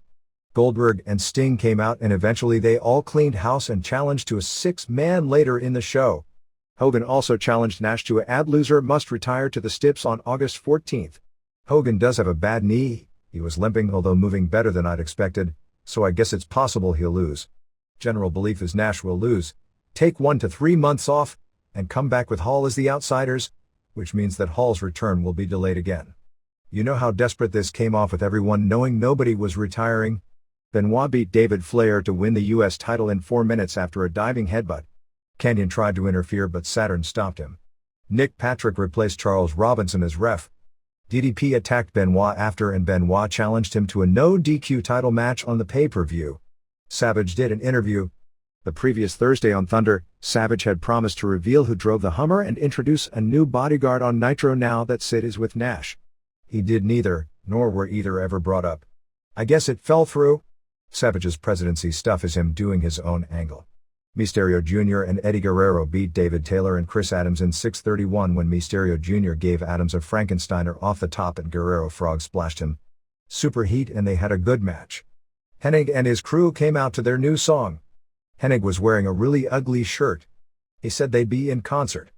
Goldberg and Sting came out and eventually they all cleaned house and challenged to a 6-man later in the show. Hogan also challenged Nash to a ad loser must retire to the Stips on August 14th. Hogan does have a bad knee. He was limping, although moving better than I'd expected, so I guess it's possible he'll lose. General belief is Nash will lose, take 1 to 3 months off, and come back with Hall as the outsiders, which means that Hall's return will be delayed again. You know how desperate this came off with everyone knowing nobody was retiring? Benoit beat David Flair to win the U.S. title in 4 minutes after a diving headbutt. Kenyon tried to interfere but Saturn stopped him. Nick Patrick replaced Charles Robinson as ref. DDP attacked Benoit after and Benoit challenged him to a no DQ title match on the pay-per-view. Savage did an interview. The previous Thursday on Thunder, Savage had promised to reveal who drove the Hummer and introduce a new bodyguard on Nitro now that Sid is with Nash. He did neither, nor were either ever brought up. I guess it fell through. Savage's presidency stuff is him doing his own angle. Mysterio Jr. and Eddie Guerrero beat David Taylor and Chris Adams in 6:31 when Mysterio Jr. gave Adams a Frankensteiner off the top and Guerrero frog splashed him. Super heat and they had a good match. Hennig and his crew came out to their new song. Hennig was wearing a really ugly shirt. He said they'd be in concert.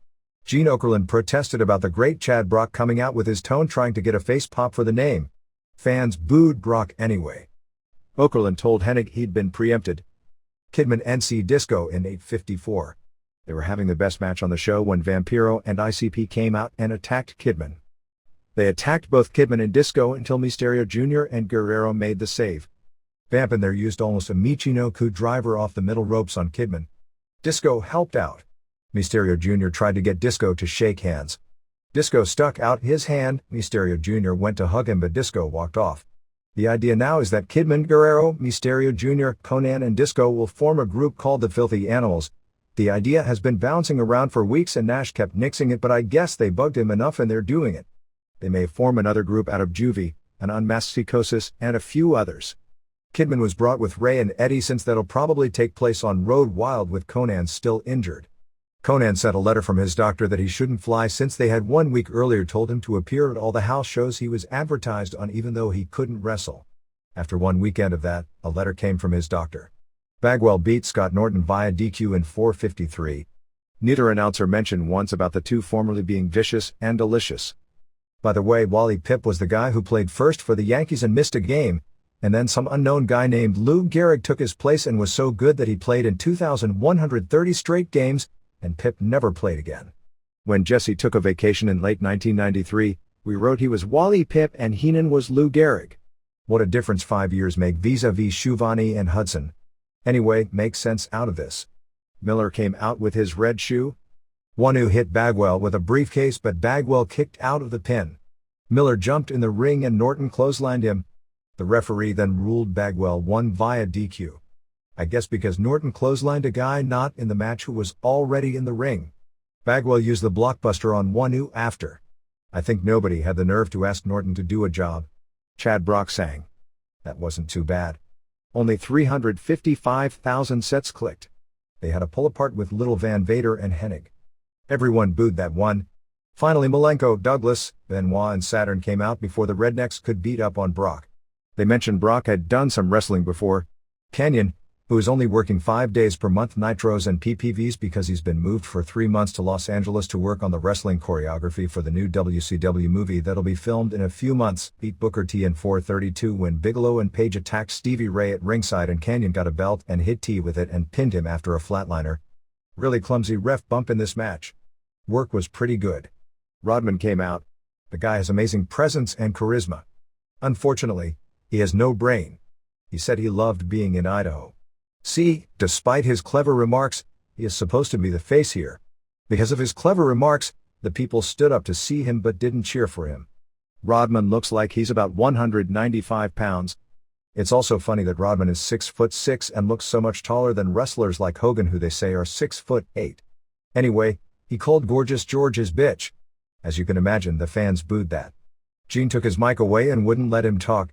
Gene Okerlund protested about the great Chad Brock coming out with his tone trying to get a face pop for the name. Fans booed Brock anyway. Okerlund told Hennig he'd been preempted. Kidman NC Disco in 8:54. They were having the best match on the show when Vampiro and ICP came out and attacked Kidman. They attacked both Kidman and Disco until Mysterio Jr. and Guerrero made the save. Vamp in there used almost a Michinoku driver off the middle ropes on Kidman. Disco helped out. Mysterio Jr. tried to get Disco to shake hands. Disco stuck out his hand, Mysterio Jr. went to hug him but Disco walked off. The idea now is that Kidman, Guerrero, Mysterio Jr., Conan and Disco will form a group called the Filthy Animals. The idea has been bouncing around for weeks and Nash kept nixing it, but I guess they bugged him enough and they're doing it. They may form another group out of Juvie, an Unmasked Psychosis, and a few others. Kidman was brought with Ray and Eddie since that'll probably take place on Road Wild with Conan still injured. Conan sent a letter from his doctor that he shouldn't fly since they had 1 week earlier told him to appear at all the house shows he was advertised on even though he couldn't wrestle. After 1 weekend of that, a letter came from his doctor. Bagwell beat Scott Norton via DQ in 4:53. Neither announcer mentioned once about the two formerly being Vicious and Delicious. By the way, Wally Pipp was the guy who played first for the Yankees and missed a game, and then some unknown guy named Lou Gehrig took his place and was so good that he played in 2,130 straight games, and Pipp never played again. When Jesse took a vacation in late 1993, We wrote he was Wally Pipp and Heenan was Lou Gehrig. What a difference 5 years make vis-a-vis Shivani and Hudson. Anyway, make sense out of this. Miller came out with his red shoe. Wanu hit Bagwell with a briefcase but Bagwell kicked out of the pin. Miller jumped in the ring and Norton clotheslined him. The referee then ruled Bagwell won via DQ. I guess because Norton clotheslined a guy not in the match who was already in the ring. Bagwell used the blockbuster on Wanu after. I think nobody had the nerve to ask Norton to do a job. Chad Brock sang. That wasn't too bad. Only 355,000 sets clicked. They had a pull apart with Little Van Vader and Hennig. Everyone booed that one. Finally Malenko, Douglas, Benoit and Saturn came out before the Rednecks could beat up on Brock. They mentioned Brock had done some wrestling before. Canyon, who is only working 5 days per month nitros and PPVs because he's been moved for 3 months to Los Angeles to work on the wrestling choreography for the new WCW movie that'll be filmed in a few months, beat Booker T in 4:32 when Bigelow and Page attacked Stevie Ray at ringside and Canyon got a belt and hit T with it and pinned him after a flatliner. Really clumsy ref bump in this match. Work was pretty good. Rodman came out. The guy has amazing presence and charisma. Unfortunately, he has no brain. He said he loved being in Idaho. See, despite his clever remarks, he is supposed to be the face here. Because of his clever remarks, the people stood up to see him but didn't cheer for him. Rodman looks like he's about 195 pounds. It's also funny that Rodman is 6'6" and looks so much taller than wrestlers like Hogan who they say are 6'8". Anyway, he called Gorgeous George his bitch. As you can imagine, the fans booed that. Gene took his mic away and wouldn't let him talk.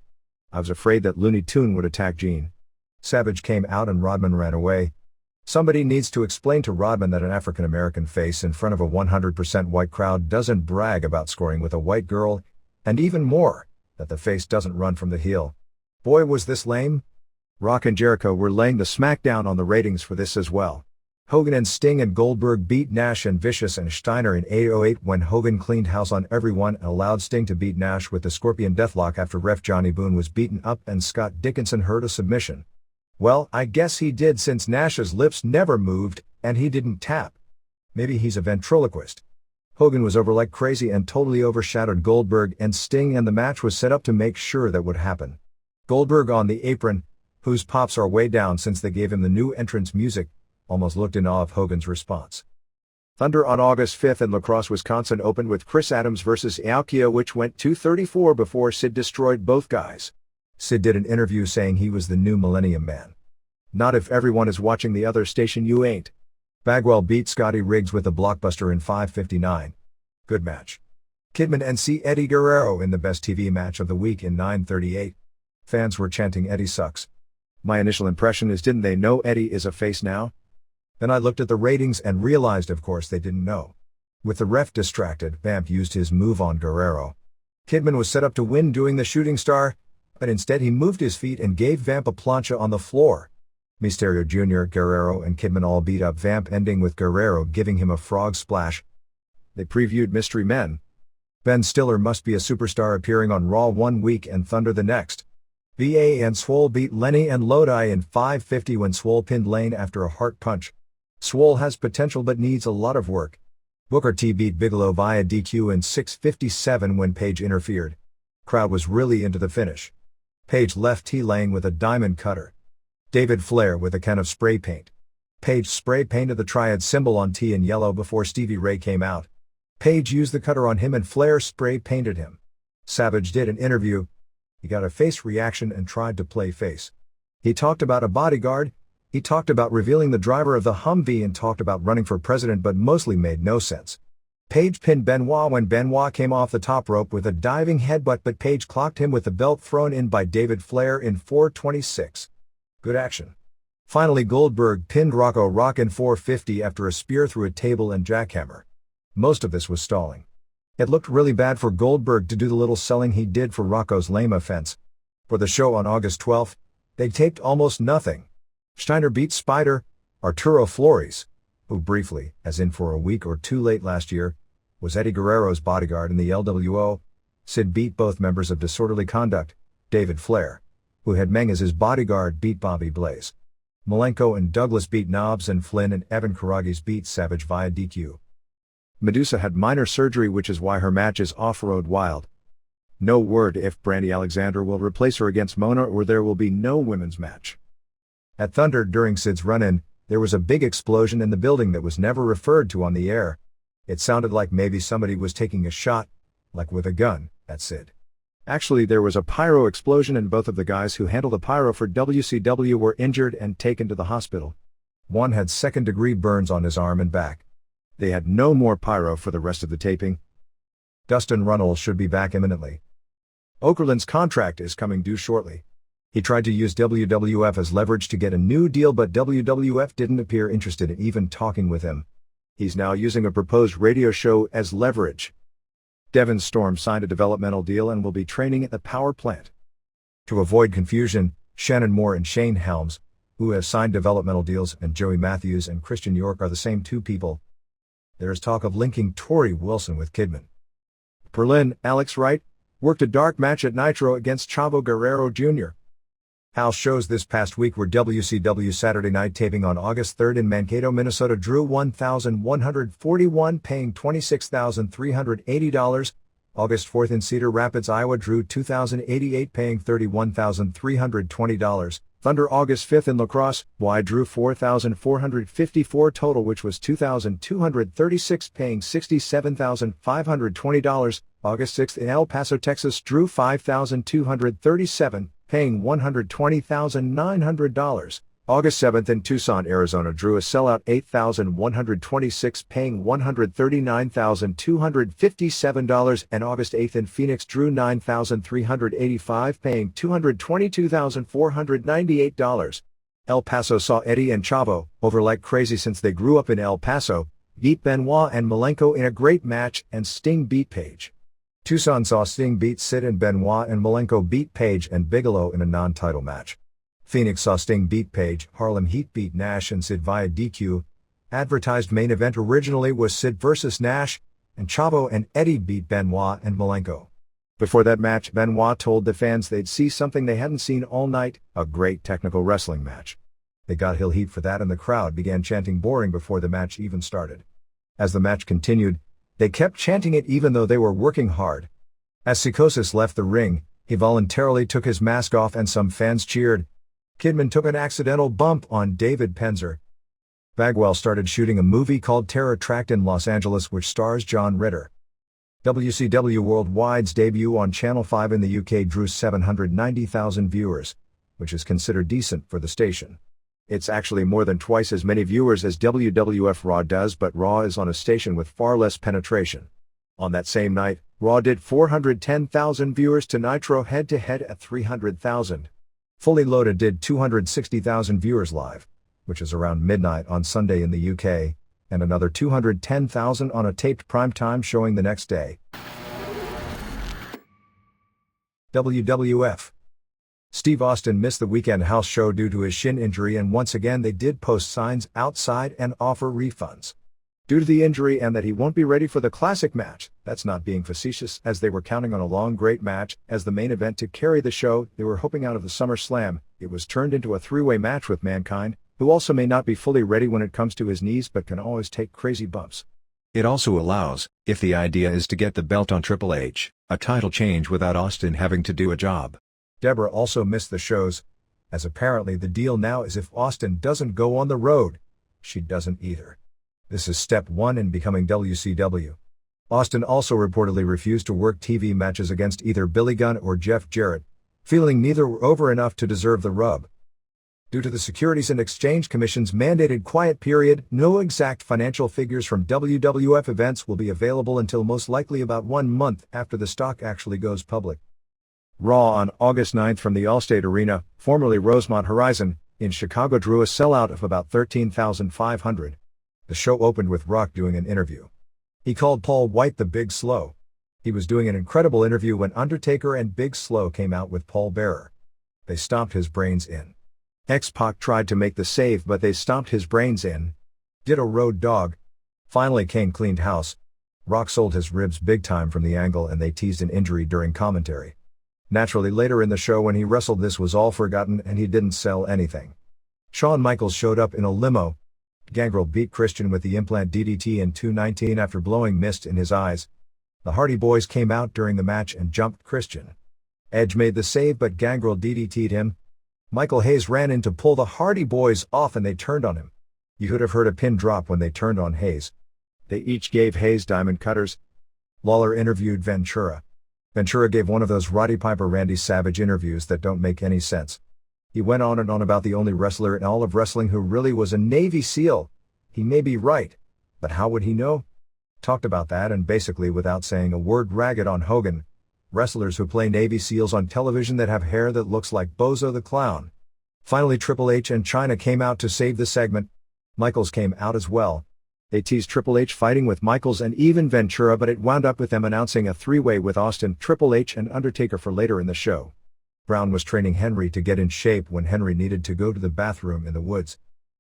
I was afraid that Looney Tune would attack Gene. Savage came out and Rodman ran away. Somebody needs to explain to Rodman that an African-American face in front of a 100% white crowd doesn't brag about scoring with a white girl, and even more, that the face doesn't run from the heel. Boy was this lame. Rock and Jericho were laying the smackdown on the ratings for this as well. Hogan and Sting and Goldberg beat Nash and Vicious and Steiner in 808 when Hogan cleaned house on everyone and allowed Sting to beat Nash with the Scorpion Deathlock after ref Johnny Boone was beaten up and Scott Dickinson heard a submission. Well, I guess he did since Nash's lips never moved and he didn't tap. Maybe he's a ventriloquist. Hogan was over like crazy and totally overshadowed Goldberg and Sting and the match was set up to make sure that would happen. Goldberg on the apron, whose pops are way down since they gave him the new entrance music, almost looked in awe of Hogan's response. Thunder on August 5th in La Crosse, Wisconsin opened with Chris Adams vs. Aokia which went 2:34 before Sid destroyed both guys. Sid did an interview saying he was the new Millennium Man. Not if everyone is watching the other station you ain't. Bagwell beat Scotty Riggs with a blockbuster in 5:59. Good match. Kidman and C. Eddie Guerrero in the best TV match of the week in 9:38. Fans were chanting Eddie sucks. My initial impression is didn't they know Eddie is a face now? Then I looked at the ratings and realized of course they didn't know. With the ref distracted, Vamp used his move on Guerrero. Kidman was set up to win doing the shooting star, but instead he moved his feet and gave Vamp a plancha on the floor. Mysterio Jr., Guerrero and Kidman all beat up Vamp ending with Guerrero giving him a frog splash. They previewed Mystery Men. Ben Stiller must be a superstar appearing on Raw 1 week and Thunder the next. VA and Swole beat Lenny and Lodi in 5:50 when Swole pinned Lane after a heart punch. Swole has potential but needs a lot of work. Booker T beat Bigelow via DQ in 6:57 when Page interfered. Crowd was really into the finish. Page left T laying with a diamond cutter. David Flair with a can of spray paint. Page spray painted the triad symbol on T in yellow before Stevie Ray came out. Page used the cutter on him and Flair spray painted him. Savage did an interview. He got a face reaction and tried to play face. He talked about a bodyguard. He talked about revealing the driver of the Humvee and talked about running for president but mostly made no sense. Page pinned Benoit when Benoit came off the top rope with a diving headbutt but Page clocked him with the belt thrown in by David Flair in 4:26. Good action. Finally Goldberg pinned Rocco Rock in 4:50 after a spear through a table and jackhammer. Most of this was stalling. It looked really bad for Goldberg to do the little selling he did for Rocco's lame offense. For the show on August 12th, they taped almost nothing. Steiner beat Spider, Arturo Flores, who briefly, as in for a week or two late last year, was Eddie Guerrero's bodyguard in the LWO. Sid beat both members of Disorderly Conduct. David Flair, who had Meng as his bodyguard, beat Bobby Blaze. Malenko and Douglas beat Knobs and Flynn and Evan Karagias beat Savage via DQ. Medusa had minor surgery, which is why her match is off-road wild. No word if Brandy Alexander will replace her against Mona or there will be no women's match. At Thunder, during Sid's run-in, there was a big explosion in the building that was never referred to on the air. It sounded like maybe somebody was taking a shot, like with a gun, at Sid. Actually, there was a pyro explosion and both of the guys who handled the pyro for WCW were injured and taken to the hospital. One had second-degree burns on his arm and back. They had no more pyro for the rest of the taping. Dustin Runnels should be back imminently. Okerlund's contract is coming due shortly. He tried to use WWF as leverage to get a new deal, but WWF didn't appear interested in even talking with him. He's now using a proposed radio show as leverage. Devon Storm signed a developmental deal and will be training at the power plant. To avoid confusion, Shannon Moore and Shane Helms, who have signed developmental deals, and Joey Matthews and Christian York are the same two people. There is talk of linking Tori Wilson with Kidman. Berlin, Alex Wright, worked a dark match at Nitro against Chavo Guerrero Jr. House shows this past week were WCW Saturday Night taping on August 3rd in Mankato, Minnesota drew 1,141 paying $26,380. August 4th in Cedar Rapids, Iowa drew 2,088 paying $31,320. Thunder August 5th in La Crosse, Y drew 4,454 total, which was 2,236 paying $67,520. August 6th in El Paso, Texas drew 5,237 paying $120,900. August 7th in Tucson, Arizona drew a sellout 8,126 paying $139,257, and August 8th in Phoenix drew 9,385 paying $222,498. El Paso saw Eddie and Chavo over like crazy since they grew up in El Paso, beat Benoit and Malenko in a great match, and Sting beat Page. Tucson saw Sting beat Sid and Benoit, and Malenko beat Page and Bigelow in a non-title match. Phoenix saw Sting beat Page, Harlem Heat beat Nash and Sid via DQ. Advertised main event originally was Sid vs. Nash, and Chavo and Eddie beat Benoit and Malenko. Before that match, Benoit told the fans they'd see something they hadn't seen all night, a great technical wrestling match. They got hill heat for that and the crowd began chanting boring before the match even started. As the match continued, they kept chanting it even though they were working hard. As Psicosis left the ring, he voluntarily took his mask off and some fans cheered. Kidman took an accidental bump on David Penzer. Bagwell started shooting a movie called Terror Tract in Los Angeles which stars John Ritter. WCW Worldwide's debut on Channel 5 in the UK drew 790,000 viewers, which is considered decent for the station. It's actually more than twice as many viewers as WWF Raw does, but Raw is on a station with far less penetration. On that same night, Raw did 410,000 viewers to Nitro head-to-head at 300,000. Fully Loaded did 260,000 viewers live, which is around midnight on Sunday in the UK, and another 210,000 on a taped primetime showing the next day. WWF. Steve Austin missed the weekend house show due to his shin injury, and once again they did post signs outside and offer refunds. Due to the injury and that he won't be ready for the classic match, that's not being facetious, as they were counting on a long great match as the main event to carry the show. They were hoping out of the SummerSlam, it was turned into a three-way match with Mankind, who also may not be fully ready when it comes to his knees but can always take crazy bumps. It also allows, if the idea is to get the belt on Triple H, a title change without Austin having to do a job. Deborah also missed the shows, as apparently the deal now is if Austin doesn't go on the road, she doesn't either. This is step one in becoming WCW. Austin also reportedly refused to work TV matches against either Billy Gunn or Jeff Jarrett, feeling neither were over enough to deserve the rub. Due to the Securities and Exchange Commission's mandated quiet period, no exact financial figures from WWF events will be available until most likely about 1 month after the stock actually goes public. Raw on August 9th from the Allstate Arena, formerly Rosemont Horizon, in Chicago drew a sellout of about 13,500. The show opened with Rock doing an interview. He called Paul White the Big Slow. He was doing an incredible interview when Undertaker and Big Slow came out with Paul Bearer. They stomped his brains in. X-Pac tried to make the save but they stomped his brains in. Ditto Road Dogg. Finally Kane cleaned house. Rock sold his ribs big time from the angle and they teased an injury during commentary. Naturally later in the show when he wrestled this was all forgotten and he didn't sell anything. Shawn Michaels showed up in a limo. Gangrel beat Christian with the implant DDT in 2:19 after blowing mist in his eyes. The Hardy Boys came out during the match and jumped Christian. Edge made the save but Gangrel DDT'd him. Michael Hayes ran in to pull the Hardy Boys off and they turned on him. You could have heard a pin drop when they turned on Hayes. They each gave Hayes diamond cutters. Lawler interviewed Ventura. Ventura gave one of those Roddy Piper Randy Savage interviews that don't make any sense. He went on and on about the only wrestler in all of wrestling who really was a Navy SEAL. He may be right, but how would he know? Talked about that and basically without saying a word ragged on Hogan. Wrestlers who play Navy SEALs on television that have hair that looks like Bozo the Clown. Finally Triple H and Chyna came out to save the segment. Michaels came out as well. They teased Triple H fighting with Michaels and even Ventura but it wound up with them announcing a three-way with Austin, Triple H and Undertaker for later in the show. Brown was training Henry to get in shape when Henry needed to go to the bathroom in the woods.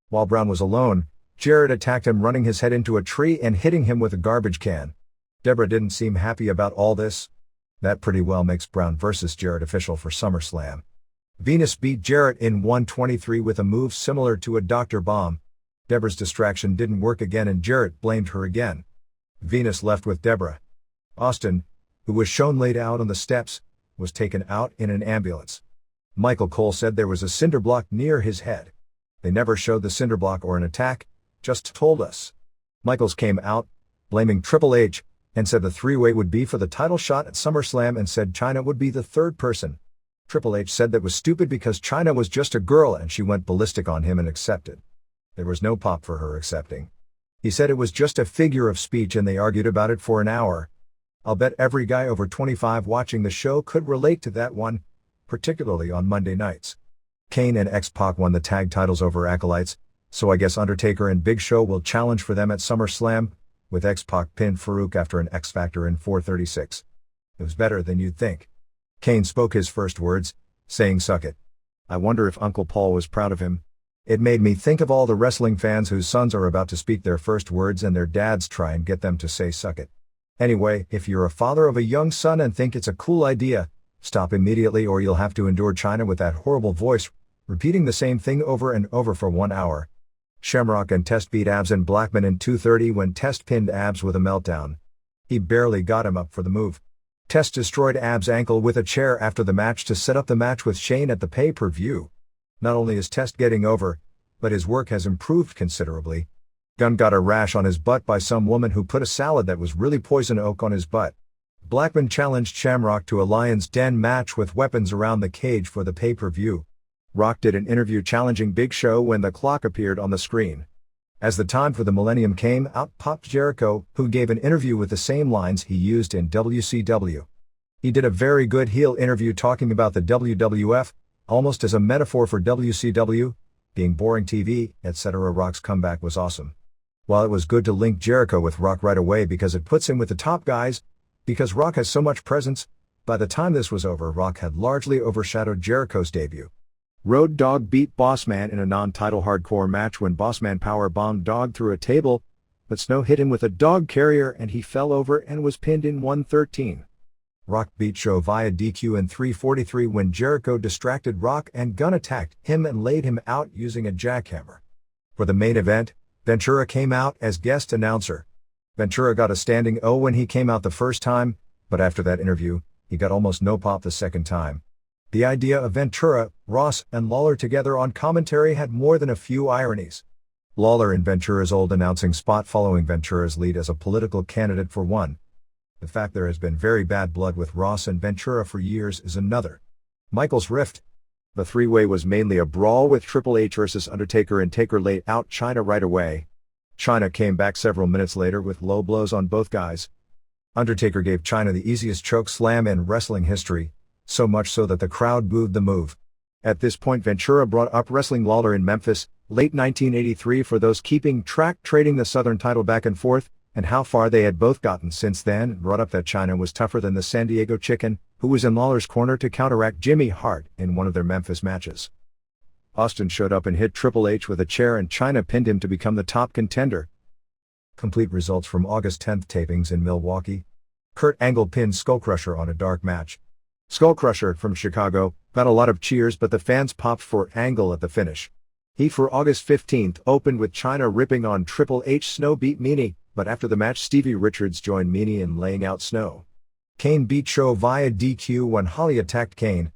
While Brown was alone, Jarrett attacked him running his head into a tree and hitting him with a garbage can. Deborah didn't seem happy about all this. That pretty well makes Brown vs. Jarrett official for SummerSlam. Venus beat Jarrett in 1:23 with a move similar to a Dr. Bomb. Deborah's distraction didn't work again and Jarrett blamed her again. Venus left with Deborah. Austin, who was shown laid out on the steps, was taken out in an ambulance. Michael Cole said there was a cinder block near his head. They never showed the cinder block or an attack, just told us. Michaels came out, blaming Triple H, and said the three-way would be for the title shot at SummerSlam and said Chyna would be the third person. Triple H said that was stupid because Chyna was just a girl and she went ballistic on him and accepted. There was no pop for her accepting. He said it was just a figure of speech and they argued about it for an hour. I'll bet every guy over 25 watching the show could relate to that one, particularly on Monday nights. Kane and X-Pac won the tag titles over Acolytes, so I guess Undertaker and Big Show will challenge for them at SummerSlam, with X-Pac pinned Farouk after an X-Factor in 4:36. It was better than you'd think. Kane spoke his first words, saying suck it. I wonder if Uncle Paul was proud of him. It made me think of all the wrestling fans whose sons are about to speak their first words and their dads try and get them to say suck it. Anyway, if you're a father of a young son and think it's a cool idea, stop immediately or you'll have to endure Chyna with that horrible voice, repeating the same thing over and over for 1 hour. Shamrock and Test beat Abs and Blackman in 2:30 when Test pinned Abs with a meltdown. He barely got him up for the move. Test destroyed Abs' ankle with a chair after the match to set up the match with Shane at the pay-per-view. Not only is Test getting over, but his work has improved considerably. Gunn got a rash on his butt by some woman who put a salad that was really poison oak on his butt. Blackman challenged Shamrock to a Lion's Den match with weapons around the cage for the pay-per-view. Rock did an interview challenging Big Show when the clock appeared on the screen. As the time for the Millennium came, out popped Jericho, who gave an interview with the same lines he used in WCW. He did a very good heel interview talking about the WWF, almost as a metaphor for WCW, being boring TV, etc. Rock's comeback was awesome. While it was good to link Jericho with Rock right away because it puts him with the top guys, because Rock has so much presence, by the time this was over Rock had largely overshadowed Jericho's debut. Road Dogg beat Bossman in a non-title hardcore match when Bossman power-bombed Dogg through a table, but Snow hit him with a dog carrier and he fell over and was pinned in 1:13. Rock beat Show via DQ in 3:43 when Jericho distracted Rock and Gunn attacked him and laid him out using a jackhammer. For the main event, Ventura came out as guest announcer. Ventura got a standing O when he came out the first time, but after that interview, he got almost no pop the second time. The idea of Ventura, Ross, and Lawler together on commentary had more than a few ironies. Lawler in Ventura's old announcing spot following Ventura's lead as a political candidate for one. The fact there has been very bad blood with Ross and Ventura for years is another. Michaels rift. The three-way was mainly a brawl with Triple H versus Undertaker and Taker laid out Chyna right away. Chyna came back several minutes later with low blows on both guys. Undertaker gave Chyna the easiest choke slam in wrestling history, so much so that the crowd booed the move. At this point Ventura brought up wrestling Lawler in Memphis, late 1983 for those keeping track trading the Southern title back and forth, and how far they had both gotten since then, and brought up that Chyna was tougher than the San Diego Chicken, who was in Lawler's corner to counteract Jimmy Hart in one of their Memphis matches. Austin showed up and hit Triple H with a chair and Chyna pinned him to become the top contender. Complete results from August 10th tapings in Milwaukee. Kurt Angle pinned Skullcrusher on a dark match. Skullcrusher, from Chicago, got a lot of cheers but the fans popped for Angle at the finish. Heat for August 15th opened with China ripping on Triple H. Snow beat Meanie, but after the match Stevie Richards joined Meanie in laying out Snow. Kane beat Show via DQ when Holly attacked Kane.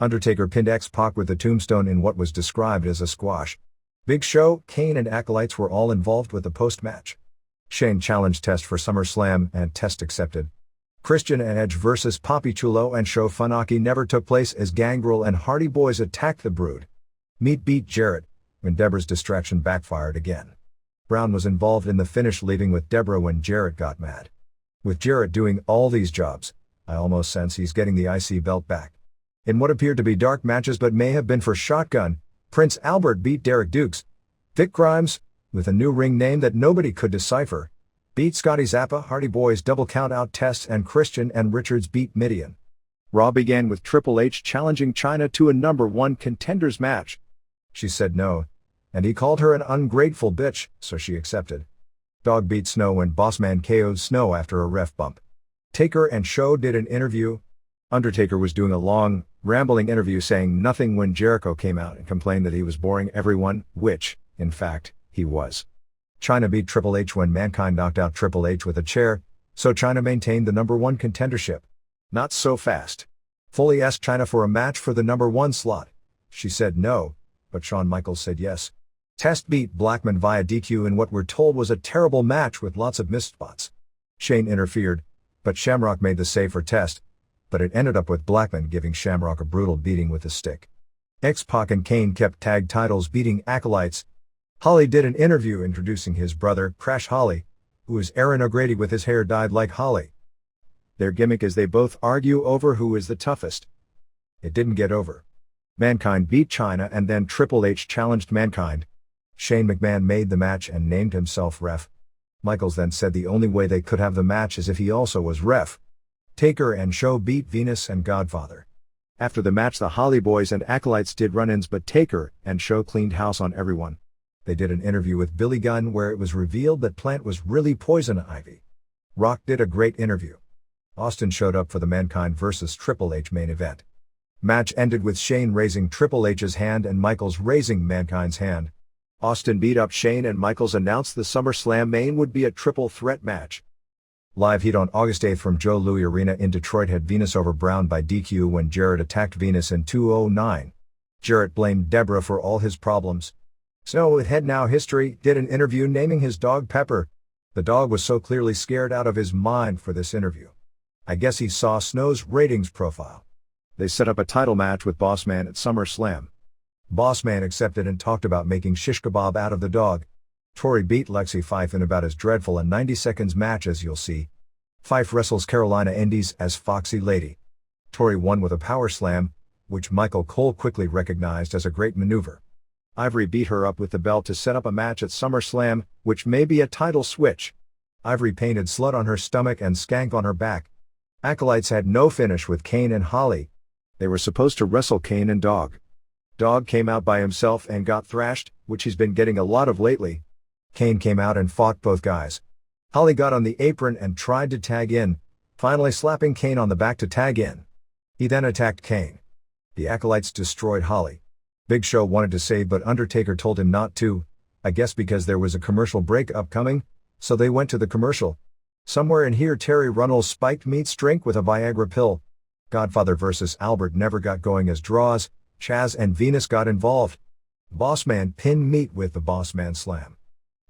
Undertaker pinned X-Pac with the tombstone in what was described as a squash. Big Show, Kane and acolytes were all involved with the post-match. Shane challenged Test for SummerSlam and Test accepted. Christian and Edge vs. Papi Chulo and Show Funaki never took place as Gangrel and Hardy Boys attacked the Brood. Meat beat Jarrett when Deborah's distraction backfired again. Brown was involved in the finish, leaving with Deborah when Jarrett got mad. With Jarrett doing all these jobs, I almost sense he's getting the IC belt back. In what appeared to be dark matches but may have been for Shotgun, Prince Albert beat Derek Dukes. Vic Grimes, with a new ring name that nobody could decipher, beat Scotty Zappa. Hardy Boys double count out Test and Christian and Richards beat Midian. Raw began with Triple H challenging Chyna to a #1 contenders match. She said no, and he called her an ungrateful bitch, so she accepted. Dog beat Snow when Bossman KO'd Snow after a ref bump. Taker and Show did an interview. Undertaker was doing a long, rambling interview saying nothing when Jericho came out and complained that he was boring everyone, which, in fact, he was. Chyna beat Triple H when Mankind knocked out Triple H with a chair, so Chyna maintained the #1 contendership. Not so fast. Foley asked Chyna for a match for the #1 slot. She said no, but Shawn Michaels said yes. Test beat Blackman via DQ in what we're told was a terrible match with lots of missed spots. Shane interfered, but Shamrock made the save for Test, but it ended up with Blackman giving Shamrock a brutal beating with a stick. X-Pac and Kane kept tag titles beating acolytes. Holly did an interview introducing his brother, Crash Holly, who is Aaron O'Grady with his hair dyed like Holly. Their gimmick is they both argue over who is the toughest. It didn't get over. Mankind beat Chyna and then Triple H challenged Mankind. Shane McMahon made the match and named himself ref. Michaels then said the only way they could have the match is if he also was ref. Taker and Show beat Venus and Godfather. After the match the Holly Boys and acolytes did run-ins, but Taker and Show cleaned house on everyone. They did an interview with Billy Gunn where it was revealed that Plant was really Poison Ivy. Rock did a great interview. Austin showed up for the Mankind vs. Triple H main event. Match ended with Shane raising Triple H's hand and Michaels raising Mankind's hand. Austin beat up Shane and Michaels announced the SummerSlam main would be a triple threat match. Live heat on August 8th from Joe Louis Arena in Detroit had Venus over Brown by DQ when Jarrett attacked Venus in 2009. Jarrett blamed Deborah for all his problems. Snow with Head Now History did an interview naming his dog Pepper. The dog was so clearly scared out of his mind for this interview. I guess he saw Snow's ratings profile. They set up a title match with Bossman at SummerSlam. Bossman accepted and talked about making shish kebab out of the dog. Tori beat Lexi Fife in about as dreadful a 90 seconds match as you'll see. Fife wrestles Carolina Indies as Foxy Lady. Tori won with a power slam, which Michael Cole quickly recognized as a great maneuver. Ivory beat her up with the belt to set up a match at SummerSlam, which may be a title switch. Ivory painted Slut on her stomach and Skank on her back. Acolytes had no finish with Kane and Holly. They were supposed to wrestle Kane and Dog. Dog came out by himself and got thrashed, which he's been getting a lot of lately. Kane came out and fought both guys. Holly got on the apron and tried to tag in, finally slapping Kane on the back to tag in. He then attacked Kane. The acolytes destroyed Holly. Big Show wanted to save but Undertaker told him not to, I guess because there was a commercial break upcoming, so they went to the commercial. Somewhere in here Terry Runnels spiked Meat's drink with a Viagra pill. Godfather vs. Albert never got going as draws. Chaz and Venus got involved. Bossman pinned Meat with the Bossman Slam.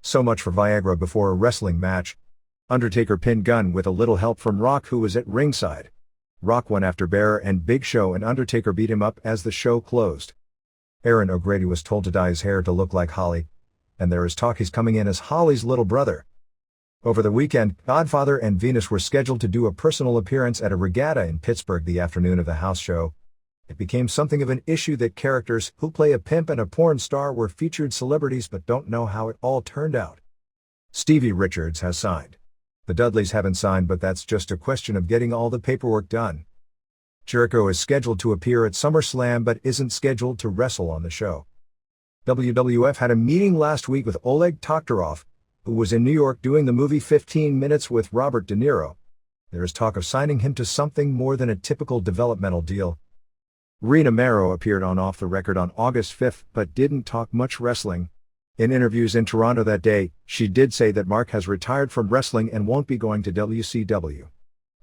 So much for Viagra before a wrestling match. Undertaker pinned Gunn with a little help from Rock, who was at ringside. Rock went after Bearer and Big Show and Undertaker beat him up as the show closed. Aaron O'Grady was told to dye his hair to look like Holly, and there is talk he's coming in as Holly's little brother. Over the weekend, Godfather and Venus were scheduled to do a personal appearance at a regatta in Pittsburgh the afternoon of the house show. It became something of an issue that characters who play a pimp and a porn star were featured celebrities but don't know how it all turned out. Stevie Richards has signed. The Dudleys haven't signed, but that's just a question of getting all the paperwork done. Jericho is scheduled to appear at SummerSlam but isn't scheduled to wrestle on the show. WWF had a meeting last week with Oleg Toktarov, who was in New York doing the movie 15 Minutes with Robert De Niro. There is talk of signing him to something more than a typical developmental deal. Rena Mero appeared on Off the Record on August 5 but didn't talk much wrestling. In interviews in Toronto that day, she did say that Mark has retired from wrestling and won't be going to WCW.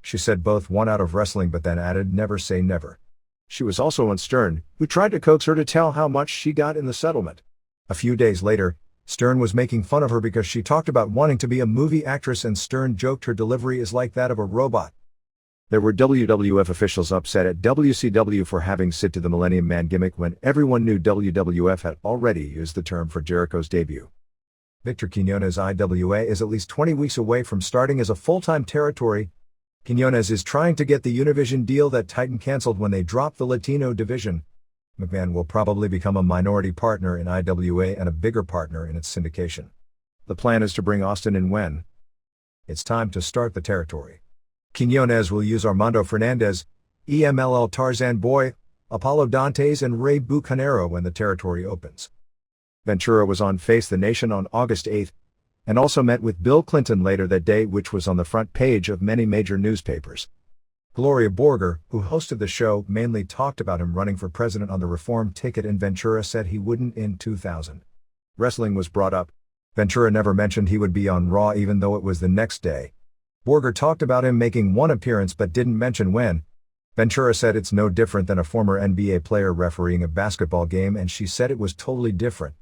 She said both want out of wrestling but then added never say never. She was also on Stern, who tried to coax her to tell how much she got in the settlement. A few days later, Stern was making fun of her because she talked about wanting to be a movie actress and Stern joked her delivery is like that of a robot. There were WWF officials upset at WCW for having Sid to the Millennium Man gimmick when everyone knew WWF had already used the term for Jericho's debut. Victor Quiñones' IWA is at least 20 weeks away from starting as a full-time territory. Quiñones is trying to get the Univision deal that Titan canceled when they dropped the Latino division. McMahon will probably become a minority partner in IWA and a bigger partner in its syndication. The plan is to bring Austin in when it's time to start the territory. Quiñones will use Armando Fernandez, EMLL Tarzan Boy, Apollo Dantes and Ray Bucanero when the territory opens. Ventura was on Face the Nation on August 8, and also met with Bill Clinton later that day, which was on the front page of many major newspapers. Gloria Borger, who hosted the show, mainly talked about him running for president on the reform ticket and Ventura said he wouldn't in 2000. Wrestling was brought up. Ventura never mentioned he would be on Raw even though it was the next day. Borger talked about him making one appearance but didn't mention when. Ventura said it's no different than a former NBA player refereeing a basketball game and she said it was totally different.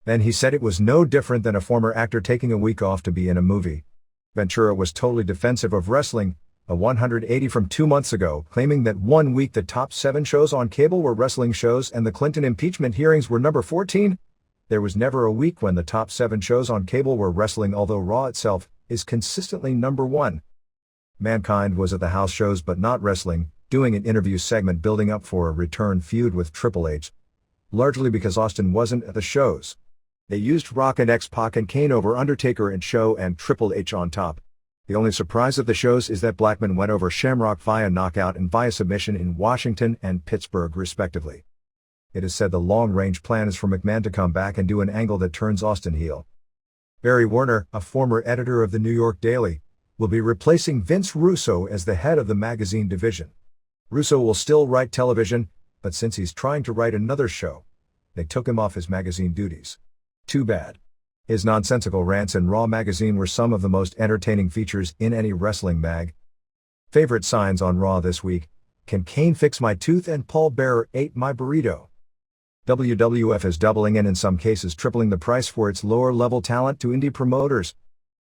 Then he said it was no different than a former actor taking a week off to be in a movie. Ventura was totally defensive of wrestling, a 180 from 2 months ago, claiming that 1 week the top 7 shows on cable were wrestling shows and the Clinton impeachment hearings were number 14. There was never a week when the top 7 shows on cable were wrestling, although Raw itself is consistently number 1. Mankind was at the house shows but not wrestling, doing an interview segment building up for a return feud with Triple H, largely because Austin wasn't at the shows. They used Rock and X-Pac and Kane over Undertaker and Show and Triple H on top. The only surprise at the shows is that Blackman went over Shamrock via knockout and via submission in Washington and Pittsburgh respectively. It is said the long-range plan is for McMahon to come back and do an angle that turns Austin heel. Barry Werner, a former editor of the New York Daily, will be replacing Vince Russo as the head of the magazine division. Russo will still write television, but since he's trying to write another show, they took him off his magazine duties. Too bad. His nonsensical rants in Raw magazine were some of the most entertaining features in any wrestling mag. Favorite signs on Raw this week: Can Kane fix my tooth and Paul Bearer ate my burrito? WWF is doubling and in some cases tripling the price for its lower-level talent to indie promoters.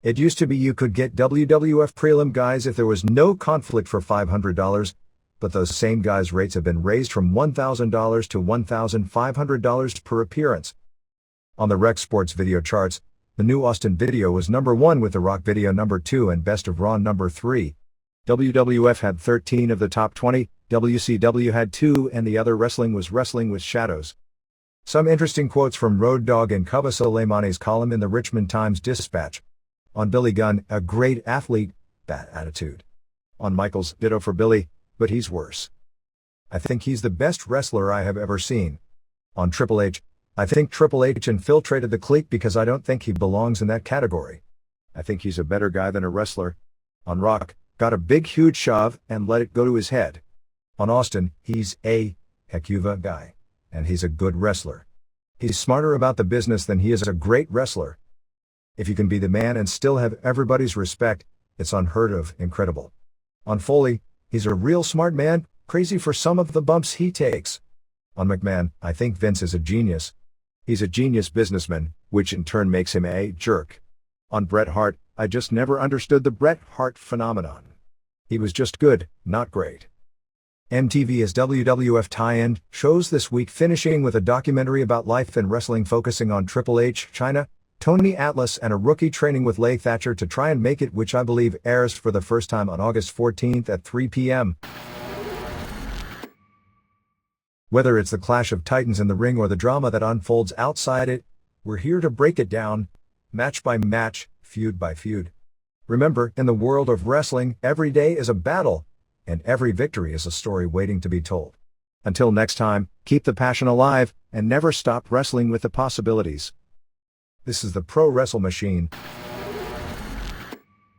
It used to be you could get WWF prelim guys if there was no conflict for $500, but those same guys' rates have been raised from $1,000 to $1,500 per appearance. On the Rec Sports video charts, the new Austin video was number 1 with The Rock video number 2 and Best of Raw number 3. WWF had 13 of the top 20, WCW had 2 and the other wrestling was Wrestling with Shadows. Some interesting quotes from Road Dogg and Cuba Soleimani's column in the Richmond Times-Dispatch. On Billy Gunn, a great athlete, bad attitude. On Michaels, ditto for Billy, but he's worse. I think he's the best wrestler I have ever seen. On Triple H, I think Triple H infiltrated the clique because I don't think he belongs in that category. I think he's a better guy than a wrestler. On Rock, got a big huge shove and let it go to his head. On Austin, he's a heck-uva guy. And he's a good wrestler. He's smarter about the business than he is a great wrestler. If you can be the man and still have everybody's respect, it's unheard of, incredible. On Foley, he's a real smart man, crazy for some of the bumps he takes. On McMahon, I think Vince is a genius. He's a genius businessman, which in turn makes him a jerk. On Bret Hart, I just never understood the Bret Hart phenomenon. He was just good, not great. MTV has WWF tie-in shows this week, finishing with a documentary about life and wrestling focusing on Triple H, China, Tony Atlas and a rookie training with Leigh Thatcher to try and make it, which I believe airs for the first time on August 14th at 3 p.m. Whether it's the clash of titans in the ring or the drama that unfolds outside it, we're here to break it down, match by match, feud by feud. Remember, in the world of wrestling, every day is a battle, and every victory is a story waiting to be told. Until next time, keep the passion alive, and never stop wrestling with the possibilities. This is the Pro Wrestle Machine.